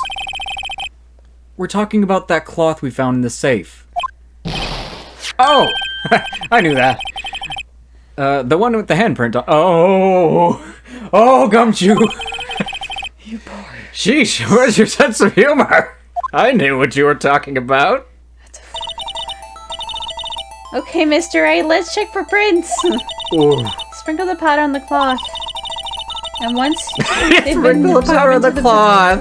We're talking about that cloth we found in the safe. Oh! I knew that. The one with the handprint on. Oh! Oh, Gumshoe! You poor. Sheesh, where's your sense of humor? I knew what you were talking about. Okay, Mr. A, let's check for prints. Ooh. Sprinkle the powder on the cloth. And once Sprinkle the powder on the cloth.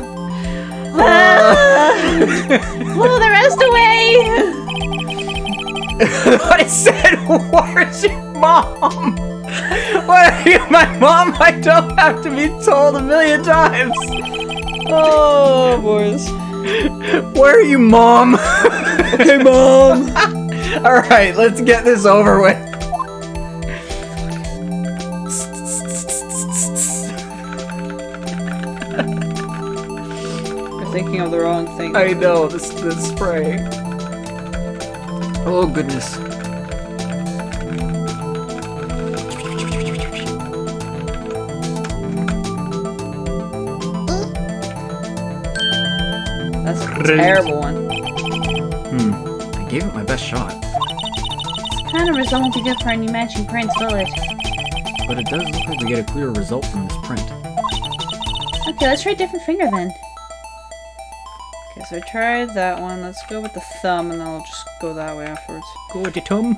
Blow the rest away. I said, where's your mom? Where are you, my mom? I don't have to be told 1,000,000 times. Oh, boys. Where are you, Mom? Okay, Mom. Alright, let's get this over with. We're thinking of the wrong thing. I know, this spray. Oh, goodness. That's a terrible one. I gave it my best shot. This kind of result won't be good for any matching prints, will it? But it does look like we get a clear result from this print. Okay, let's try a different finger then. Okay, so I tried that one. Let's go with the thumb, and then I'll just go that way afterwards. Go to Tom.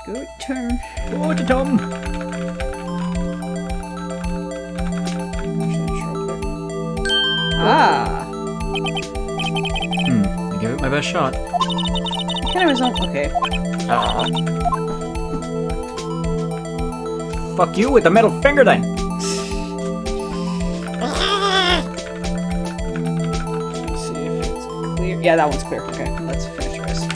Good turn. Go to Tom. Ah! I gave it my best shot. What kind of result? Okay. Fuck you with the middle finger then. Let's see if it's clear. Yeah, that one's clear. Okay, let's finish the rest.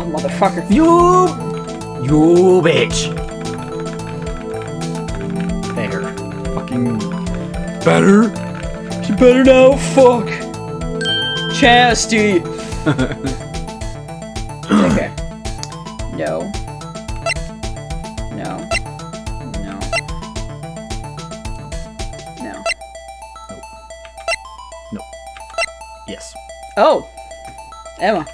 motherfucker. You bitch. There. Fucking better. She better now. Fuck. Chastity. Okay. No. No. No. No. No. Yes. Oh. Emma.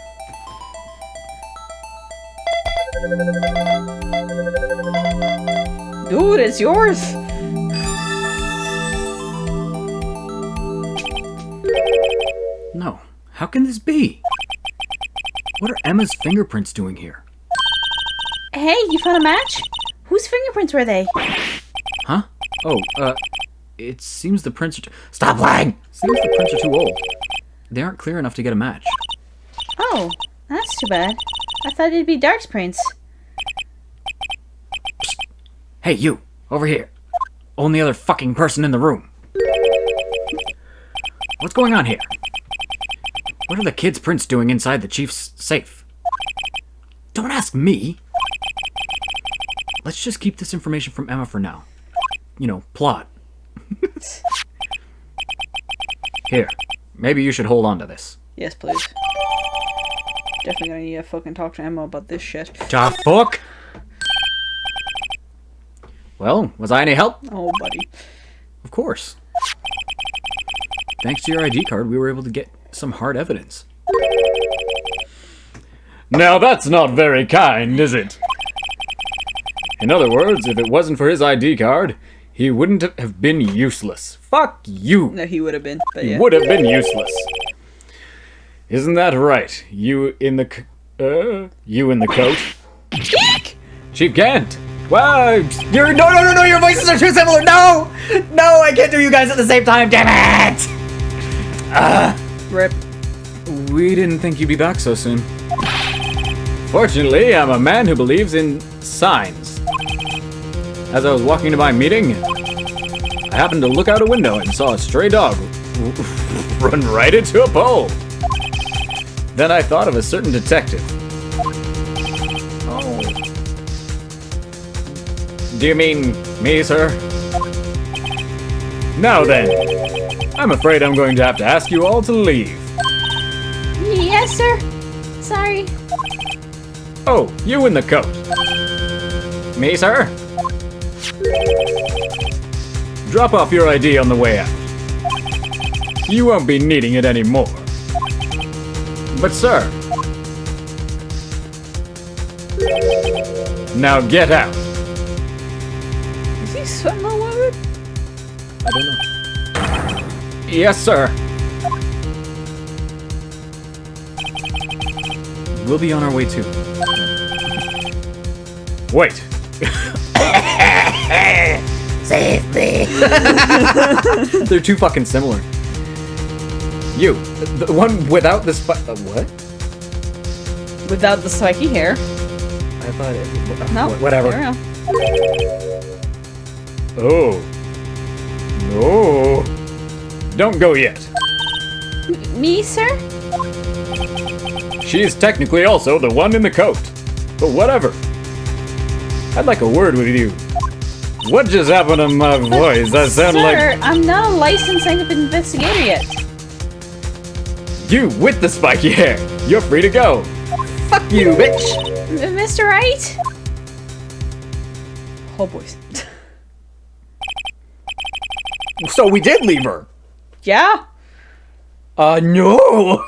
Dude, it's yours. No. How can this be? What are Emma's fingerprints doing here? Hey, you found a match? Whose fingerprints were they? Huh? Oh, it seems the prints are Stop lying! Seems the prints are too old. They aren't clear enough to get a match. Oh, that's too bad. I thought it'd be Dark's prints. Hey, you! Over here! Only other fucking person in the room! What's going on here? What are the kids' prints doing inside the chief's safe? Don't ask me! Let's just keep this information from Emma for now. You know, plot. Here, maybe you should hold on to this. Yes, please. Definitely gonna need to fucking talk to Emma about this shit. Da fuck! Well, was I any help? Oh, buddy. Of course. Thanks to your ID card, we were able to get some hard evidence. Now that's not very kind, is it? In other words, if it wasn't for his ID card, he wouldn't have been useless. Fuck you! No, he would have been, but He yeah. would have been useless. Isn't that right? You in the coat? Chief Gant! Wow! No, your voices are too similar! No! No, I can't do you guys at the same time, damn it! Rip. We didn't think you'd be back so soon. Fortunately, I'm a man who believes in signs. As I was walking to my meeting, I happened to look out a window and saw a stray dog run right into a pole. Then I thought of a certain detective. Oh. Do you mean me, sir? Now then, I'm afraid I'm going to have to ask you all to leave. Yes, sir. Sorry. Oh, you in the coat. Me, sir? Drop off your ID on the way out. You won't be needing it anymore. But sir... Now get out. Is he sweating all over it? I don't know. Yes, sir. We'll be on our way too. Wait. Save me. They're too fucking similar. You, the one without the what? Without the spiky hair. I thought it. No. Whatever. There we go. Oh. No. Don't go yet. Me, sir? She's technically also the one in the coat. But whatever. I'd like a word with you. What just happened to my voice? I sound Sir, like I'm not a licensed scientific investigator yet. you with the spiky hair. You're free to go. Fuck you, bitch. Mr. Wright? Oh, boys. So we did leave her. Yeah? No.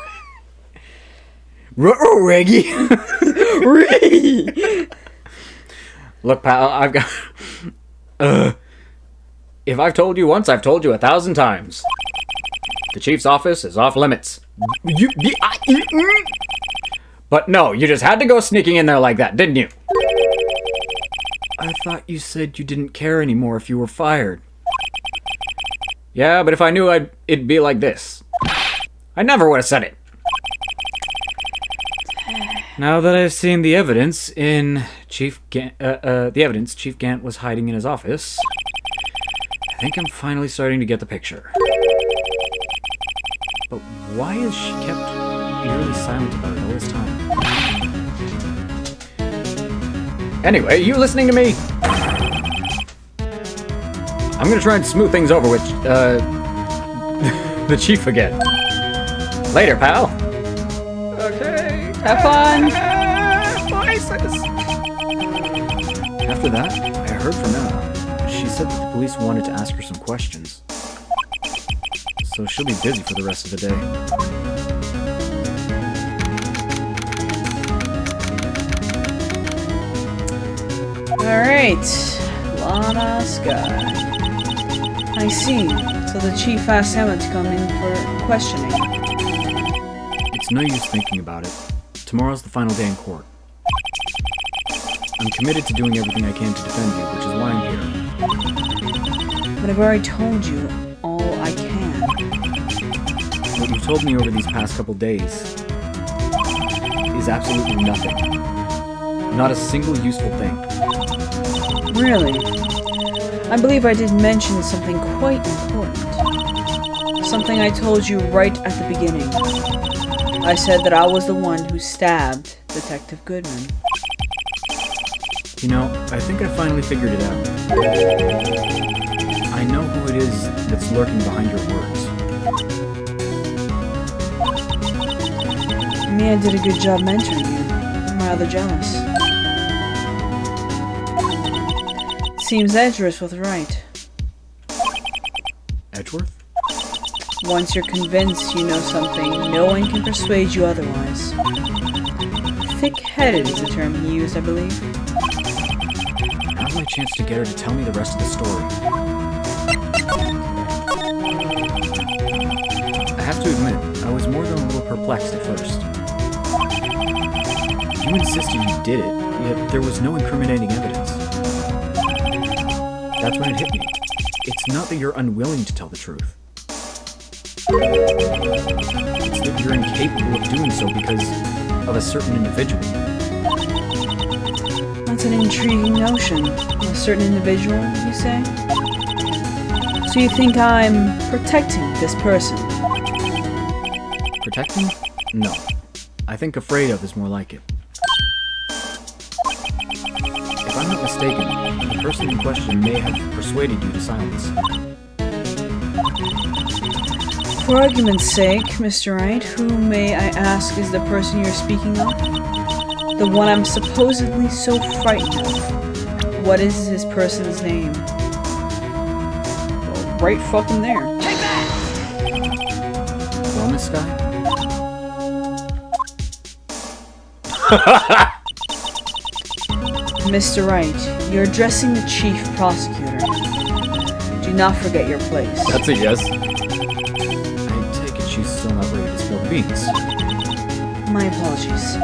Ruh-roh, Reggie. Look, pal, I've got... if I've told you once, I've told you 1,000 times. The chief's office is off limits. But no, you just had to go sneaking in there like that, didn't you? I thought you said you didn't care anymore if you were fired. Yeah, but if I knew it'd be like this. I never would have said it. Now that I've seen the evidence in Chief Gant was hiding in his office, I think I'm finally starting to get the picture. But why is she kept eerily silent about it all this time? Anyway, you listening to me? I'm gonna try and smooth things over with, the chief again. Later, pal. Okay. Have fun. After that, I heard from Emma. She said that the police wanted to ask her some questions. So she'll be busy for the rest of the day. Alright. Lana Sky. I see. So the chief asked Emma to come in for questioning. It's no use thinking about it. Tomorrow's the final day in court. I'm committed to doing everything I can to defend you, which is why I'm here. But I've already told you all I can. What you've told me over these past couple days is absolutely nothing. Not a single useful thing. Really? I believe I did mention something quite important. Something I told you right at the beginning. I said that I was the one who stabbed Detective Goodman. You know, I think I finally figured it out. I know who it is that's lurking behind your words. Mia did a good job mentoring you. I'm rather jealous. Seems Edgeworth was right. Edgeworth? Once you're convinced you know something, no one can persuade you otherwise. Thick-headed is the term he used, I believe. Now's my chance to get her to tell me the rest of the story. I have to admit, I was more than a little perplexed at first. You insisted you did it, yet there was no incriminating evidence. That's when it hit me. It's not that you're unwilling to tell the truth. It's that you're incapable of doing so because of a certain individual. That's an intriguing notion. A certain individual, you say? So you think I'm protecting this person? Protecting? No. I think afraid of is more like it. If I'm not mistaken, the person in question may have persuaded you to silence. For argument's sake, Mr. Wright, who, may I ask, is the person you're speaking of? The one I'm supposedly so frightened of. What is this person's name? Well, right fucking there. Take that! Well, Miss Sky? Mr. Wright, you're addressing the chief prosecutor. Do not forget your place. That's a yes. I take it she's still not ready to spill the beans. My apologies.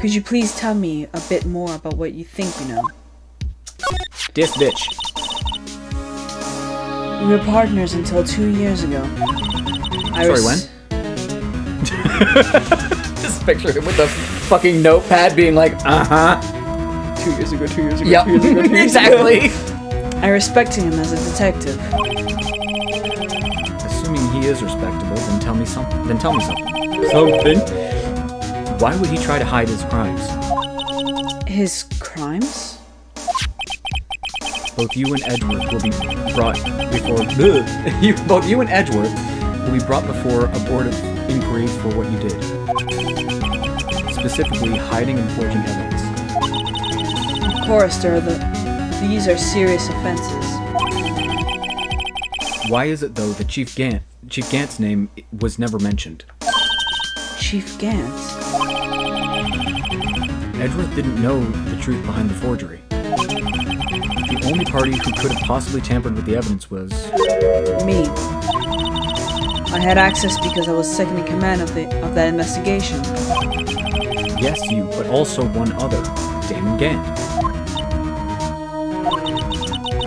Could you please tell me a bit more about what you think you know? This bitch. We were partners until 2 years ago. Sorry, when? Just picture him with the fucking notepad being like, 2 years ago, 2 years ago, Yep, 2 years ago, 2 years exactly. ago. I respected him as a detective. Assuming he is respectable, then tell me something. Something? Why would he try to hide his crimes? His crimes? Both you and Edgeworth will be brought before. Both you and Edgeworth will be brought before a board of inquiry for what you did. Specifically, hiding and forging evidence. Of course, these are serious offenses. Why is it though that Chief Gant's name was never mentioned? Chief Gant? Edgeworth didn't know the truth behind the forgery. The only party who could have possibly tampered with the evidence was... Me. I had access because I was second in command of that investigation. Yes, you, but also one other, Damon Gant.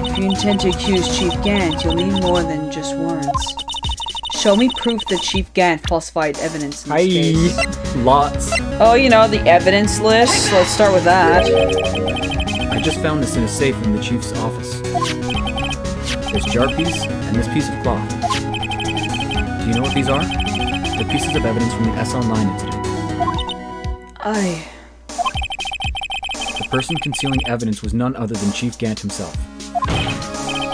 If you intend to accuse Chief Gant, you'll need more than just words. Show me proof that Chief Gant falsified evidence in this case. Lots. Oh, you know, the evidence list. Let's start with that. I just found this in a safe in the chief's office. This jar piece and this piece of cloth. Do you know what these are? They're pieces of evidence from the S Online incident. The person concealing evidence was none other than Chief Gant himself.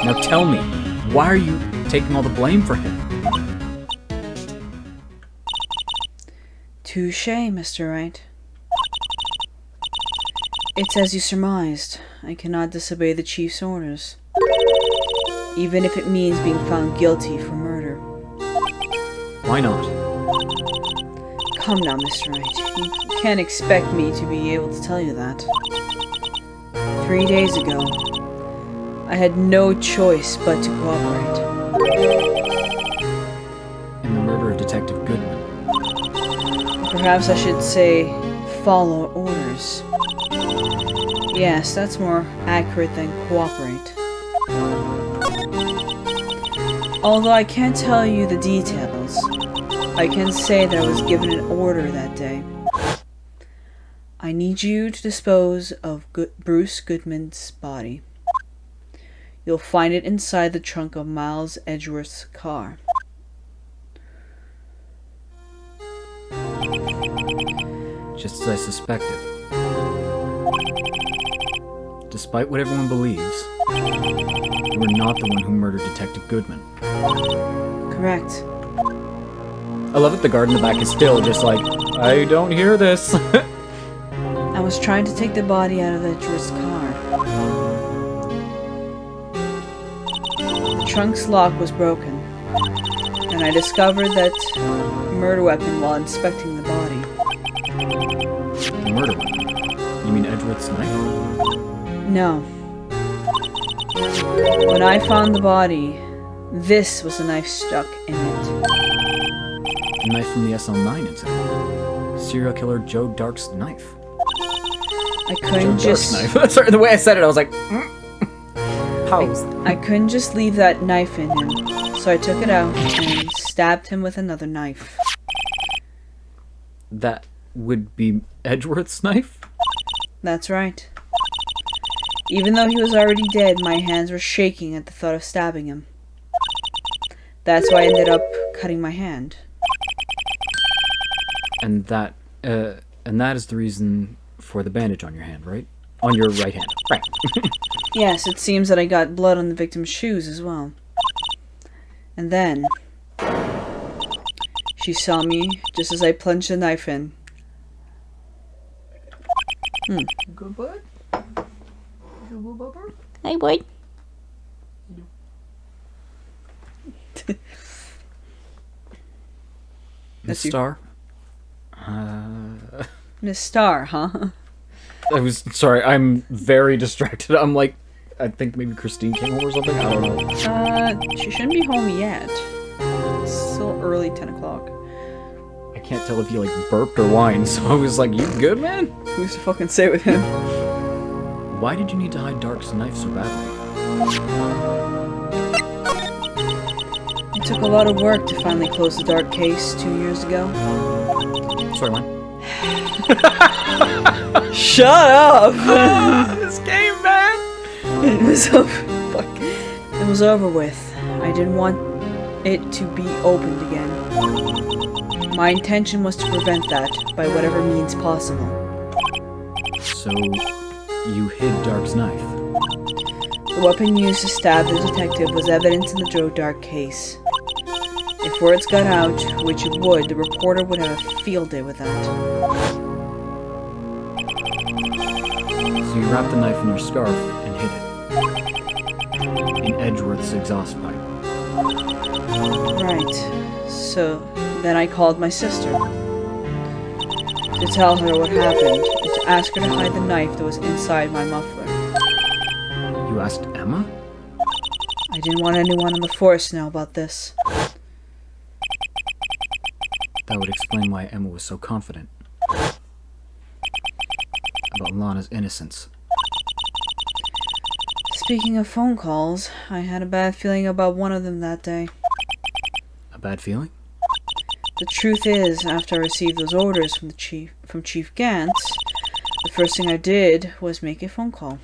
Now tell me, why are you taking all the blame for him? Touché, Mr. Wright. It's as you surmised. I cannot disobey the Chief's orders, even if it means being found guilty for murder. Why not? Come now, Mr. Wright. You can't expect me to be able to tell you that. 3 days ago, I had no choice but to cooperate. In the murder of Detective Goodman. Perhaps I should say, follow orders. Yes, that's more accurate than cooperate. Although I can't tell you the details, I can say that I was given an order that day. I need you to dispose of Bruce Goodman's body. You'll find it inside the trunk of Miles Edgeworth's car. Just as I suspected. Despite what everyone believes, you were not the one who murdered Detective Goodman. Correct. I love that the guard in the back is still just like, I don't hear this. I was trying to take the body out of Edgeworth's car. The trunk's lock was broken, and I discovered that murder weapon while inspecting the body. The murder weapon? You mean Edgeworth's knife? No. When I found the body, this was the knife stuck in it. The knife from the SL9 incident. Serial killer Joe Dark's knife. I couldn't just... knife. Sorry, the way I said it, I was like... Pause. I couldn't just leave that knife in him, so I took it out and stabbed him with another knife. That would be Edgeworth's knife? That's right. Even though he was already dead, my hands were shaking at the thought of stabbing him. That's why I ended up cutting my hand. And that is the reason for the bandage on your hand, right? On your right hand. Right. Yes, it seems that I got blood on the victim's shoes as well. And then... she saw me just as I plunged the knife in. Good bud? Good bubber? Hey, boy. Miss you. Star? Miss Star, huh? I was sorry, I'm very distracted. I'm like, I think maybe Christine came home or something. I don't know. She shouldn't be home yet. It's still early 10 o'clock. I can't tell if you like burped or whined, so I was like, you good, man? Who's to fucking say with him? Why did you need to hide Dark's knife so badly? It took a lot of work to finally close the Dark case 2 years ago. Sorry, what? Shut up! This game, man! It was over. Fuck. It was over with. I didn't want it to be opened again. My intention was to prevent that by whatever means possible. So, you hid Dark's knife? The weapon used to stab the detective was evidence in the Joe Dark case. If words got out, which it would, the reporter would have a field day with that. So you wrapped the knife in your scarf and hid it. In Edgeworth's exhaust pipe. Right. So then I called my sister to tell her what happened and to ask her to hide the knife that was inside my muffler. You asked Emma? I didn't want anyone in the force to know about this. That would explain why Emma was so confident about Lana's innocence. Speaking of phone calls, I had a bad feeling about one of them that day. A bad feeling? The truth is, after I received those orders from Chief Gant, the first thing I did was make a phone call.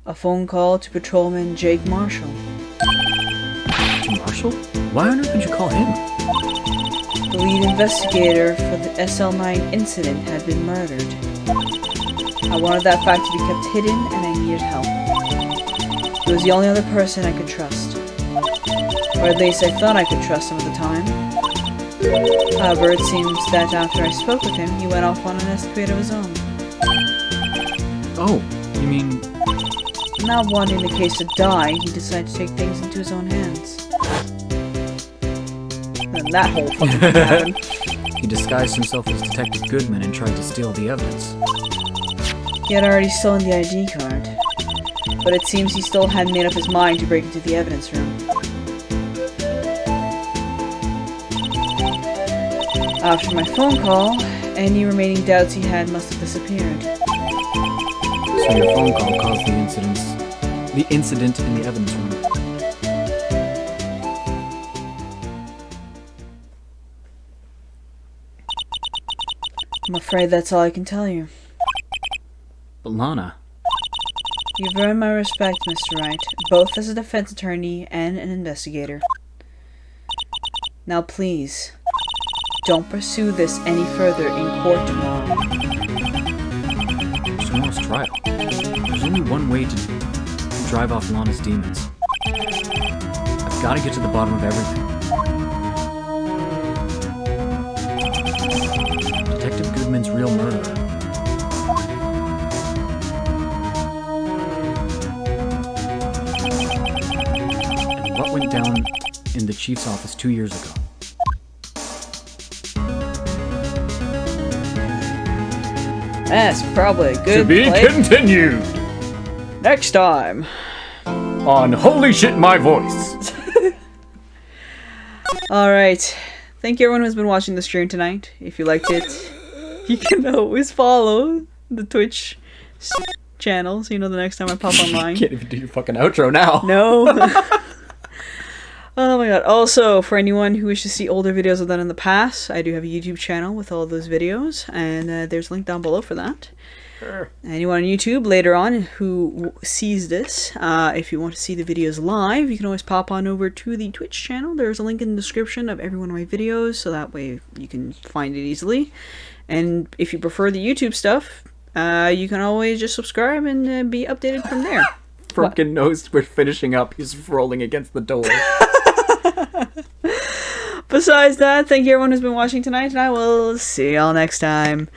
A phone call to Patrolman Jake Marshall. To Marshall? Why on earth did you call him? The lead investigator for the SL9 incident had been murdered. I wanted that fact to be kept hidden, and I needed help. He was the only other person I could trust. Or at least I thought I could trust him at the time. However, it seems that after I spoke with him, he went off on an escapade of his own. Oh, you mean... Not wanting the case to die, he decided to take things into his own hands. And that whole fucking thing happened. He disguised himself as Detective Goodman and tried to steal the evidence. He had already stolen the ID card. But it seems he still hadn't made up his mind to break into the evidence room. After my phone call, any remaining doubts he had must have disappeared. So your phone call caused the incident in the evidence room. I'm afraid that's all I can tell you. But Lana... You've earned my respect, Mr. Wright, both as a defense attorney and an investigator. Now please, don't pursue this any further in court tomorrow. Tomorrow's trial. There's only one way to drive off Lana's demons. I've got to get to the bottom of everything. Detective Goodman's real murderer. And what went down in the chief's office 2 years ago. That's probably a good To be place. continued Next time on Holy Shit My Voice. Alright. Thank you everyone who's been watching the stream tonight. If you liked it, you can always follow the Twitch channel so you know the next time I pop online. Can't even do your fucking outro now. No. Oh my god. Also, for anyone who wishes to see older videos I've done in the past, I do have a YouTube channel with all those videos, and there's a link down below for that. Sure. Anyone on YouTube later on who sees this, if you want to see the videos live, you can always pop on over to the Twitch channel. There's a link in the description of every one of my videos, so that way you can find it easily. And if you prefer the YouTube stuff, you can always just subscribe and be updated from there. Frumkin knows we're finishing up. He's rolling against the door. Besides that, thank you everyone who's been watching tonight, and I will see y'all next time.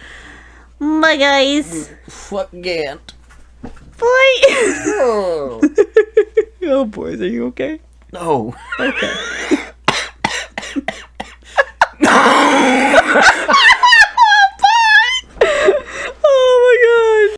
Bye, guys. Fuck Gant. Bye! Oh, boys, are you okay? No. Okay.